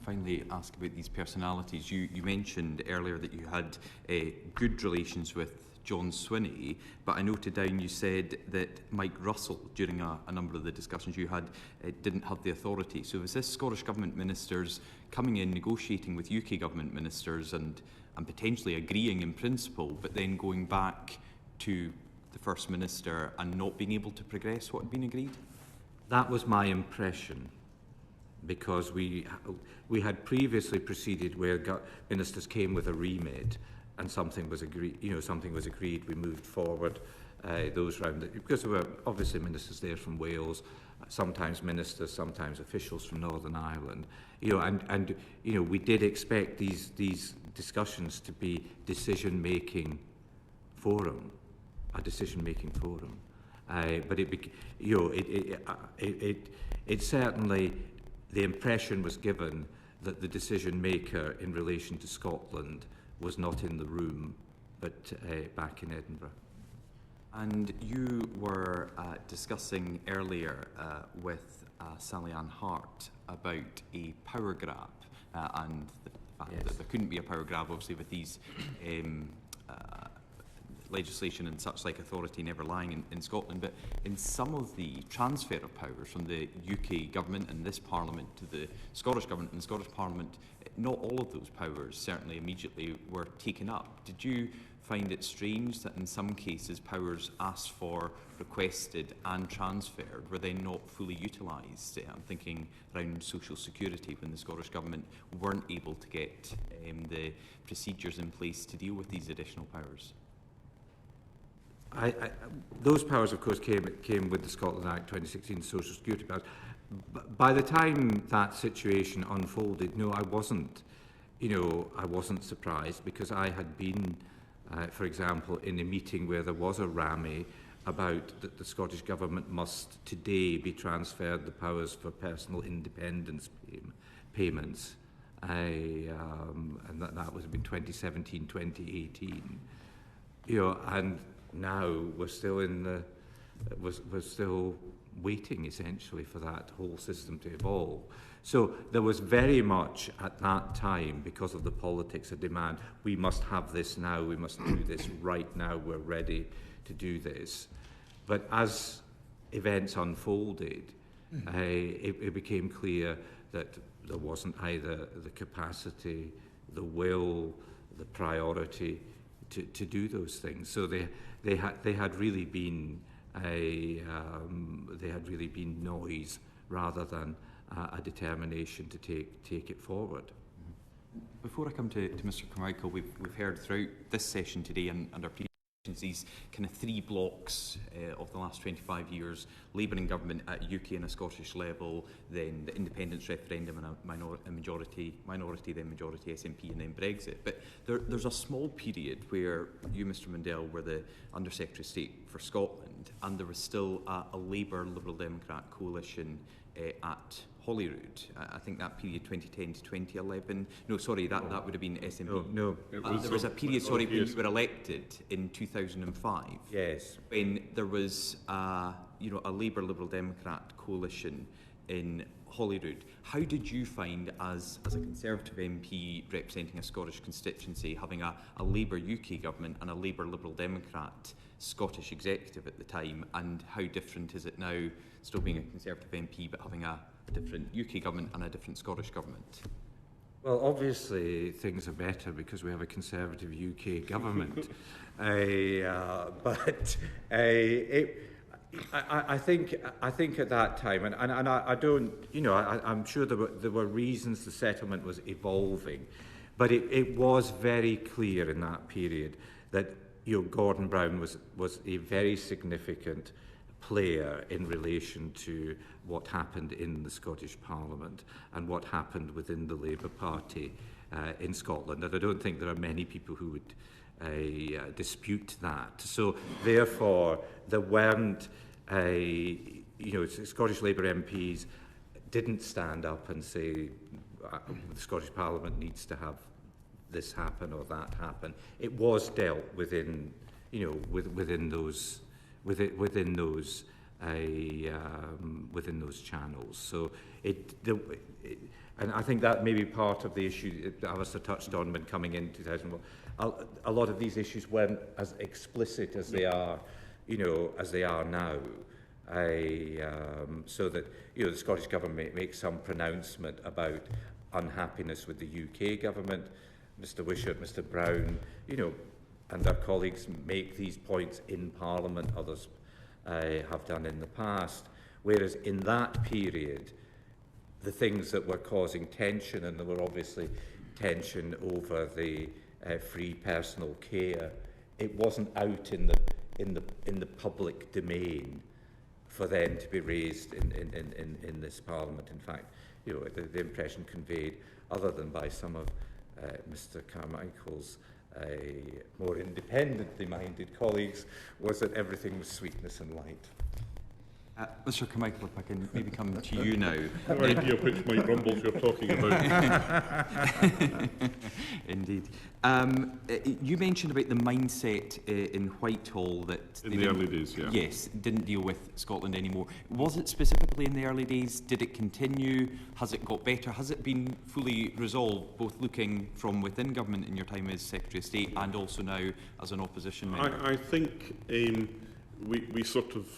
finally ask about these personalities. You mentioned earlier that you had good relations with John Swinney, but I noted down you said that Mike Russell, during a number of the discussions you had, didn't have the authority. So is this Scottish Government ministers coming in, negotiating with UK Government ministers and potentially agreeing in principle, but then going back to the First Minister and not being able to progress what had been agreed? That was my impression, because we had previously proceeded where ministers came with a remit, and something was agreed. We moved forward those round because there were obviously ministers there from Wales, sometimes ministers, sometimes officials from Northern Ireland. And we did expect these discussions to be a decision-making forum. But it certainly, the impression was given that the decision maker in relation to Scotland was not in the room, but back in Edinburgh. And you were discussing earlier with Sally Ann Hart about a power grab and the fact that there couldn't be a power grab, obviously, with these legislation and such like authority never lying in Scotland, but in some of the transfer of powers from the UK government and this Parliament to the Scottish government and the Scottish Parliament, not all of those powers certainly immediately were taken up. Did you find it strange that in some cases powers asked for, requested and transferred were then not fully utilised? I'm thinking around social security, when the Scottish Government weren't able to get the procedures in place to deal with these additional powers. Those powers, of course, came with the Scotland Act 2016 Social Security powers. By the time that situation unfolded, no, I wasn't surprised, because I had been, for example, in a meeting where there was a RAMI about that the Scottish Government must today be transferred the powers for personal independence payments. And that was in 2017, 2018. And now we're still we're still waiting essentially for that whole system to evolve. So there was very much at that time, because of the politics, a demand: we must have this now, we must do this right now, we're ready to do this. But as events unfolded, it became clear that there wasn't either the capacity, the will, the priority to do those things. So they had really been noise rather than a determination to take it forward. Before I come to Mr. Carmichael, we've heard throughout this session today and our these kind of three blocks of the last 25 years: Labour in government at UK and a Scottish level, then the independence referendum and a minority then majority SNP, and then Brexit. But there's a small period where you, Mr. Mundell, were the Under Secretary of State for Scotland, and there was still a Labour Liberal Democrat coalition at Holyrood. I think that period 2010 to 2011. No, sorry, that would have been SNP. No. There was a period, sorry, when you were elected in 2005. Yes. When there was a Labour Liberal Democrat coalition in Holyrood. How did you find, as a Conservative MP representing a Scottish constituency, having a Labour UK government and a Labour Liberal Democrat Scottish executive at the time, and how different is it now, still being a Conservative MP but having a different UK government and a different Scottish government? Well, obviously things are better because we have a Conservative UK government. I think at that time, and I don't, I'm sure there were reasons the settlement was evolving, but it was very clear in that period that Gordon Brown was a very significant player in relation to what happened in the Scottish Parliament and what happened within the Labour Party in Scotland. And I don't think there are many people who would dispute that. So therefore, there weren't, Scottish Labour MPs didn't stand up and say the Scottish Parliament needs to have this happen or that happen. It was dealt within, within those channels. So and I think that may be part of the issue that Alistair touched on when coming in 2001. A lot of these issues weren't as explicit as they are, as they are now. So that the Scottish Government makes some pronouncement about unhappiness with the UK government. Mr. Wishart, Mr. Brown, and their colleagues make these points in Parliament. Others have done in the past. Whereas in that period, the things that were causing tension, and there were obviously tension over the free personal care, it wasn't out in the public domain for them to be raised in this Parliament. In fact, the impression conveyed, other than by some of Mr. Carmichael's more independently minded colleagues, was that everything was sweetness and light. Mr Carmichael, if I can maybe come to you now. No idea which Mike Rumbles you're talking about. Indeed. You mentioned about the mindset in Whitehall that... In the early days, yeah. Yes, didn't deal with Scotland anymore. Was it specifically in the early days? Did it continue? Has it got better? Has it been fully resolved, both looking from within government in your time as Secretary of State and also now as an opposition member? I think we sort of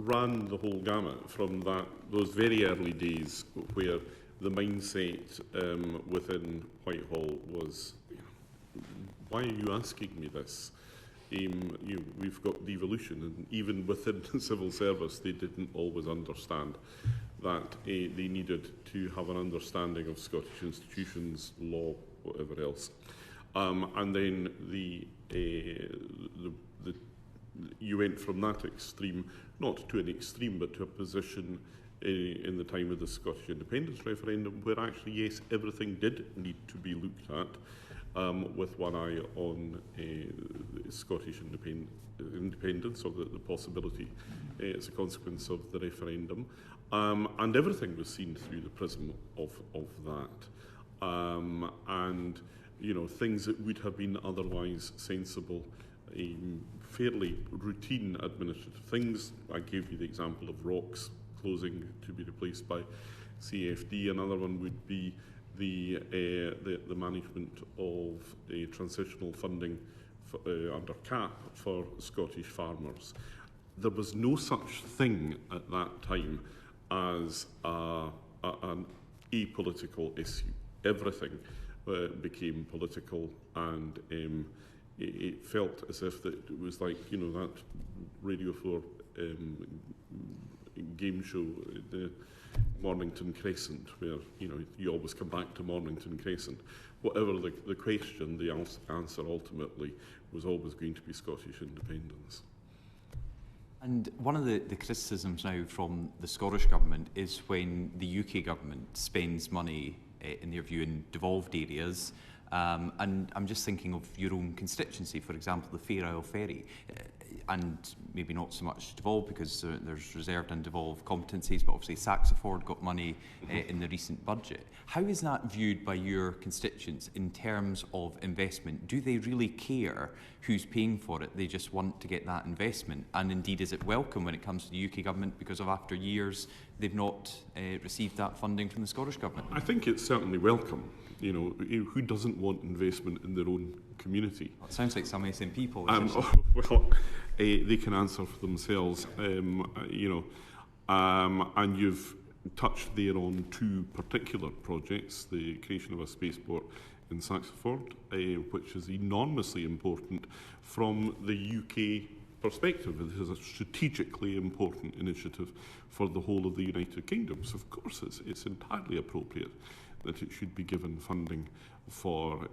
ran the whole gamut from those very early days where the mindset within Whitehall was, why are you asking me this? We've got devolution, and even within the civil service they didn't always understand that they needed to have an understanding of Scottish institutions, law, whatever else. And then you went from that extreme, not to an extreme, but to a position in the time of the Scottish independence referendum where actually, yes, everything did need to be looked at with one eye on Scottish independence, or the possibility as a consequence of the referendum. And everything was seen through the prism of that. And, things that would have been otherwise sensible, fairly routine administrative things. I gave you the example of ROCs closing to be replaced by CFD. Another one would be the management of transitional funding under CAP for Scottish farmers. There was no such thing at that time as an apolitical issue. Everything became political, and it felt as if that it was like, that Radio 4 game show, the Mornington Crescent, where, you always come back to Mornington Crescent. Whatever the question, the answer ultimately was always going to be Scottish independence. And one of the criticisms now from the Scottish Government is when the UK Government spends money, in their view, in devolved areas. And I'm just thinking of your own constituency, for example, the Fair Isle Ferry, and maybe not so much devolved because there's reserved and devolved competencies, but obviously Saxiford got money in the recent budget. How is that viewed by your constituents in terms of investment? Do they really care who's paying for it? They just want to get that investment. And indeed, is it welcome when it comes to the UK Government because of after years they've not received that funding from the Scottish Government? I think it's certainly welcome. Who doesn't want investment in their own community? Well, it sounds like some SNP politicians. Well, they can answer for themselves, and you've touched there on two particular projects, the creation of a spaceport in Saxiford, which is enormously important from the UK perspective. This is a strategically important initiative for the whole of the United Kingdom. So, of course, it's entirely appropriate that it should be given funding for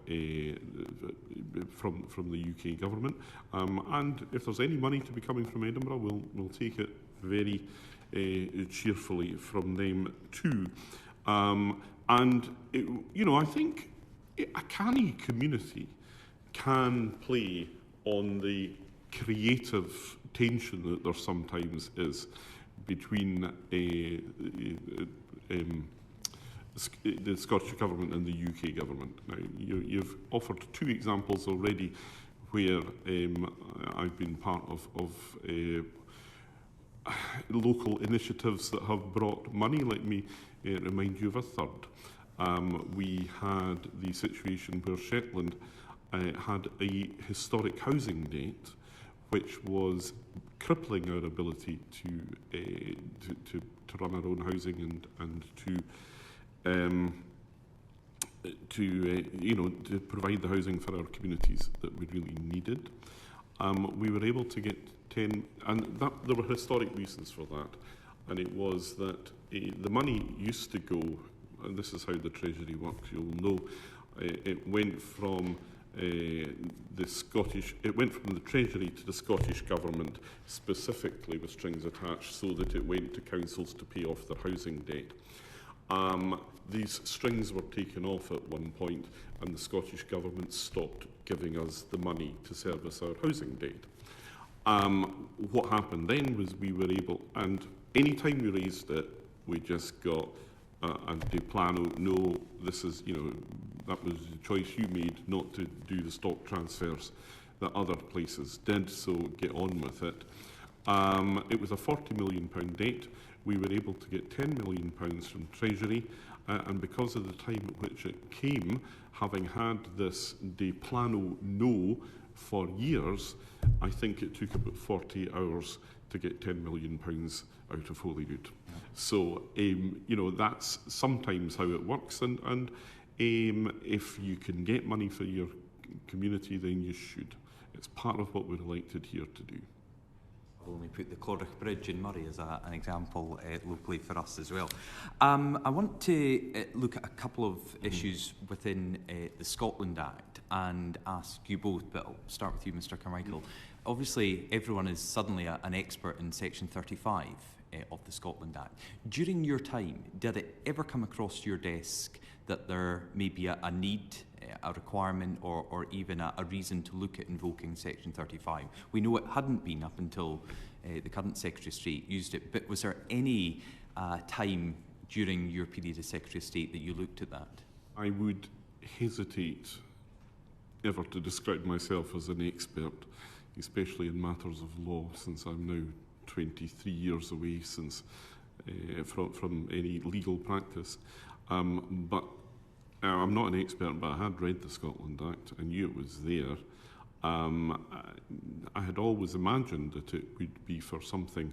from the UK government. And if there's any money to be coming from Edinburgh, we'll take it very cheerfully from them too. I think a canny community can play on the creative tension that there sometimes is between the Scottish Government and the UK Government. Now, you've offered two examples already where I've been part of local initiatives that have brought money. Let me remind you of a third. We had the situation where Shetland had a historic housing debt which was crippling our ability to run our own housing and to provide the housing for our communities that we really needed. We were able to get 10, and there were historic reasons for that, and it was that the money used to go, and this is how the Treasury works, you'll know, it went from the Treasury to the Scottish Government, specifically with strings attached, so that it went to councils to pay off their housing debt. These strings were taken off at one point, and the Scottish Government stopped giving us the money to service our housing debt. What happened then was we were able, and any time we raised it, we just got a de plano, no, this is, that was the choice you made not to do the stock transfers that other places did, so get on with it. It was a £40 million debt. We were able to get £10 million from Treasury, and because of the time at which it came, having had this de plano no for years, I think it took about 48 hours to get £10 million out of Holyrood. So, that's sometimes how it works, and if you can get money for your community, then you should. It's part of what we're elected here to do. I'll only put the Clorach Bridge in Murray as an example locally for us as well. I want to look at a couple of issues within the Scotland Act and ask you both, but I'll start with you, Mr Carmichael. Obviously, everyone is suddenly an expert in Section 35 of the Scotland Act. During your time, did it ever come across your desk that there may be a need, a requirement, or even a reason to look at invoking Section 35? We know it hadn't been up until the current Secretary of State used it, but was there any time during your period as Secretary of State that you looked at that? I would hesitate ever to describe myself as an expert, especially in matters of law, since I'm now 23 years away from any legal practice. But I'm not an expert, but I had read the Scotland Act. I knew it was there. I had always imagined that it would be for something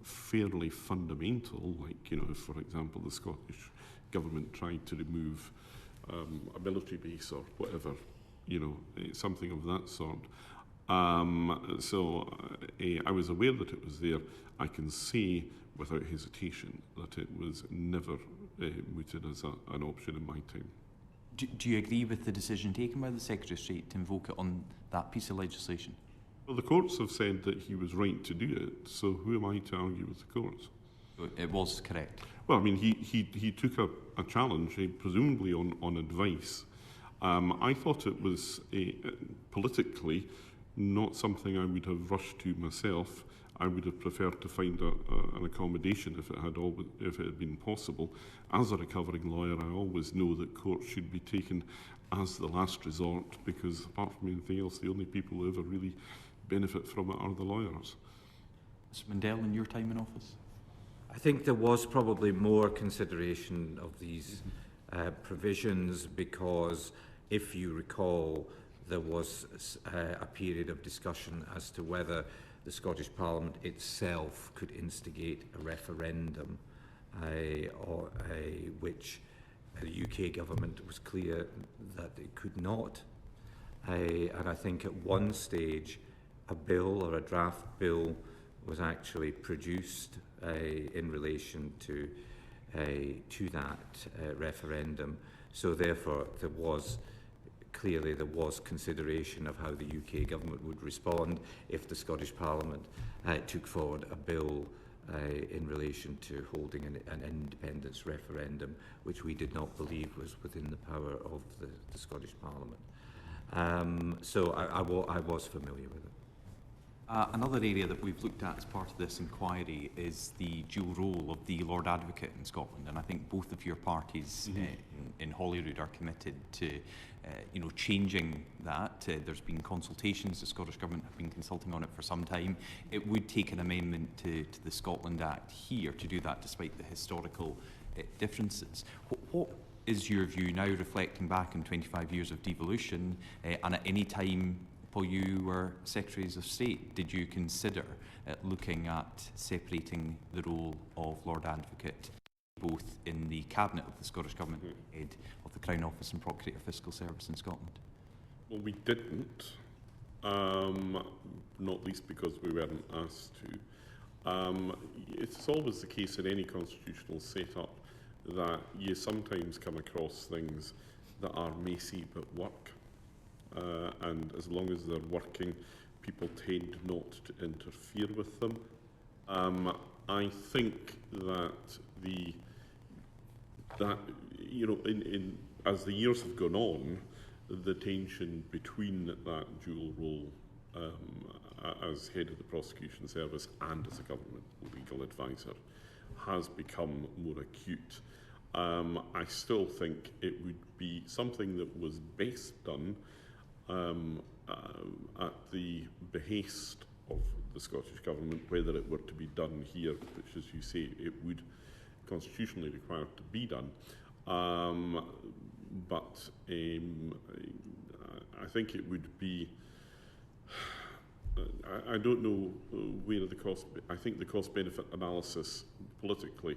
fairly fundamental, like, if, for example, the Scottish Government tried to remove a military base or whatever, something of that sort. So I was aware that it was there. I can say without hesitation that it was never mooted as an option in my time. Do you agree with the decision taken by the Secretary of State to invoke it on that piece of legislation? Well, the courts have said that he was right to do it, so who am I to argue with the courts? So it was correct? Well, I mean, he took a challenge, presumably on advice. I thought it was politically not something I would have rushed to myself. I would have preferred to find an accommodation if it had been possible. As a recovering lawyer, I always know that courts should be taken as the last resort, because apart from anything else, the only people who ever really benefit from it are the lawyers. Mr Mundell, in your time in office? I think there was probably more consideration of these provisions because, if you recall, there was a period of discussion as to whether the Scottish Parliament itself could instigate a referendum, which the UK government was clear that it could not. And I think at one stage a bill or a draft bill was actually produced in relation to that referendum. So therefore there was consideration of how the UK government would respond if the Scottish Parliament took forward a bill in relation to holding an independence referendum, which we did not believe was within the power of the Scottish Parliament. So I was familiar with it. Another area that we've looked at as part of this inquiry is the dual role of the Lord Advocate in Scotland, and I think both of your parties in Holyrood are committed to changing that. There's been consultations, the Scottish Government have been consulting on it for some time. It would take an amendment to the Scotland Act here to do that, despite the historical differences. What is your view now, reflecting back on 25 years of devolution, and at any time while you were Secretaries of State, did you consider looking at separating the role of Lord Advocate both in the Cabinet of the Scottish Government, head of the Crown Office and Procurator Fiscal Service in Scotland? Well, we didn't, not least because we weren't asked to. It's always the case in any constitutional setup that you sometimes come across things that are messy but work. And as long as they're working, people tend not to interfere with them. I think that as the years have gone on, the tension between that dual role as head of the prosecution service and as a government legal advisor, has become more acute. I still think it would be something that was best done at the behest of the Scottish Government, whether it were to be done here, which, as you say, it would constitutionally require to be done. But I think it would be, I don't know where the cost, I think the cost-benefit analysis politically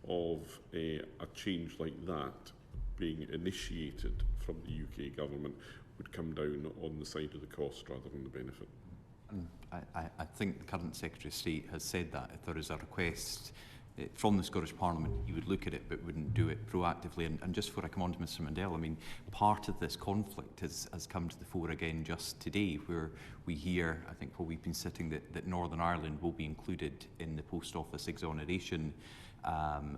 of a change like that being initiated from the UK government would come down on the side of the cost rather than the benefit. I think the current Secretary of State has said that if there is a request from the Scottish Parliament, he would look at it but wouldn't do it proactively. And just before I come on to Mr Mundell, I mean, part of this conflict has come to the fore again just today, where we hear, I think while we've been sitting, that Northern Ireland will be included in the post office exoneration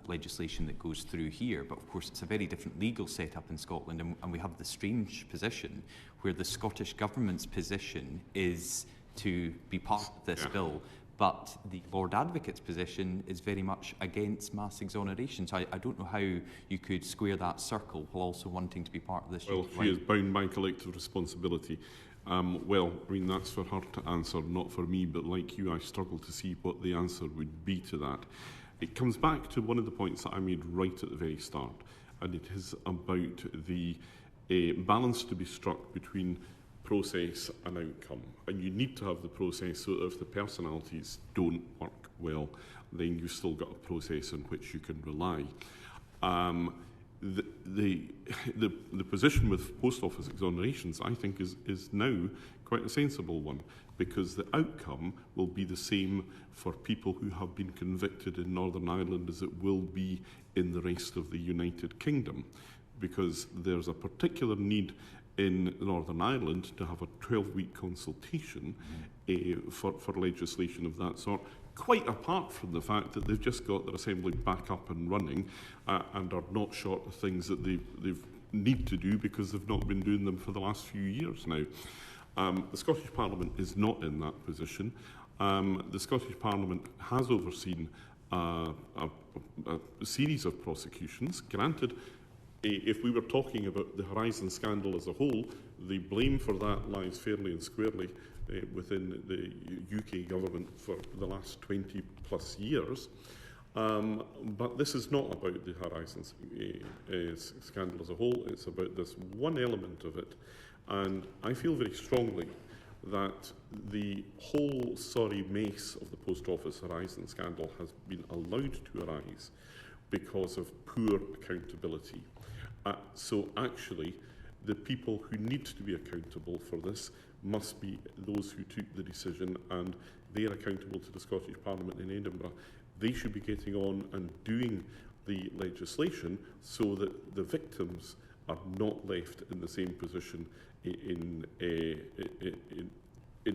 legislation that goes through here. But of course it's a very different legal setup in Scotland, and we have the strange position where the Scottish Government's position is to be part of this bill, but the Lord Advocate's position is very much against mass exoneration. So I don't know how you could square that circle while also wanting to be part of this. Well, she is bound by collective responsibility. Well, I mean, that's for her to answer, not for me, but like you, I struggle to see what the answer would be to that. It comes back to one of the points that I made right at the very start, and it is about the balance to be struck between process and outcome. And you need to have the process so that if the personalities don't work well, then you've still got a process on which you can rely. The position with post office exonerations, I think, is now quite a sensible one, because the outcome will be the same for people who have been convicted in Northern Ireland as it will be in the rest of the United Kingdom, because there's a particular need in Northern Ireland to have a 12-week consultation for legislation of that sort, quite apart from the fact that they've just got their assembly back up and running and are not short of things that they need to do because they've not been doing them for the last few years now. The Scottish Parliament is not in that position. The Scottish Parliament has overseen a series of prosecutions. Granted, if we were talking about the Horizon scandal as a whole, the blame for that lies fairly and squarely within the UK government for the last 20 plus years. But this is not about the Horizon scandal as a whole, it's about this one element of it. And I feel very strongly that the whole sorry mess of the Post Office Horizon scandal has been allowed to arise because of poor accountability. So actually, the people who need to be accountable for this must be those who took the decision, and they are accountable to the Scottish Parliament in Edinburgh. They should be getting on and doing the legislation so that the victims are not left in the same position in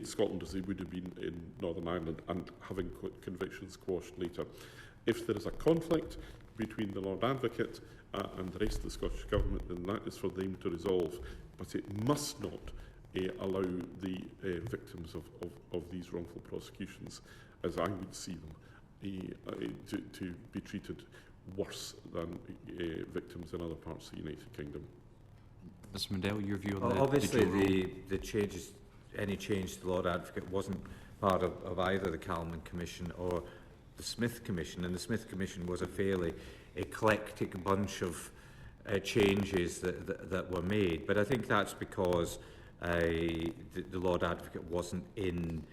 Scotland as they would have been in Northern Ireland and having convictions quashed later. If there is a conflict between the Lord Advocate and the rest of the Scottish Government, then that is for them to resolve. But it must not allow the victims of these wrongful prosecutions, as I would see them, to be treated worse than victims in other parts of the United Kingdom. Mr Mundell, your view on obviously the changes, any change to the Lord Advocate wasn't part of either the Calman Commission or the Smith Commission, and the Smith Commission was a fairly eclectic bunch of changes that were made. But I think that's because the Lord Advocate wasn't in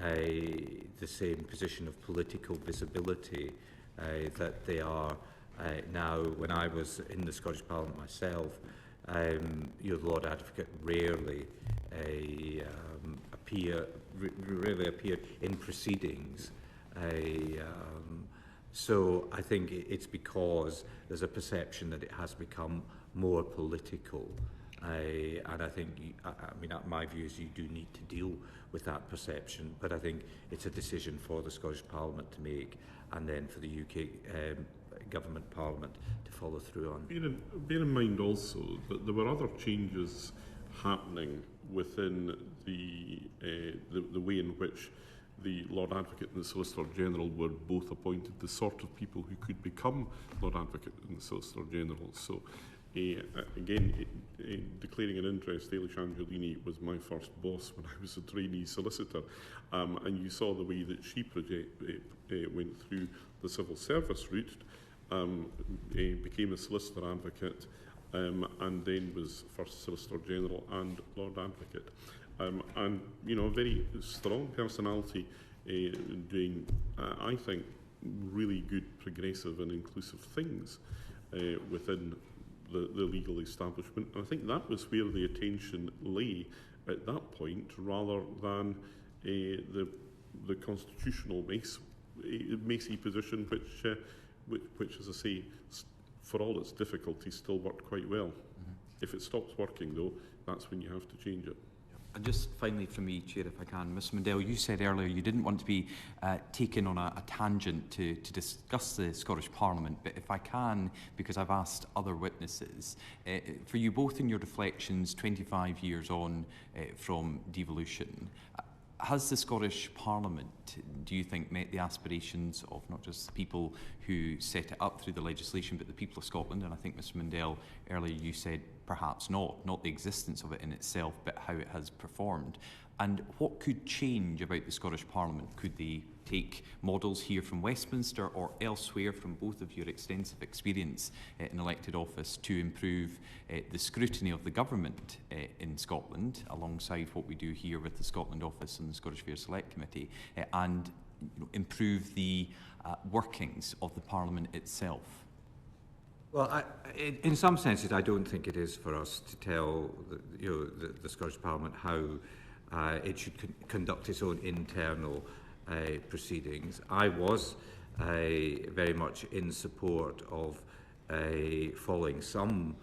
the same position of political visibility that they are now. When I was in the Scottish Parliament myself, the Lord Advocate rarely appeared in proceedings. So I think it's because there's a perception that it has become more political. And I think, my view is you do need to deal with that perception, but I think it's a decision for the Scottish Parliament to make, and then for the UK Government Parliament to follow through on. Bear in mind also that there were other changes happening within the way in which the Lord Advocate and the Solicitor General were both appointed the sort of people who could become Lord Advocate and the Solicitor General. So again, declaring an interest, Eilish Angelini was my first boss when I was a trainee solicitor, and you saw the way that she went through the civil service route, became a solicitor advocate, and then was first Solicitor General and Lord Advocate. And, you know, a very strong personality doing, I think, really good, progressive and inclusive things within the legal establishment. And I think that was where the attention lay at that point, rather than the constitutional messy position, which, as I say, for all its difficulties, still worked quite well. If it stops working, though, that's when you have to change it. And just finally from me, Chair, if I can, Ms Mundell, you said earlier you didn't want to be taken on a tangent to discuss the Scottish Parliament, but if I can, because I've asked other witnesses, for you both in your reflections 25 years on from devolution, has the Scottish Parliament, do you think, met the aspirations of not just the people who set it up through the legislation, but the people of Scotland? And I think, Ms Mundell, earlier you said perhaps not the existence of it in itself, but how it has performed. And what could change about the Scottish Parliament? Could they take models here from Westminster or elsewhere from both of your extensive experience in elected office to improve the scrutiny of the government in Scotland, alongside what we do here with the Scotland Office and the Scottish Affairs Select Committee, and improve the workings of the Parliament itself? Well, in some senses, I don't think it is for us to tell the Scottish Parliament how it should conduct its own internal proceedings. I was very much in support of following some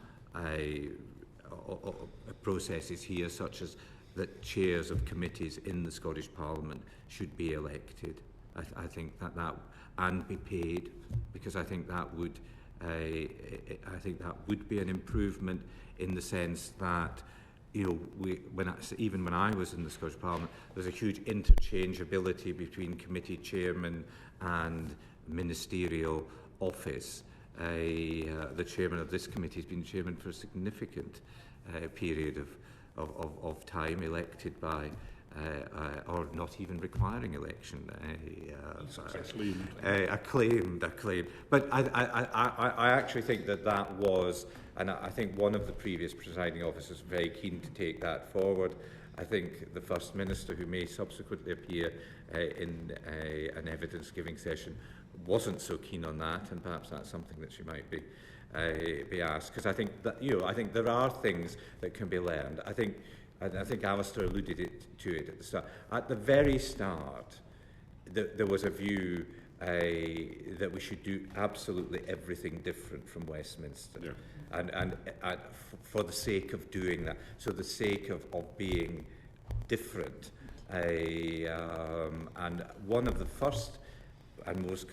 processes here, such as that chairs of committees in the Scottish Parliament should be elected. I think that and be paid, because I think that would be an improvement in the sense that, you know, even when I was in the Scottish Parliament, there's a huge interchangeability between committee chairman and ministerial office. The chairman of this committee has been chairman for a significant period of time, elected by, or not even requiring election. Acclaimed. But I actually think that was, and I think one of the previous presiding officers was very keen to take that forward. I think the First Minister, who may subsequently appear in an evidence-giving session, wasn't so keen on that, and perhaps that's something that she might be asked. Because I think that, you know, I think there are things that can be learned. I think Alistair alluded to it at the start. At the very start, there was a view that we should do absolutely everything different from Westminster. Yeah. And for the sake of doing that, so the sake of being different. And one of the first and most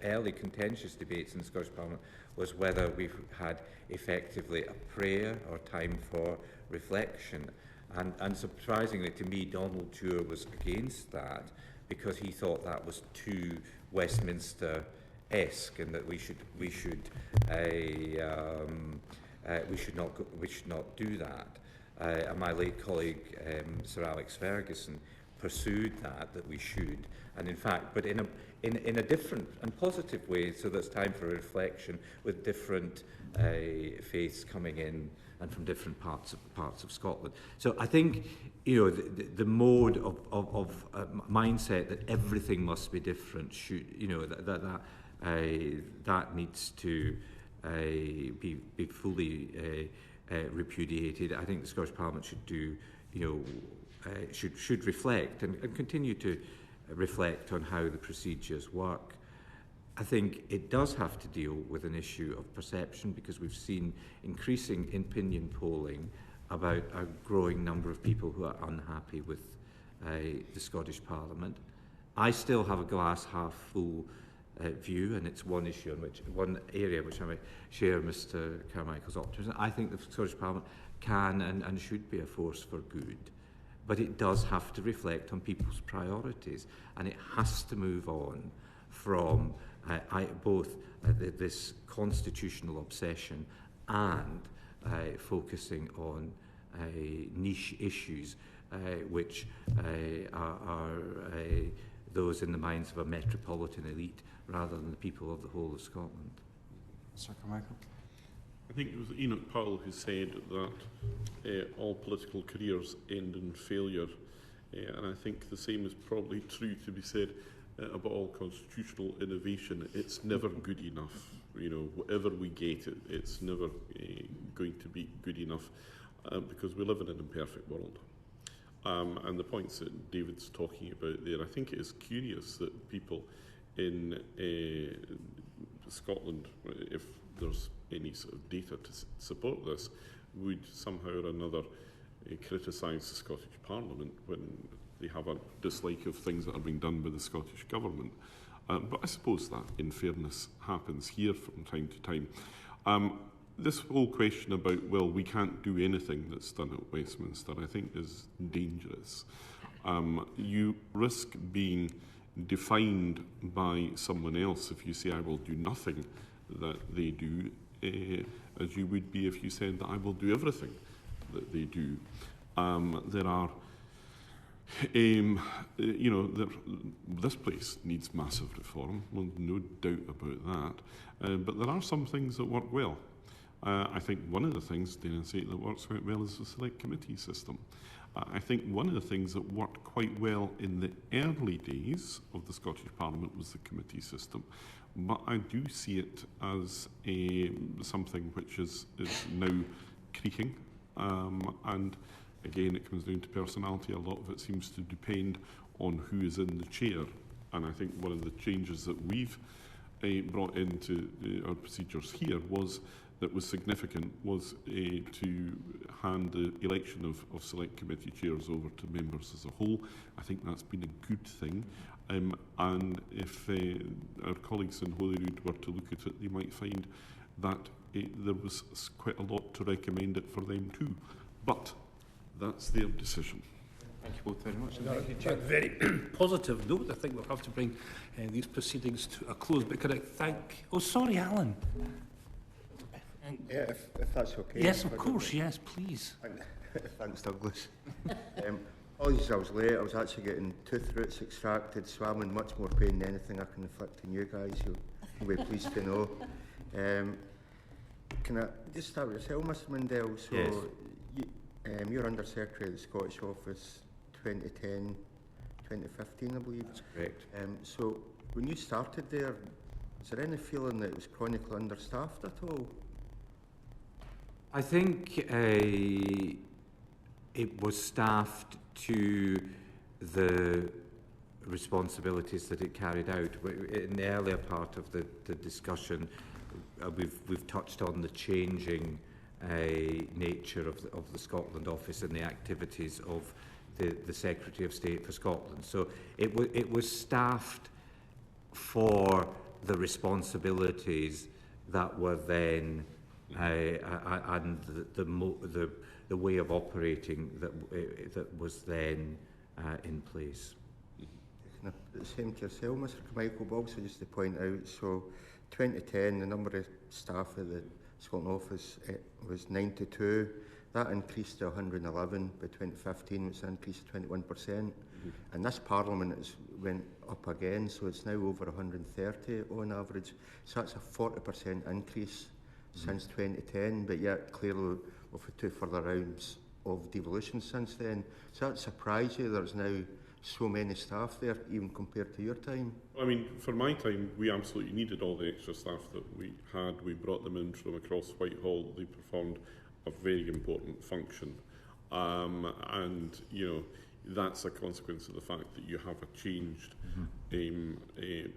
early contentious debates in the Scottish Parliament was whether we've had effectively a prayer or time for reflection. And surprisingly to me, Donald Dewar was against that, because he thought that was too Westminster-esque, and that we should not do that. And my late colleague Sir Alex Ferguson pursued that we should, and in fact, but in a different and positive way, so there's time for reflection with different faiths coming in and from different parts of Scotland. So I think, you know, the mode of mindset that everything must be different should, you know, that needs to be fully repudiated. I think the Scottish Parliament should do, you know, should reflect and continue to reflect on how the procedures work. I think it does have to deal with an issue of perception, because we've seen increasing opinion polling about a growing number of people who are unhappy with the Scottish Parliament. I still have a glass half full view, and it's one area which I might share Mr. Carmichael's optimism. I think the Scottish Parliament can and should be a force for good. But it does have to reflect on people's priorities, and it has to move on from this constitutional obsession and focusing on niche issues which are those in the minds of a metropolitan elite rather than the people of the whole of Scotland. Mr. Carmichael. I think it was Enoch Powell who said that all political careers end in failure, and I think the same is probably true to be said about all constitutional innovation. It's never good enough. You know, whatever we get, it's never going to be good enough because we live in an imperfect world. And the points that David's talking about there, I think it is curious that people in Scotland, if there's any sort of data to support this, would somehow or another criticise the Scottish Parliament when they have a dislike of things that are being done by the Scottish Government. But I suppose that, in fairness, happens here from time to time. This whole question about, well, we can't do anything that's done at Westminster, I think is dangerous. You risk being defined by someone else if you say, I will do nothing that they do, as you would be if you said that I will do everything that they do. There are, you know, this place needs massive reform, well, no doubt about that, but there are some things that work well. I think one of the things, dare I say, that works quite well is the select committee system. I think one of the things that worked quite well in the early days of the Scottish Parliament was the committee system. But I do see it as something which is now creaking. And again, it comes down to personality. A lot of it seems to depend on who is in the chair. And I think one of the changes that we've brought into our procedures here that was significant was to hand the election of select committee chairs over to members as a whole. I think that's been a good thing. And if our colleagues in Holyrood were to look at it, they might find that there was quite a lot to recommend it for them too. But that's their decision. Thank you both very much. On a very positive note, I think we'll have to bring these proceedings to a close. But could I thank... Oh, sorry, Alan. Yeah, if that's okay. Yes, of course, yes, please. Thanks, Douglas. Apologies, I was late. I was actually getting tooth roots extracted, so I'm in much more pain than anything I can inflict on you guys. You'll be pleased to know. Can I just start with yourself, Mr. Mundell? So, yes. You're Under Secretary of the Scottish Office 2010, 2015, I believe. That's correct. So, when you started there, is there any feeling that it was chronically understaffed at all? I think it was staffed to the responsibilities that it carried out. In the earlier part of the discussion, we've touched on the changing nature of the Scotland Office and the activities of the Secretary of State for Scotland. So it was staffed for the responsibilities that were then and the way of operating that was then in place. The same to yourself, Mr. Carmichael, but also just to point out, so 2010, the number of staff of the Scotland Office was 92. That increased to 111 by 2015, which increased 21%. And this Parliament went up again, so it's now over 130 on average. So that's a 40% increase since 2010, but yet clearly we've had 2 further rounds of devolution since then. So that surprised you there's now so many staff there, even compared to your time? I mean, for my time, we absolutely needed all the extra staff that we had. We brought them in from across Whitehall. They performed a very important function. And, you know, that's a consequence of the fact that you have a changed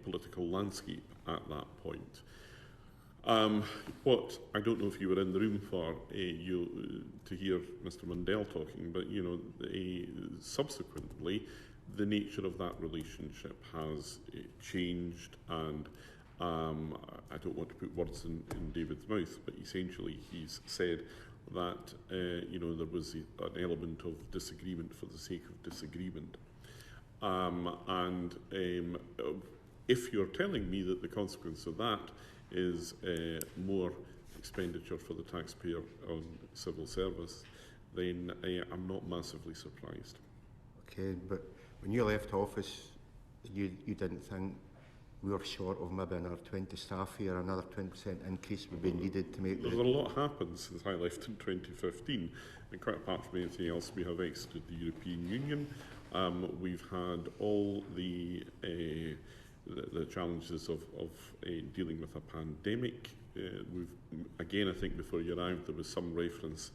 political landscape at that point. What I don't know if you were in the room for to hear Mr. Mundell talking, but you know, subsequently, the nature of that relationship has changed, and I don't want to put words in David's mouth, but essentially he's said that there was an element of disagreement for the sake of disagreement. If you're telling me that the consequence of that is more expenditure for the taxpayer on civil service, then I'm not massively surprised. Okay, but when you left office, you didn't think we were short of maybe another 20 staff here, another 20% increase would be needed to make There's a lot happened since I left in 2015, and quite apart from anything else, we have exited the European Union. We've had all the challenges of dealing with a pandemic. Again, I think before you arrived, there was some reference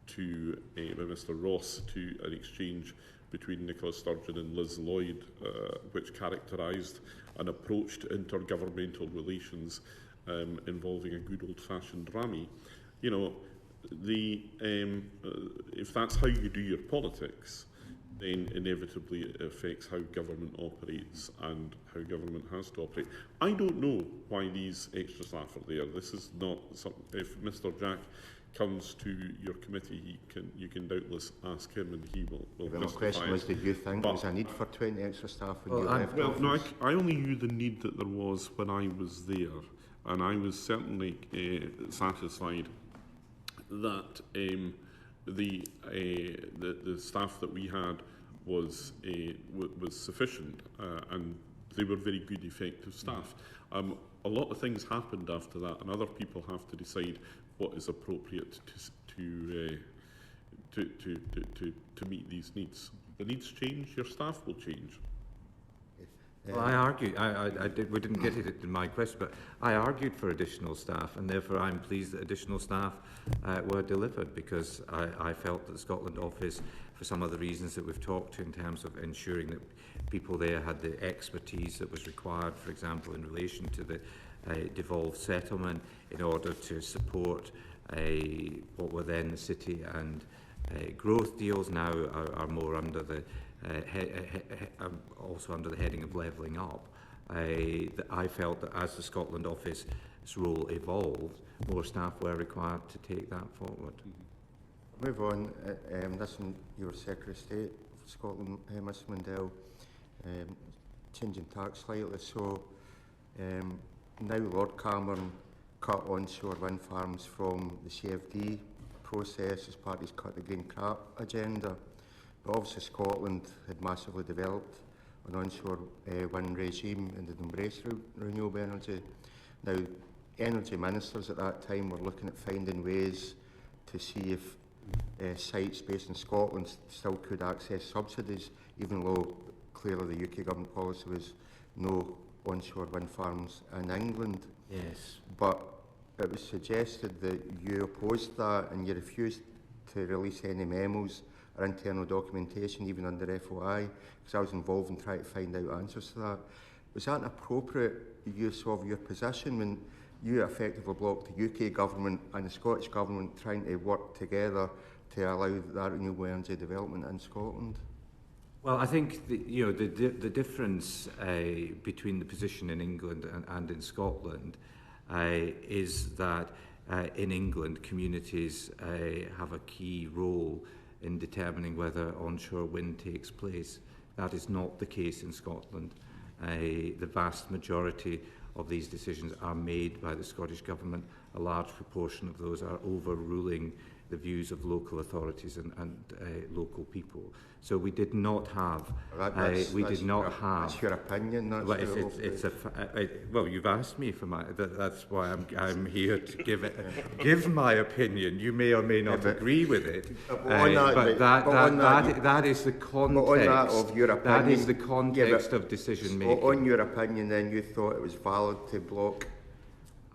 to by Mr. Ross to an exchange between Nicola Sturgeon and Liz Lloyd, which characterised an approach to intergovernmental relations involving a good old-fashioned rammy. If that's how you do your politics, then inevitably it affects how government operates and how government has to operate. I don't know why these extra staff are there. This is not something. If Mr. Jack comes to your committee, you can doubtless ask him, and he will My question was, did you think there was a need for 20 extra staff when you left office? No, I only knew the need that there was when I was there, and I was certainly satisfied that the staff that we had was sufficient, and they were very good, effective staff. A lot of things happened after that, and other people have to decide what is appropriate to meet these needs. The needs change, your staff will change. Well, I argued, we didn't get it in my question, but I argued for additional staff, and therefore I'm pleased that additional staff were delivered, because I felt that the Scotland office, for some of the reasons that we've talked to in terms of ensuring that people there had the expertise that was required, for example, in relation to the devolved settlement, in order to support what were then the city and growth deals, now are more under the also under the heading of levelling up. I felt that as the Scotland office's role evolved, more staff were required to take that forward. Move on. Listen, you were Secretary of State of Scotland, Mr. Mundell. Changing tack slightly, so now Lord Cameron cut onshore wind farms from the CFD process as part of his cut the green crap agenda. But obviously Scotland had massively developed an onshore wind regime and had embraced renewable energy. Now, energy ministers at that time were looking at finding ways to see if sites based in Scotland still could access subsidies, even though clearly the UK government policy was no onshore wind farms in England. Yes. But it was suggested that you opposed that and you refused to release any memos or internal documentation, even under FOI, because I was involved in trying to find out answers to that. Was that an appropriate use of your position when you effectively blocked the UK government and the Scottish government trying to work together to allow that renewable energy development in Scotland? Well, I think the difference between the position in England and in Scotland is that in England communities have a key role in determining whether onshore wind takes place. That is not the case in Scotland. The vast majority of these decisions are made by the Scottish Government. A large proportion of those are overruling the views of local authorities and local people. So we did not have. That's your opinion. That's well, you've asked me for my. That's why I'm here to give my opinion. You may or may not agree with it. That is the context. That is the context of decision making. On your opinion, then you thought it was valid to block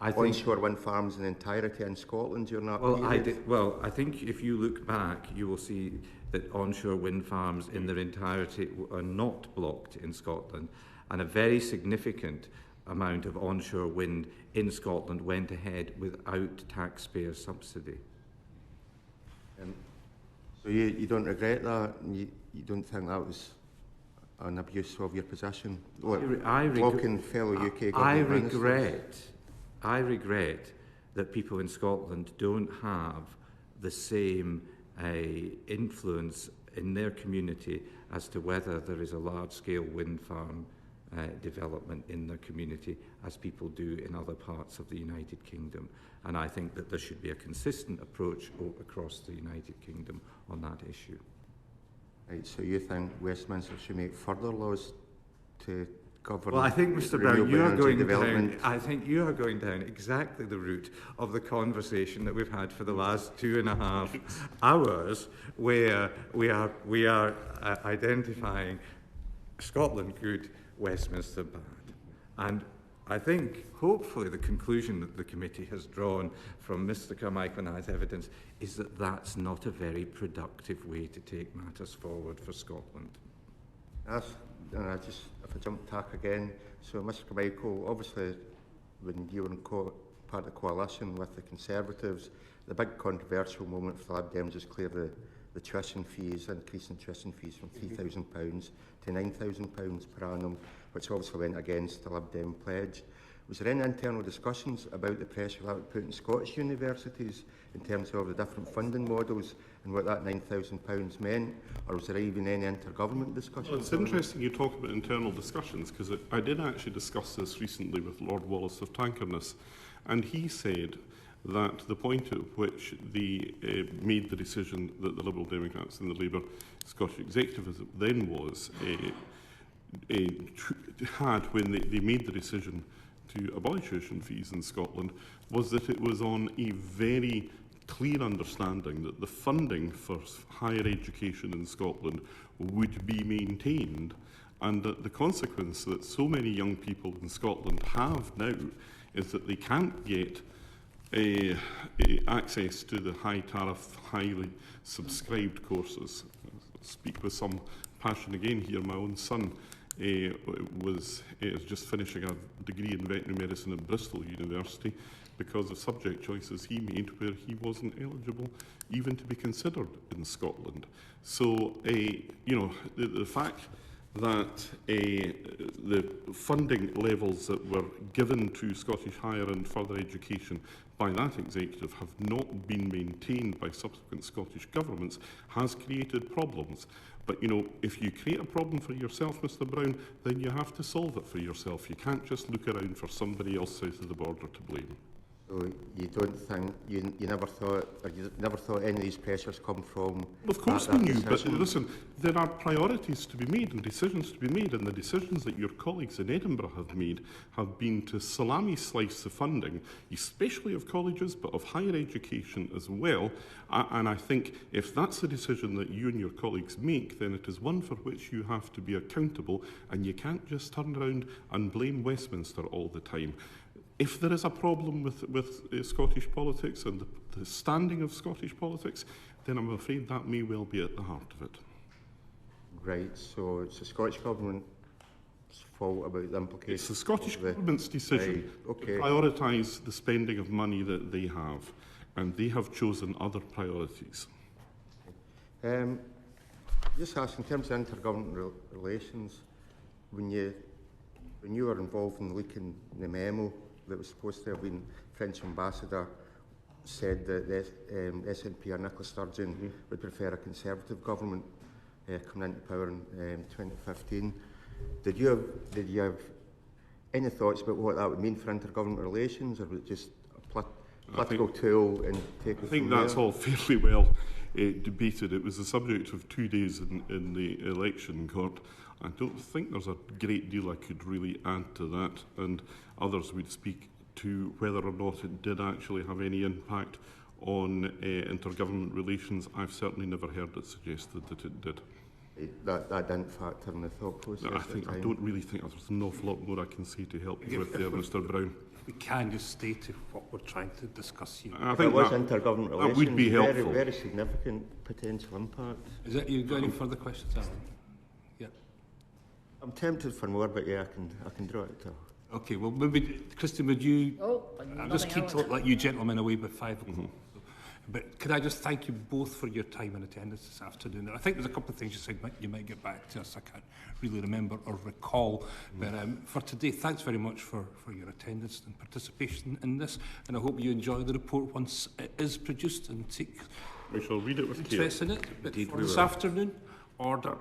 onshore wind farms in entirety in Scotland during that period? Well, I think if you look back, you will see that onshore wind farms in their entirety are not blocked in Scotland, and a very significant amount of onshore wind in Scotland went ahead without taxpayer subsidy. So you don't regret that? You don't think that was an abuse of your position? Blocking fellow UK government I regret that people in Scotland don't have the same influence in their community as to whether there is a large-scale wind farm development in their community as people do in other parts of the United Kingdom. And I think that there should be a consistent approach across the United Kingdom on that issue. Right, so you think Westminster should make further laws to govern? Well, I think, Mr. Brown, you are going down exactly the route of the conversation that we've had for the last 2.5 hours, where we are identifying Scotland good, Westminster bad. And I think, hopefully, the conclusion that the committee has drawn from Mr. Carmichael and I's evidence is that that's not a very productive way to take matters forward for Scotland. And if I jump tack again, so Mr. Carmichael, obviously, when you were in part of the coalition with the Conservatives, the big controversial moment for the Lib Dems was clearly the tuition fees, increasing tuition fees from £3,000 to £9,000 per annum, which obviously went against the Lib Dem pledge. Was there any internal discussions about the pressure that would put in Scottish universities in terms of the different funding models and what that £9,000 meant, or was there even any intergovernment discussions? Well, it's interesting you talk about internal discussions, because I did actually discuss this recently with Lord Wallace of Tankerness, and he said that the point at which they made the decision that the Liberal Democrats and the Labour Scottish Executive, as it then was, had when they made the decision to abolish tuition fees in Scotland, was that it was on a very clear understanding that the funding for higher education in Scotland would be maintained, and that the consequence that so many young people in Scotland have now is that they can't get access to the high tariff, highly subscribed courses. I'll speak with some passion again here. My own son is just finishing a degree in veterinary medicine at Bristol University because of subject choices he made where he wasn't eligible even to be considered in Scotland. So, the fact that the funding levels that were given to Scottish higher and further education by that executive have not been maintained by subsequent Scottish governments has created problems. But, if you create a problem for yourself, Mr. Brown, then you have to solve it for yourself. You can't just look around for somebody else south of the border to blame. So you don't think, you never thought any of these pressures come from... Well, of course we knew, but listen, there are priorities to be made and decisions to be made, and the decisions that your colleagues in Edinburgh have made have been to salami slice the funding, especially of colleges, but of higher education as well. And I think if that's the decision that you and your colleagues make, then it is one for which you have to be accountable, and you can't just turn around and blame Westminster all the time. If there is a problem with Scottish politics and the standing of Scottish politics, then I'm afraid that may well be at the heart of it. Right, so it's the Scottish Government's fault about the implications? It's the Scottish Government's decision to prioritise the spending of money that they have, and they have chosen other priorities. Just ask, in terms of intergovernmental relations, when you were involved in leaking the memo that was supposed to have been, French ambassador said that the SNP or Nicola Sturgeon would prefer a Conservative government coming into power in 2015. Did you have any thoughts about what that would mean for intergovernmental relations, or was it just a political tool and take it I think from that's there? all fairly well debated. It was the subject of 2 days in the election court. I don't think there's a great deal I could really add to that, and others would speak to whether or not it did actually have any impact on intergovernment relations. I've certainly never heard it suggested that it did. That didn't factor in the thought process. No, I don't really think there's an awful lot more I can say to help you with there, Mr. Brown. We can just stay to what we're trying to discuss here. I think intergovernmental relations, that would be helpful. Very significant potential impact. Is that you got any further questions, Alan? Yeah. I'm tempted for more, but yeah, I can draw it to. Okay, well, maybe, Christian, would you... Oh, I'm just keen to let you gentlemen away by 5 o'clock. But can I just thank you both for your time and attendance this afternoon? I think there's a couple of things you said you might get back to us. I can't really remember or recall. But for today, thanks very much for your attendance and participation in this. And I hope you enjoy the report once it is produced and take we shall read it with interest in it. But Indeed, for this afternoon, order.